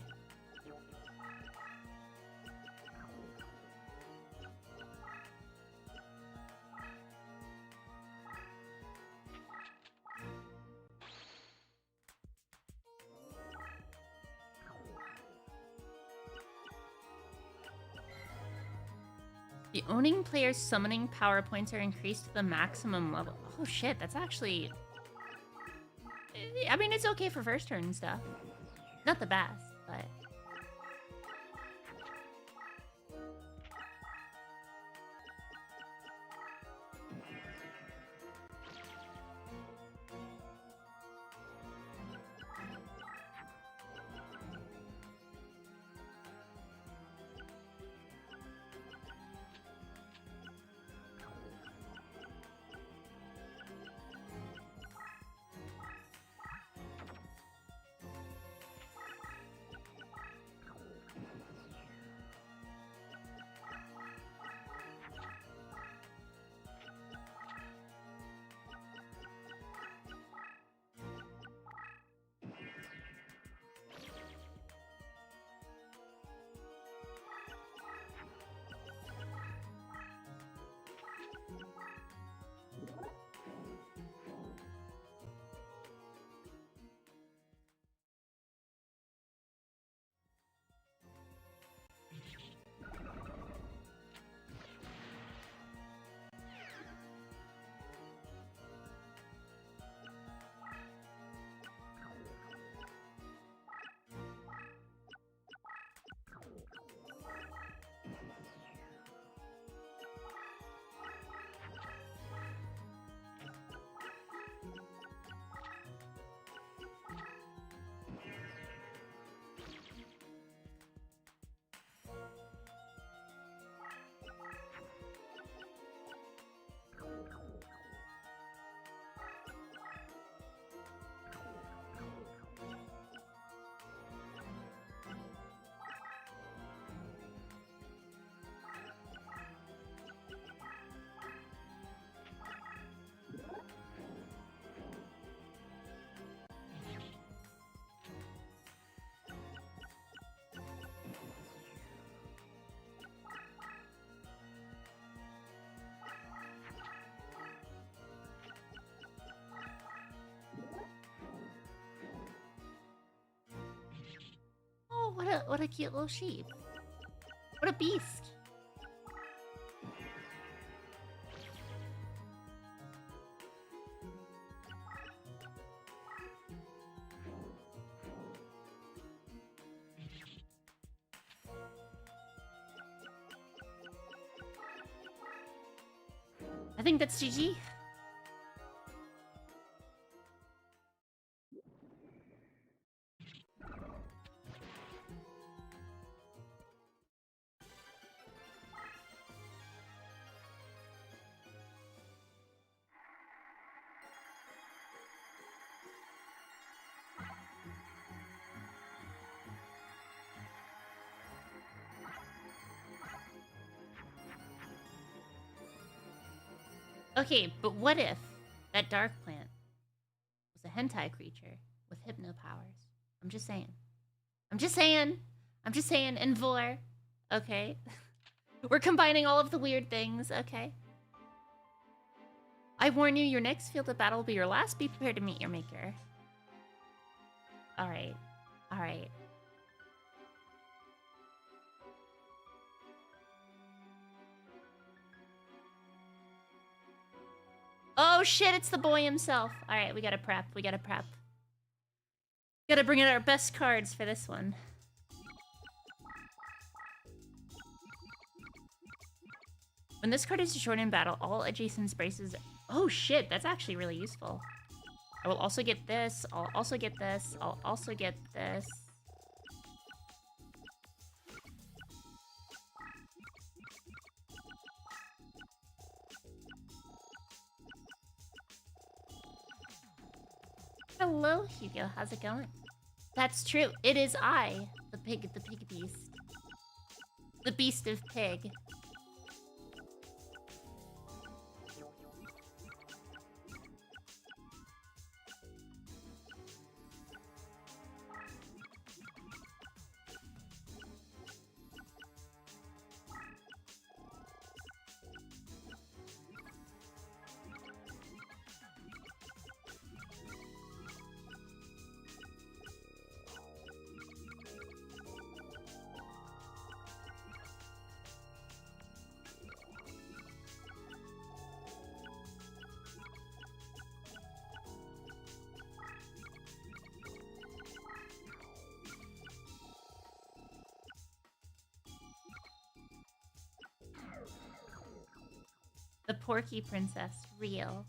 The owning player's summoning power points are increased to the maximum level. Oh shit, that's actually... I mean, it's okay for first turn stuff. Not the best, but... Oh, what a cute little sheep. What a beast. I think that's GG. Okay, but what if that dark plant was a hentai creature with hypno powers? I'm just saying. I'm just saying. I'm just saying. And vor. Okay. We're combining all of the weird things. Okay. I warn you, your next field of battle will be your last. Be prepared to meet your maker. Alright. Alright. Oh shit, it's the boy himself. Alright, we gotta prep. We gotta prep. Gotta bring in our best cards for this one. When this card is destroyed in battle, all adjacent braces... Oh shit, that's actually really useful. I will also get this. I'll also get this. I'll also get this. Hello, Hugo. How's it going? That's true. It is I, the pig beast. The beast of pig. The Porky Princess, real.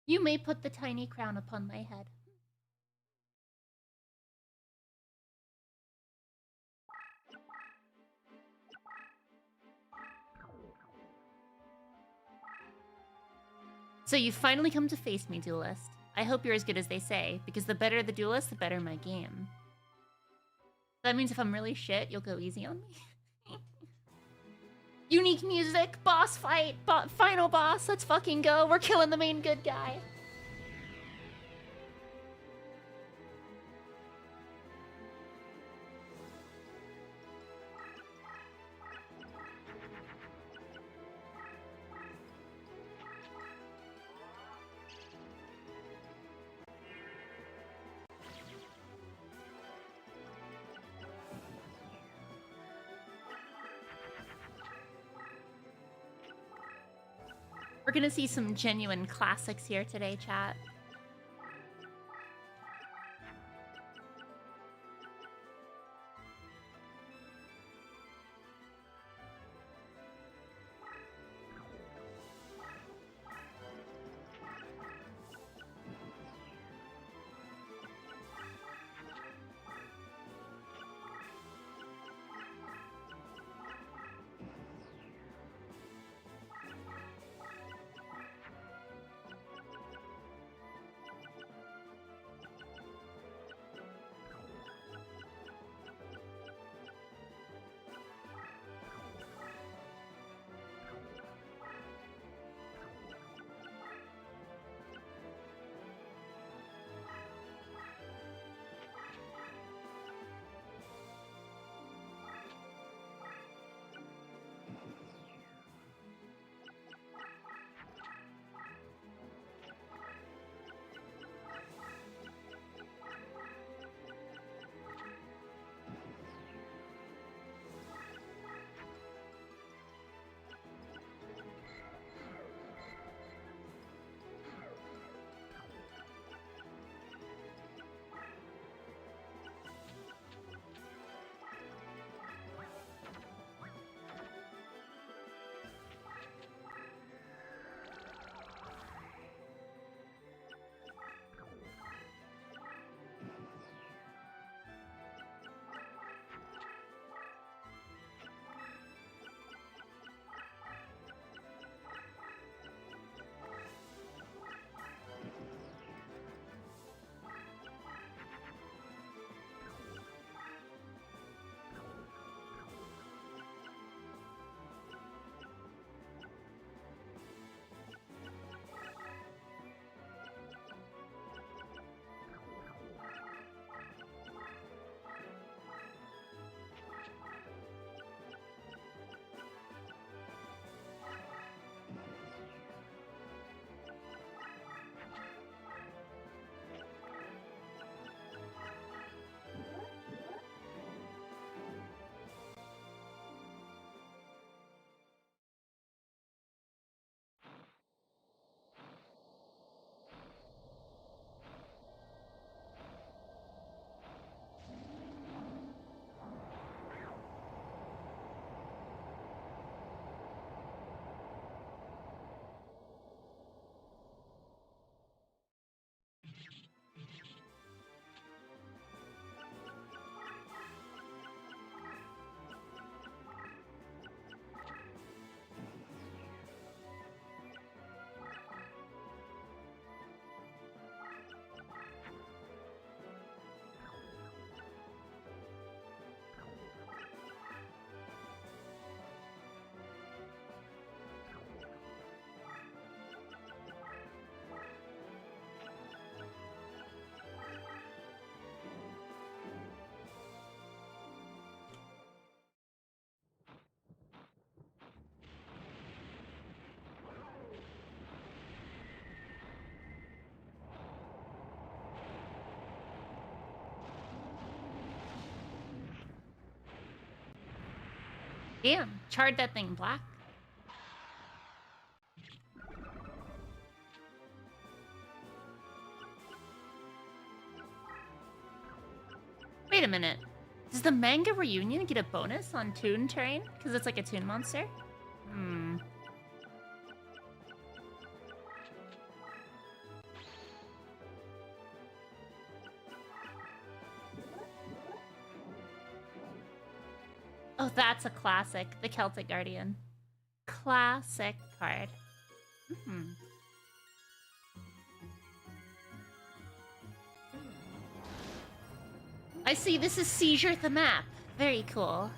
You may put the tiny crown upon my head. So you finally come to face me, Duelist. I hope you're as good as they say, because the better the Duelist, the better my game. That means if I'm really shit, you'll go easy on me. Unique music, boss fight, final boss, let's fucking go. We're killing the main good guy. We're gonna see some genuine classics here today, chat. Damn, charred that thing black. Wait a minute. Does the manga reunion get a bonus on Toon terrain? Because it's like a Toon monster? Hmm. Oh, that's a classic. The Celtic Guardian. Classic card. Hmm. I see, this is Seizure the map. Very cool.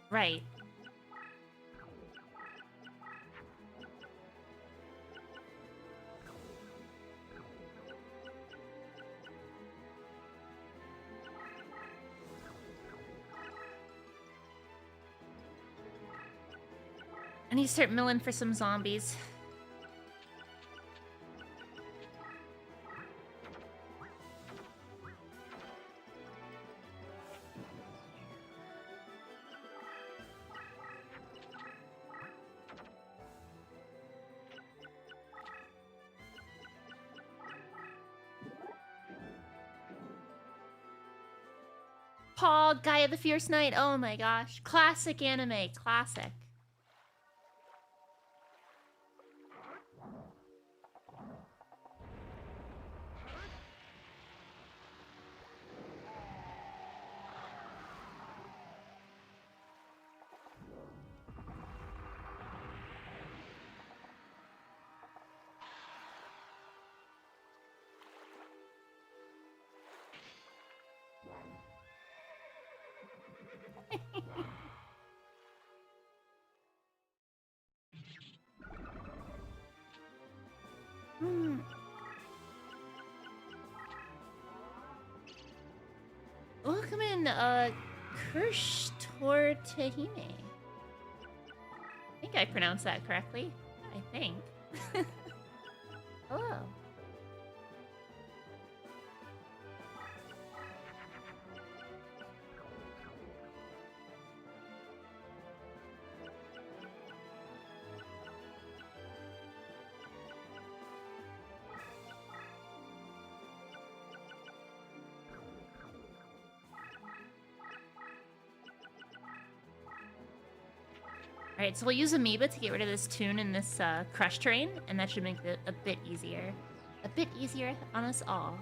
Right. I need to start milling for some zombies. Paul, Gaia the Fierce Knight. Oh my gosh. Classic anime. Classic. Welcome in, Kirsch Tortahime. I think I pronounced that correctly. I think. Hello. Alright, so we'll use Amoeba to get rid of this Toon in this crush terrain, and that should make it a bit easier. A bit easier on us all.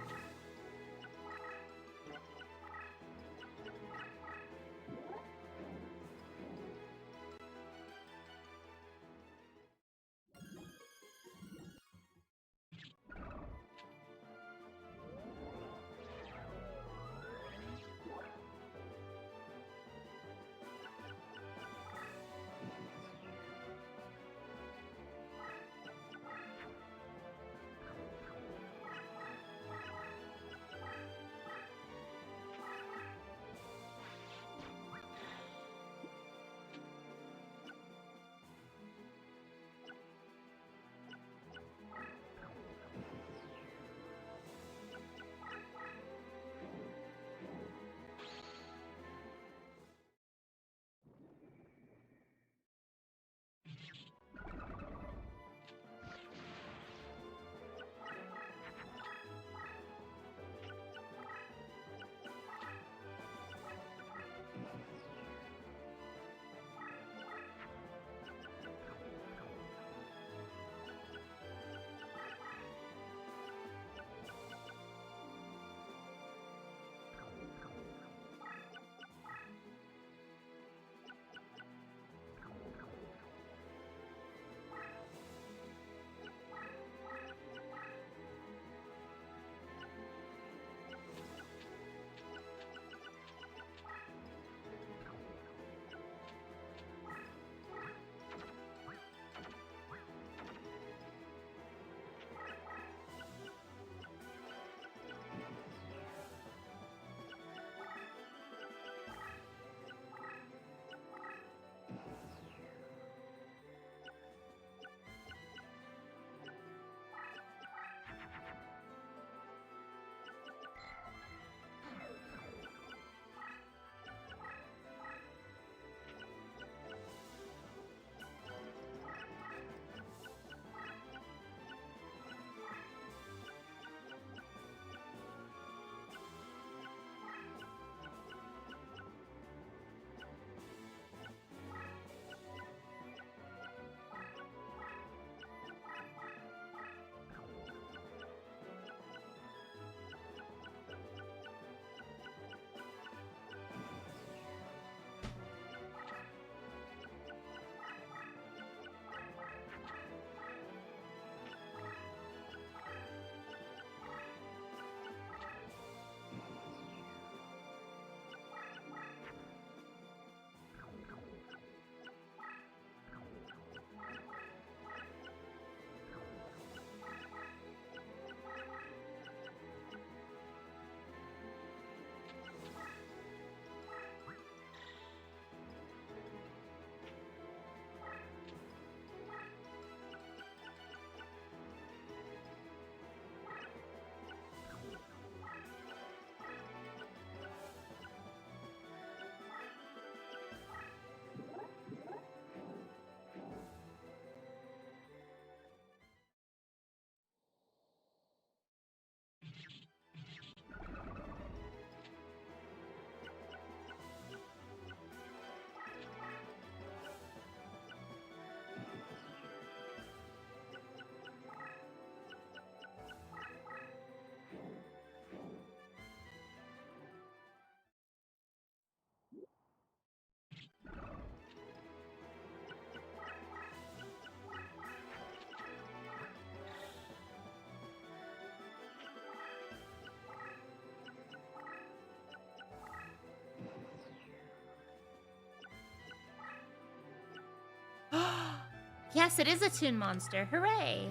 Yes, it is a Toon Monster. Hooray!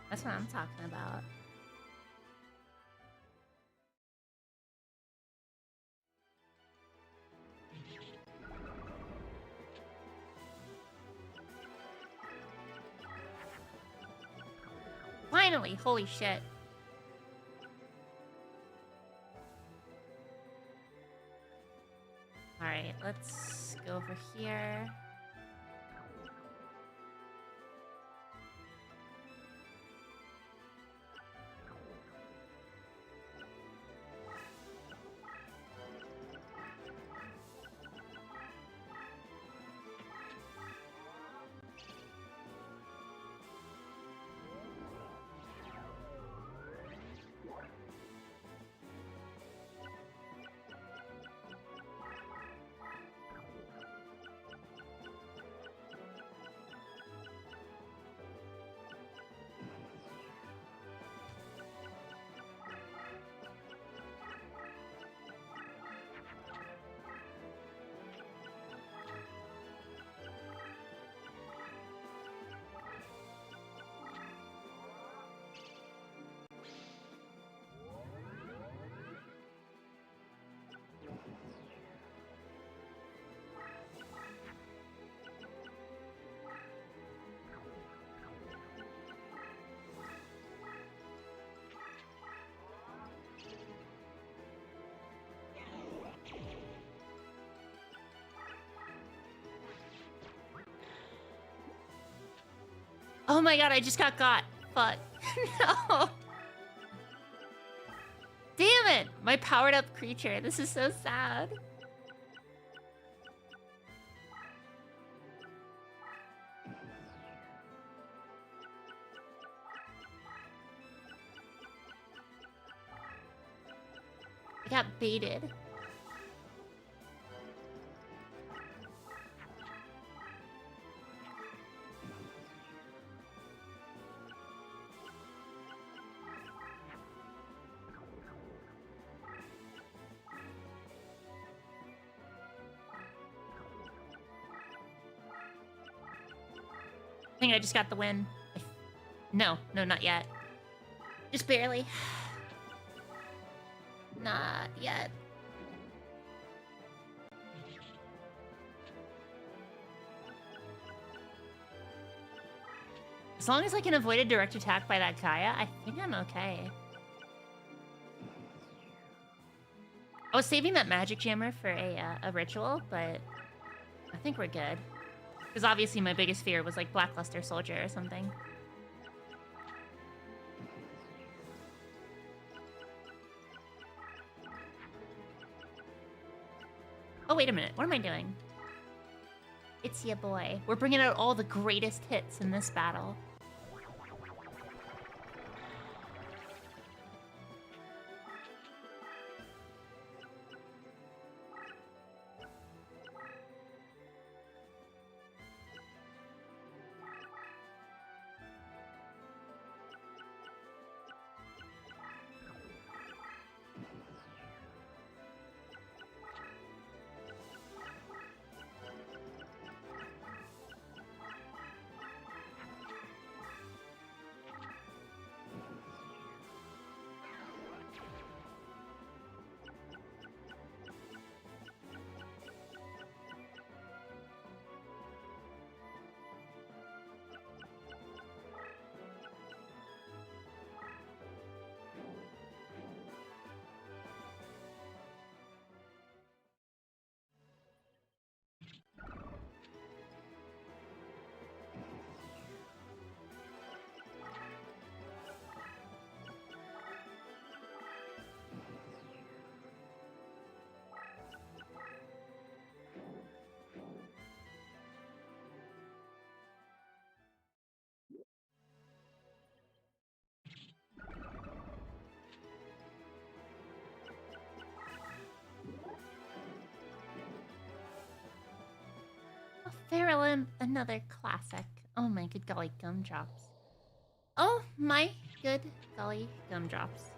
That's what I'm talking about. Finally! Holy shit. Alright, let's go over here. Oh my god, I just got. Fuck. No. Damn it! My powered up creature. This is so sad. I got baited. I think I just got the win. No, not yet. Just barely. Not yet. As long as I can avoid a direct attack by that Kaya, I think I'm okay. I was saving that magic jammer for a ritual, but I think we're good. Because obviously my biggest fear was like Blackluster Soldier or something. Oh, wait a minute. What am I doing? It's ya boy. We're bringing out all the greatest hits in this battle. Feral, another classic. Oh my good golly gumdrops. Oh my good golly gumdrops.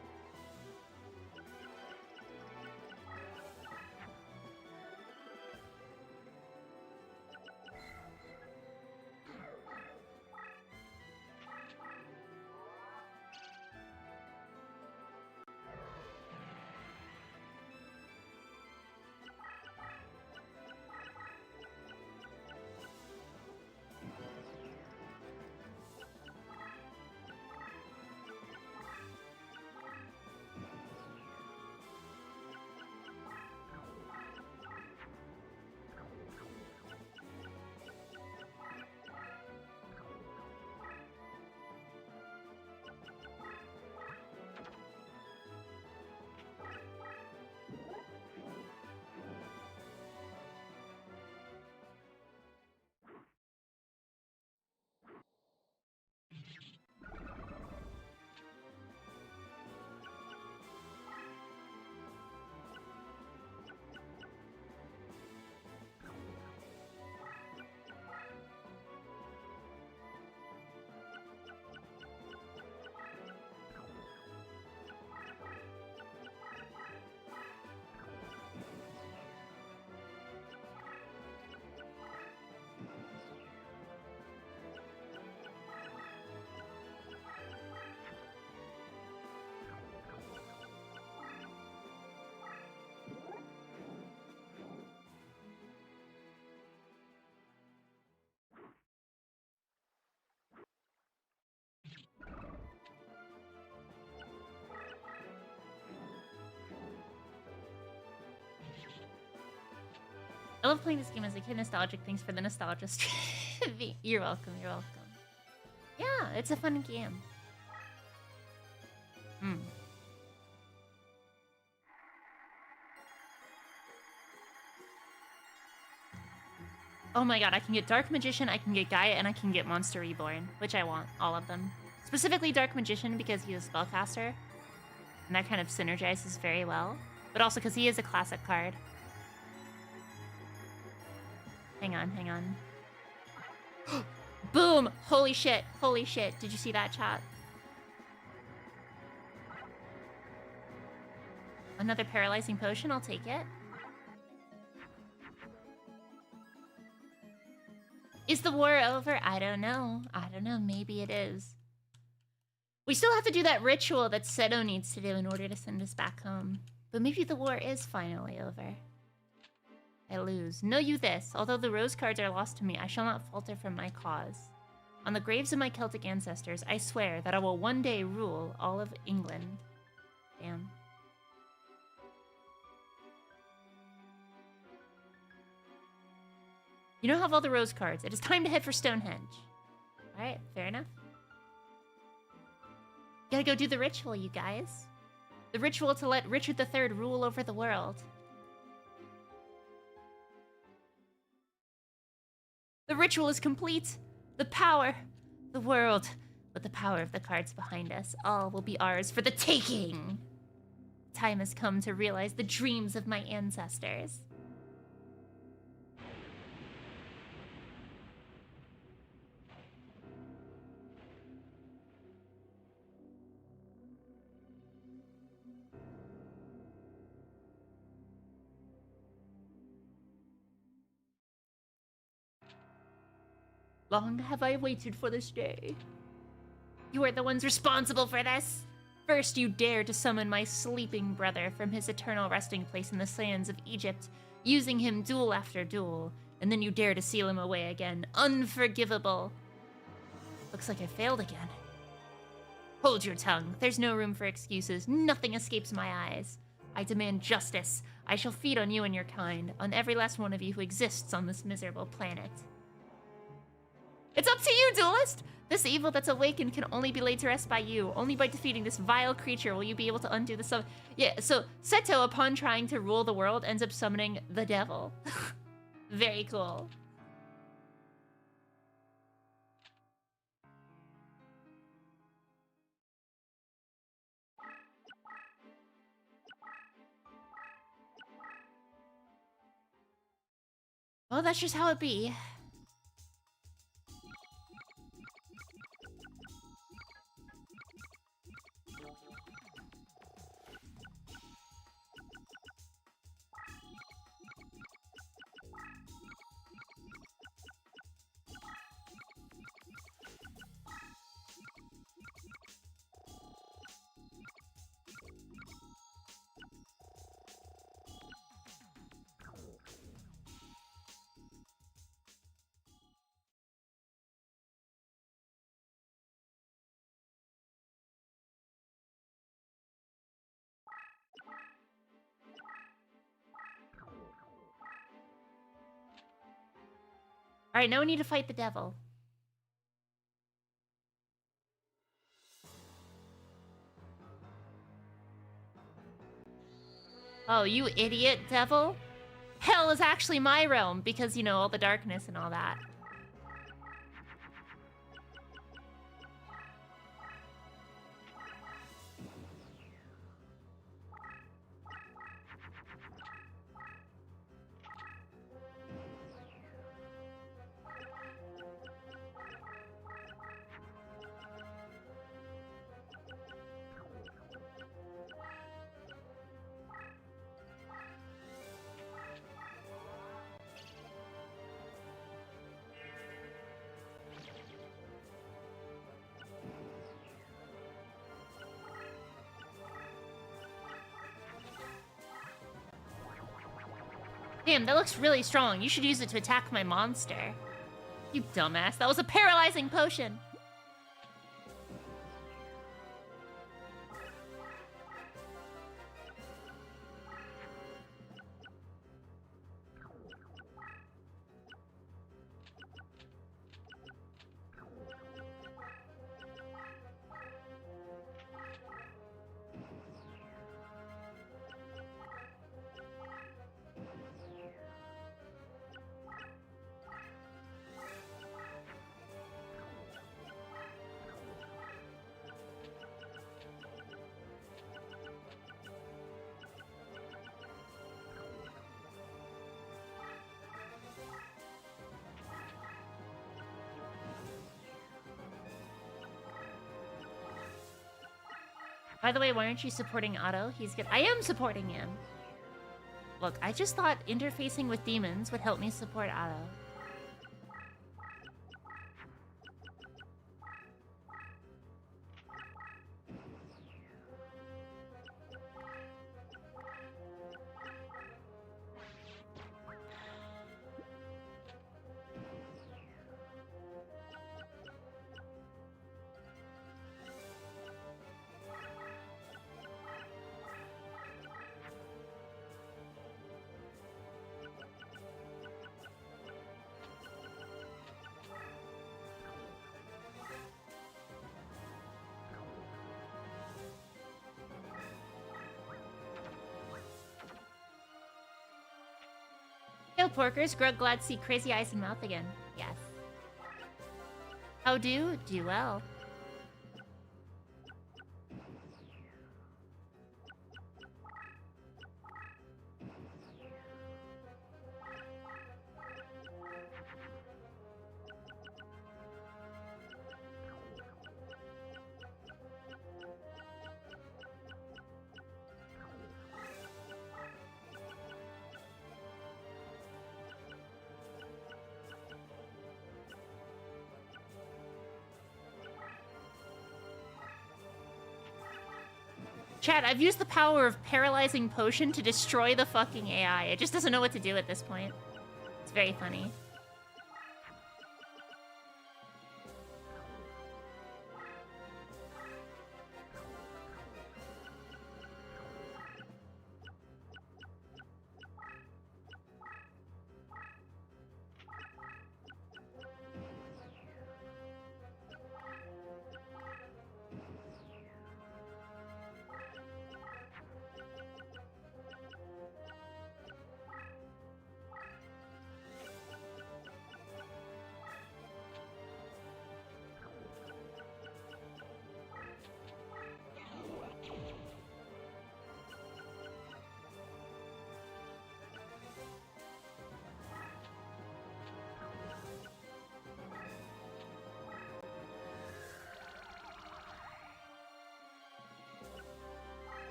I love playing this game as a kid. Nostalgic. Thanks for the nostalgia stream. You're welcome. You're welcome. Yeah, it's a fun game. Oh my god, I can get Dark Magician, I can get Gaia, and I can get Monster Reborn, which I want, all of them. Specifically Dark Magician because he's a spellcaster, and that kind of synergizes very well. But also because he is a classic card. Hang on, hang on. Boom! Holy shit, holy shit. Did you see that, chat? Another paralyzing potion, I'll take it. Is the war over? I don't know. I don't know. Maybe it is. We still have to do that ritual that Seto needs to do in order to send us back home. But maybe the war is finally over. I lose. Know you this. Although the rose cards are lost to me, I shall not falter from my cause. On the graves of my Celtic ancestors, I swear that I will one day rule all of England. Damn. You don't have all the rose cards. It is time to head for Stonehenge. Alright, fair enough. Gotta go do the ritual, you guys. The ritual to let Richard III rule over the world. The ritual is complete. The power, the world, with the power of the cards behind us, all will be ours for the taking. Time has come to realize the dreams of my ancestors. Long have I waited for this day. You are the ones responsible for this. First, you dared to summon my sleeping brother from his eternal resting place in the sands of Egypt, using him duel after duel, and then you dare to seal him away again. Unforgivable. Looks like I failed again. Hold your tongue. There's no room for excuses. Nothing escapes my eyes. I demand justice. I shall feed on you and your kind, on every last one of you who exists on this miserable planet. It's up to you, Duelist! This evil that's awakened can only be laid to rest by you. Only by defeating this vile creature will you be able to undo the Yeah, so Seto, upon trying to rule the world, ends up summoning the devil. Very cool. Well, that's just how it be. Alright, now we need to fight the devil. Oh, you idiot, devil. Hell is actually my realm because, you know, all the darkness and all that. Damn, that looks really strong. You should use it to attack my monster. You dumbass. That was a paralyzing potion. By the way, why aren't you supporting Otto? He's good. I am supporting him. Look, I just thought interfacing with demons would help me support Otto. Yo, Porkers, Grug, glad to see crazy eyes and mouth again. Yes. How do? Do well. Chat, I've used the power of Paralyzing Potion to destroy the fucking AI. It just doesn't know what to do at this point. It's very funny.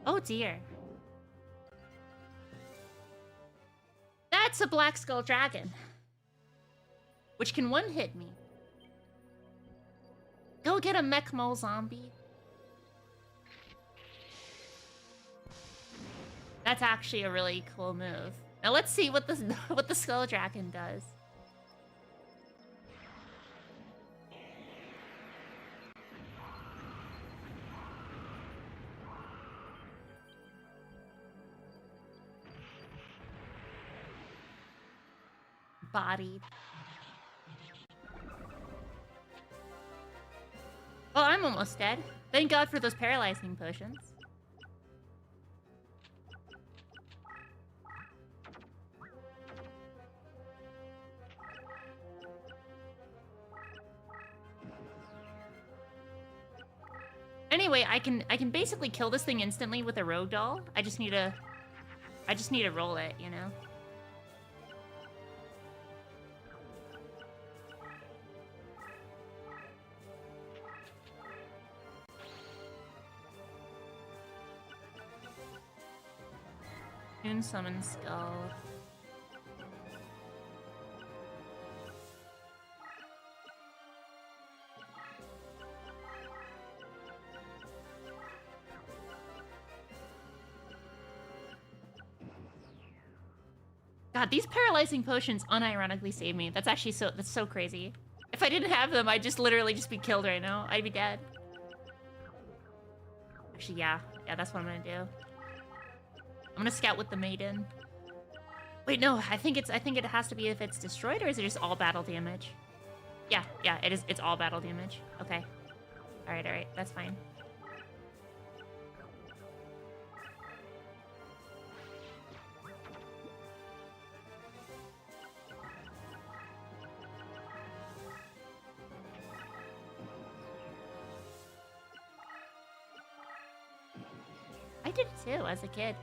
Oh dear. That's a Black Skull Dragon. Which can one-hit me. Go get a mech mole zombie. That's actually a really cool move. Now let's see what the Skull Dragon does. Bodied. Oh, I'm almost dead. Thank God for those paralyzing potions. Anyway, I can basically kill this thing instantly with a rogue doll. I just need to roll it, you know? Toon Summon Skull. God, these paralyzing potions unironically save me. That's actually that's so crazy. If I didn't have them, I'd just literally be killed right now. I'd be dead. Actually, yeah, that's what I'm gonna do. I'm gonna scout with the maiden. Wait, no, I think it has to be if it's destroyed, or is it just all battle damage? Yeah, it is. It's all battle damage. Okay. All right, that's fine. I did it too as a kid.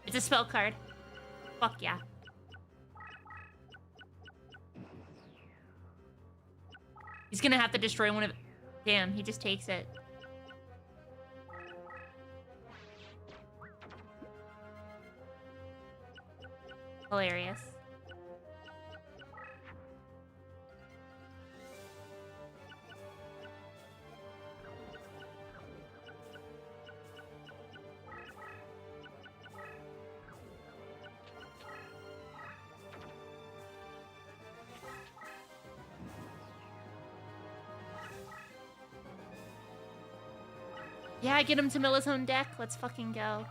It's a spell card. Fuck yeah. He's gonna have to destroy one of... Damn, he just takes it. Hilarious. Yeah, get him to mill his own deck. Let's fucking go.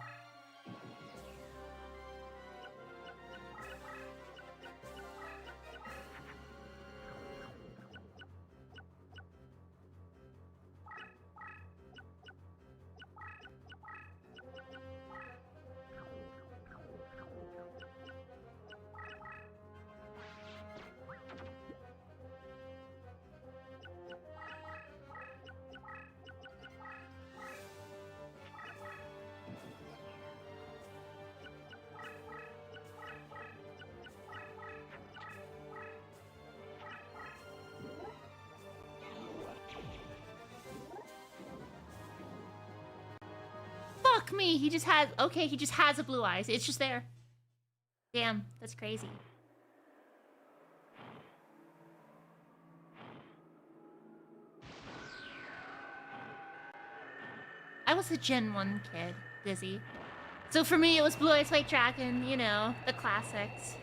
Fuck me, he just has... Okay, he just has a blue eyes. It's just there. Damn, that's crazy. I was a Gen 1 kid, Dizzy. So for me, it was Blue Eyes White Dragon, you know, the classics.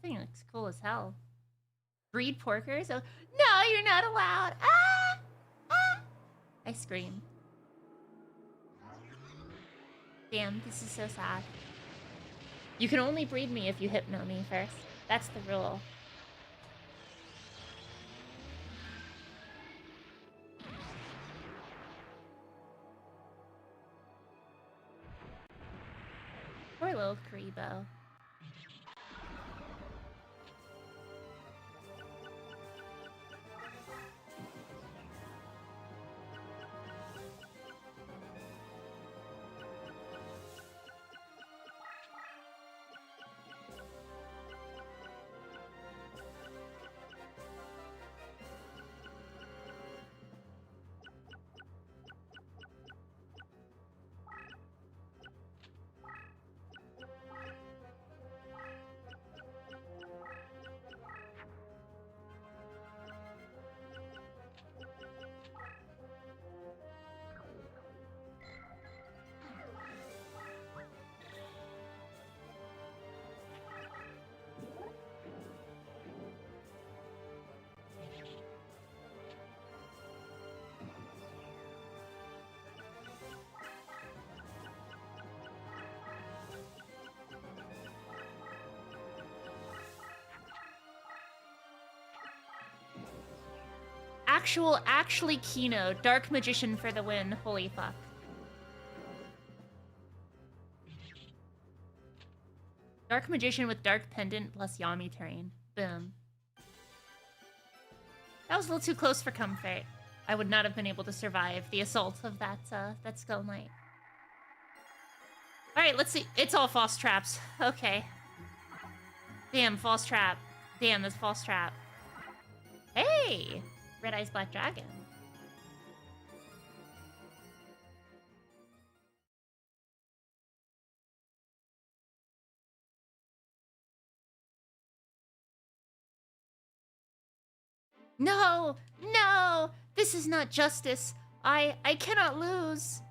Thing looks cool as hell. Breed porkers? Oh, no, you're not allowed. Ah! Ah! I scream. Damn, this is so sad. You can only breed me if you hypno me first. That's the rule. Poor little Karibo. Actually Kino. Dark Magician for the win. Holy fuck. Dark Magician with Dark Pendant plus Yami terrain. Boom. That was a little too close for comfort. I would not have been able to survive the assault of that Skull Knight. Alright, let's see. It's all false traps. Okay. Damn, false trap. Damn, that's false trap. Hey! Red Eyes Black Dragon. No! No! This is not justice. I cannot lose.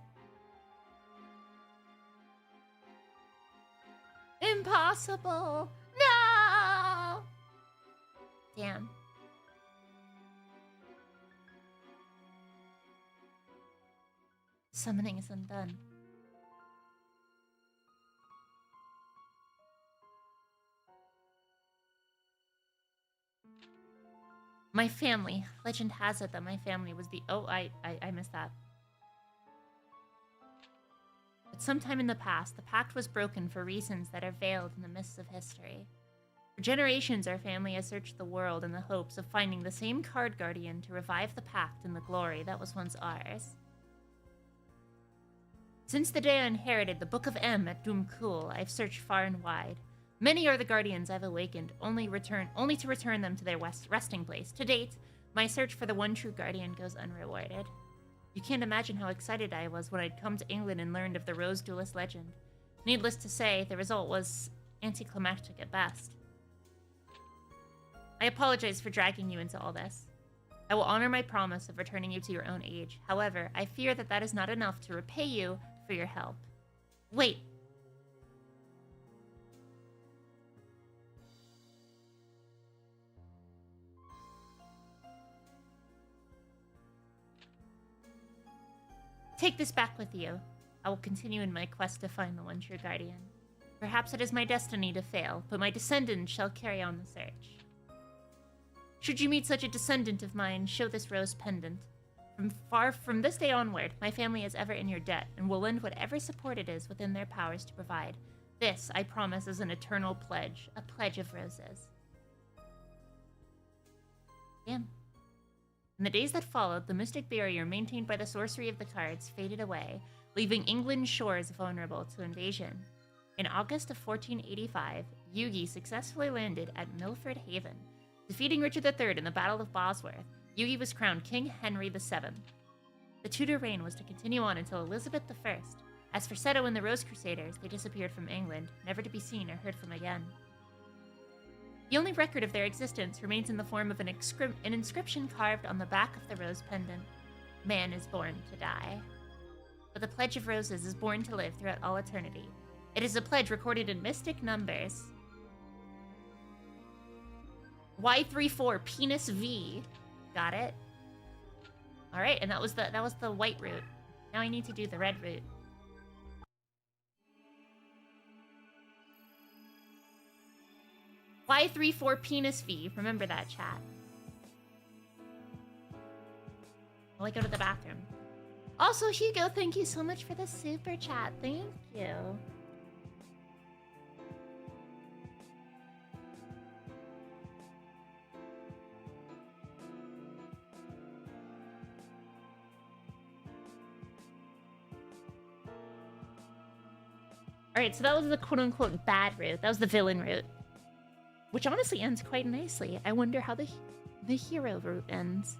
Impossible. No. Damn. Summoning is undone. My family. Legend has it that my family was the... Oh, I missed that. But sometime in the past, the pact was broken for reasons that are veiled in the mists of history. For generations, our family has searched the world in the hopes of finding the same card guardian to revive the pact and the glory that was once ours. Since the day I inherited the Book of M at Doomcool, I've searched far and wide. Many are the guardians I've awakened, only to return them to their resting place. To date, my search for the one true guardian goes unrewarded. You can't imagine how excited I was when I'd come to England and learned of the Rose Duelist legend. Needless to say, the result was anticlimactic at best. I apologize for dragging you into all this. I will honor my promise of returning you to your own age. However, I fear that that is not enough to repay you for your help. Wait. Take this back with you. I will continue in my quest to find the one true guardian. Perhaps it is my destiny to fail, but my descendants shall carry on the search. Should you meet such a descendant of mine, show this rose pendant. From this day onward, my family is ever in your debt, and will lend whatever support it is within their powers to provide. This, I promise, is an eternal pledge, a pledge of roses. Damn. In the days that followed, the mystic barrier maintained by the sorcery of the cards faded away, leaving England's shores vulnerable to invasion. In August of 1485, Yugi successfully landed at Milford Haven. Defeating Richard III in the Battle of Bosworth, Yugi was crowned King Henry VII. The Tudor reign was to continue on until Elizabeth I. As for Seto and the Rose Crusaders, they disappeared from England, never to be seen or heard from again. The only record of their existence remains in the form of an inscription carved on the back of the rose pendant. Man is born to die. But the Pledge of Roses is born to live throughout all eternity. It is a pledge recorded in mystic numbers. Y34 penis V. Got it? Alright, and that was the white route. Now I need to do the red route. Y34 penis V. Remember that, chat. While I go to the bathroom. Also, Hugo, thank you so much for the super chat. Thank you. Alright, so that was the quote-unquote bad route. That was the villain route. Which honestly ends quite nicely. I wonder how the hero route ends.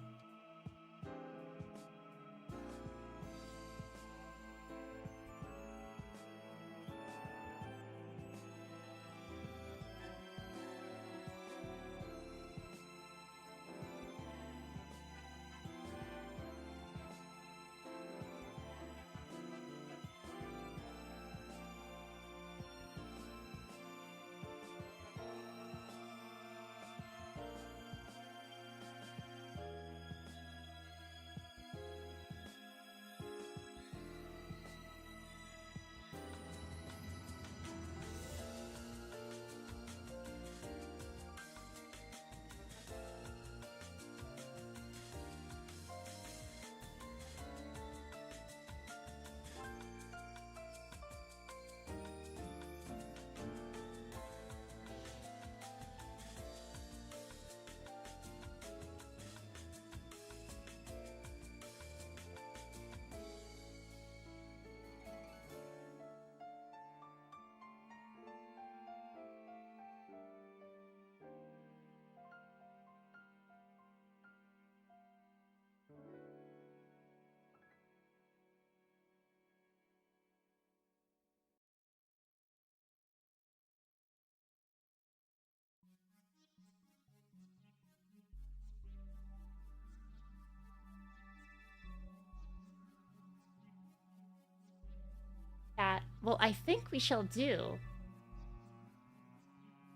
well, I think we shall do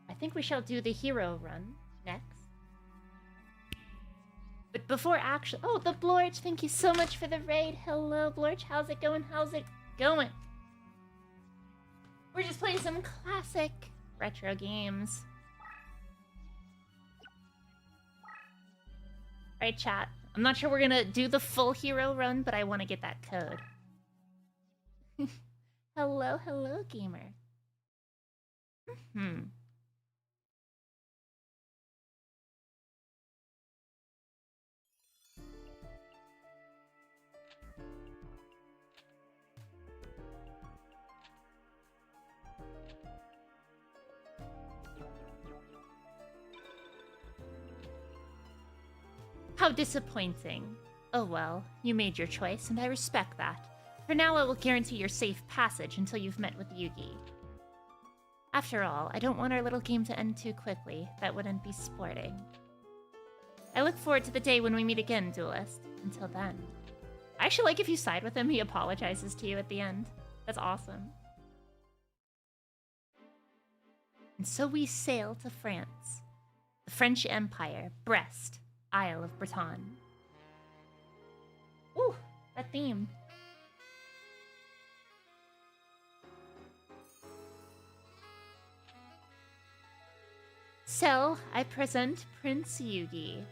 the hero run next. But before actually... Oh, the Blorch, thank you so much for the raid. Hello, Blorch. How's it going? How's it going? We're just playing some classic retro games. Alright, chat. I'm not sure we're gonna do the full hero run, but I want to get that code. Hello, hello, gamer. How disappointing. Oh well, you made your choice, and I respect that. For now, I will guarantee your safe passage until you've met with Yugi. After all, I don't want our little game to end too quickly. That wouldn't be sporting. I look forward to the day when we meet again, Duelist. Until then. I actually like if you side with him, he apologizes to you at the end. That's awesome. And so we sail to France. The French Empire, Brest, Isle of Breton. Ooh, that theme. So, I present Prince Yugi,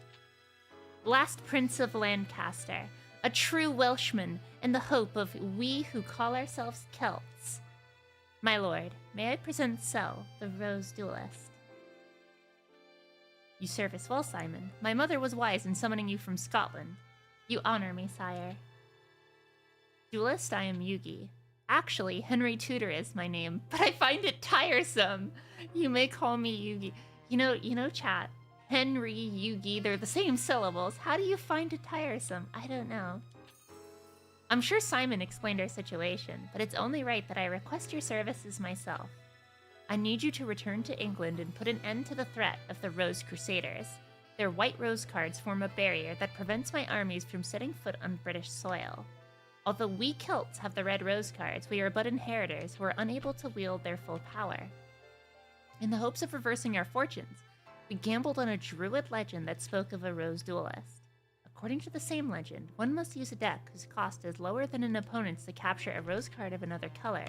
last Prince of Lancaster, a true Welshman and the hope of we who call ourselves Celts. My lord, may I present Sel, the Rose Duelist? You serve us well, Simon. My mother was wise in summoning you from Scotland. You honor me, sire. Duelist, I am Yugi. Actually, Henry Tudor is my name, but I find it tiresome. You may call me Yugi. You know, chat. Henry, Yugi, they're the same syllables. How do you find it tiresome? I don't know. I'm sure Simon explained our situation, but it's only right that I request your services myself. I need you to return to England and put an end to the threat of the Rose Crusaders. Their white rose cards form a barrier that prevents my armies from setting foot on British soil. Although we Celts have the red rose cards, we are but inheritors who are unable to wield their full power. In the hopes of reversing our fortunes, we gambled on a druid legend that spoke of a rose duelist. According to the same legend, one must use a deck whose cost is lower than an opponent's to capture a rose card of another color.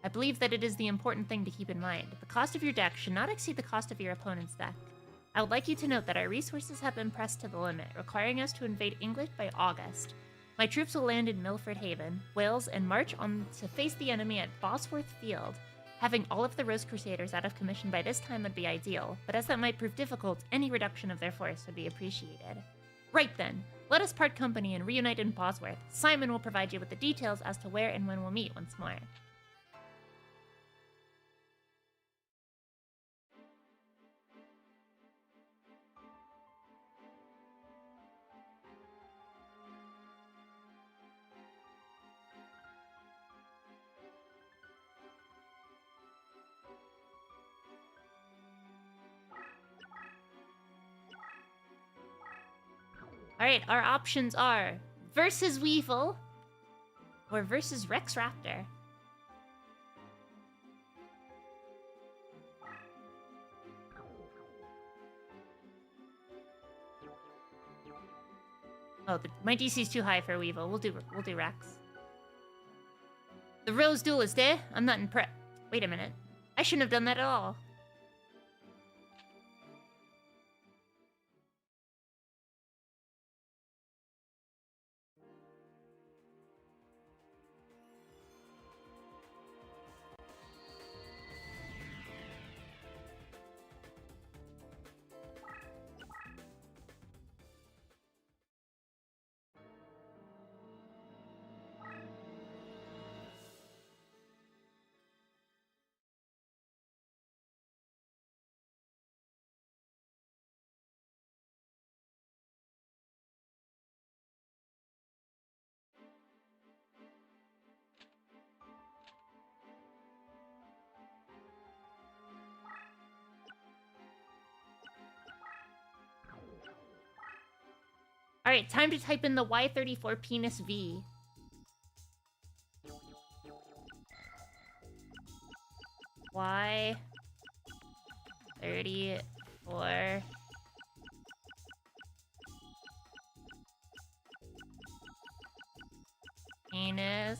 I believe that it is the important thing to keep in mind. The cost of your deck should not exceed the cost of your opponent's deck. I would like you to note that our resources have been pressed to the limit, requiring us to invade England by August. My troops will land in Milford Haven, Wales, and march on to face the enemy at Bosworth Field. Having all of the Rose Crusaders out of commission by this time would be ideal, but as that might prove difficult, any reduction of their force would be appreciated. Right then, let us part company and reunite in Bosworth. Simon will provide you with the details as to where and when we'll meet once more. Alright, our options are versus Weevil or versus Rex Raptor. Oh, my DC's too high for Weevil. We'll do Rex. The Rose Duelist, eh? I'm not impressed. Wait a minute. I shouldn't have done that at all. Alright, time to type in the Y34 penis V. Y34 penis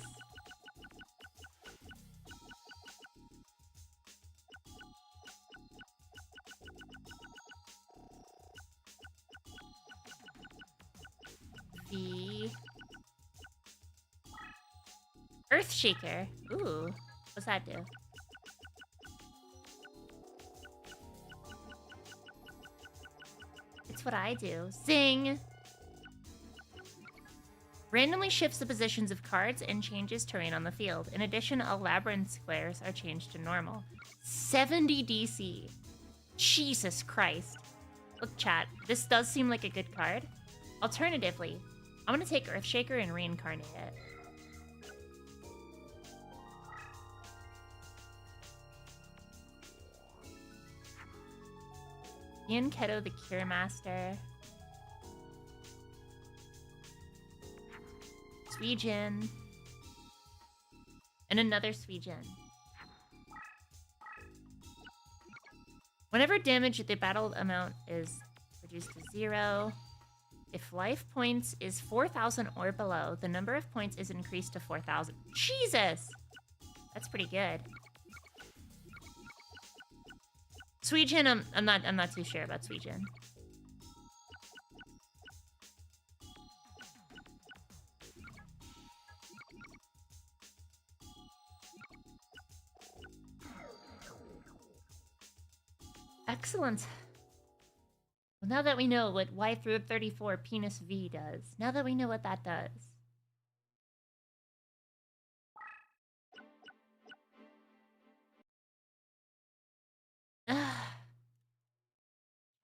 V Earthshaker. Ooh, what's that do? It's what I do. Zing! Randomly shifts the positions of cards and changes terrain on the field. In addition, all labyrinth squares are changed to normal. 70 DC. Jesus Christ. Look, chat, this does seem like a good card. Alternatively, I'm gonna take Earthshaker and reincarnate it. Ian Keto, the Cure Master. Suijin. And another Suijin. Whenever damage the battle amount is reduced to 0, if life points is 4,000 or below, the number of points is increased to 4,000. Jesus! That's pretty good. Suijin, I'm not too sure about Suijin. Excellent. Well, now that we know what Y34 penis V does, now that we know what that does.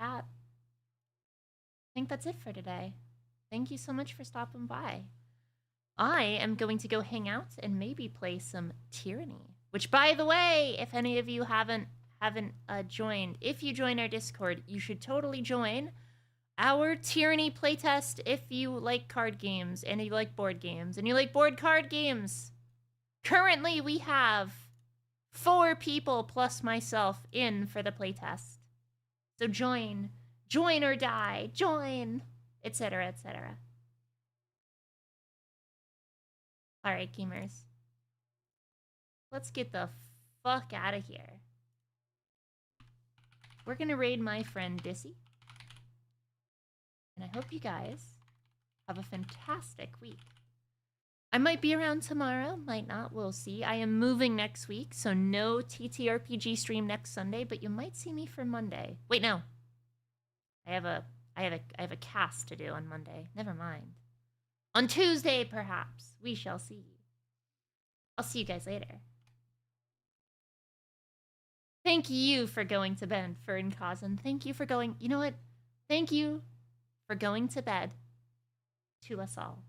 I think that's it for today. Thank you so much for stopping by. I am going to go hang out and maybe play some Tyranny. Which, by the way, if any of you haven't joined, if you join our Discord, you should totally join our Tyranny playtest if you like card games and you like board games and you like board card games. Currently, we have 4 people plus myself in for the playtest. So join or die, join, etc., etc. All right, gamers. Let's get the fuck out of here. We're gonna raid my friend Dissy. And I hope you guys have a fantastic week. I might be around tomorrow, might not, we'll see. I am moving next week, so no TTRPG stream next Sunday, but you might see me for Monday. Wait, no. I have a cast to do on Monday. Never mind. On Tuesday, perhaps. We shall see. I'll see you guys later. Thank you for going to bed, Fern Cousin. Thank you for going... You know what? Thank you for going to bed to us all.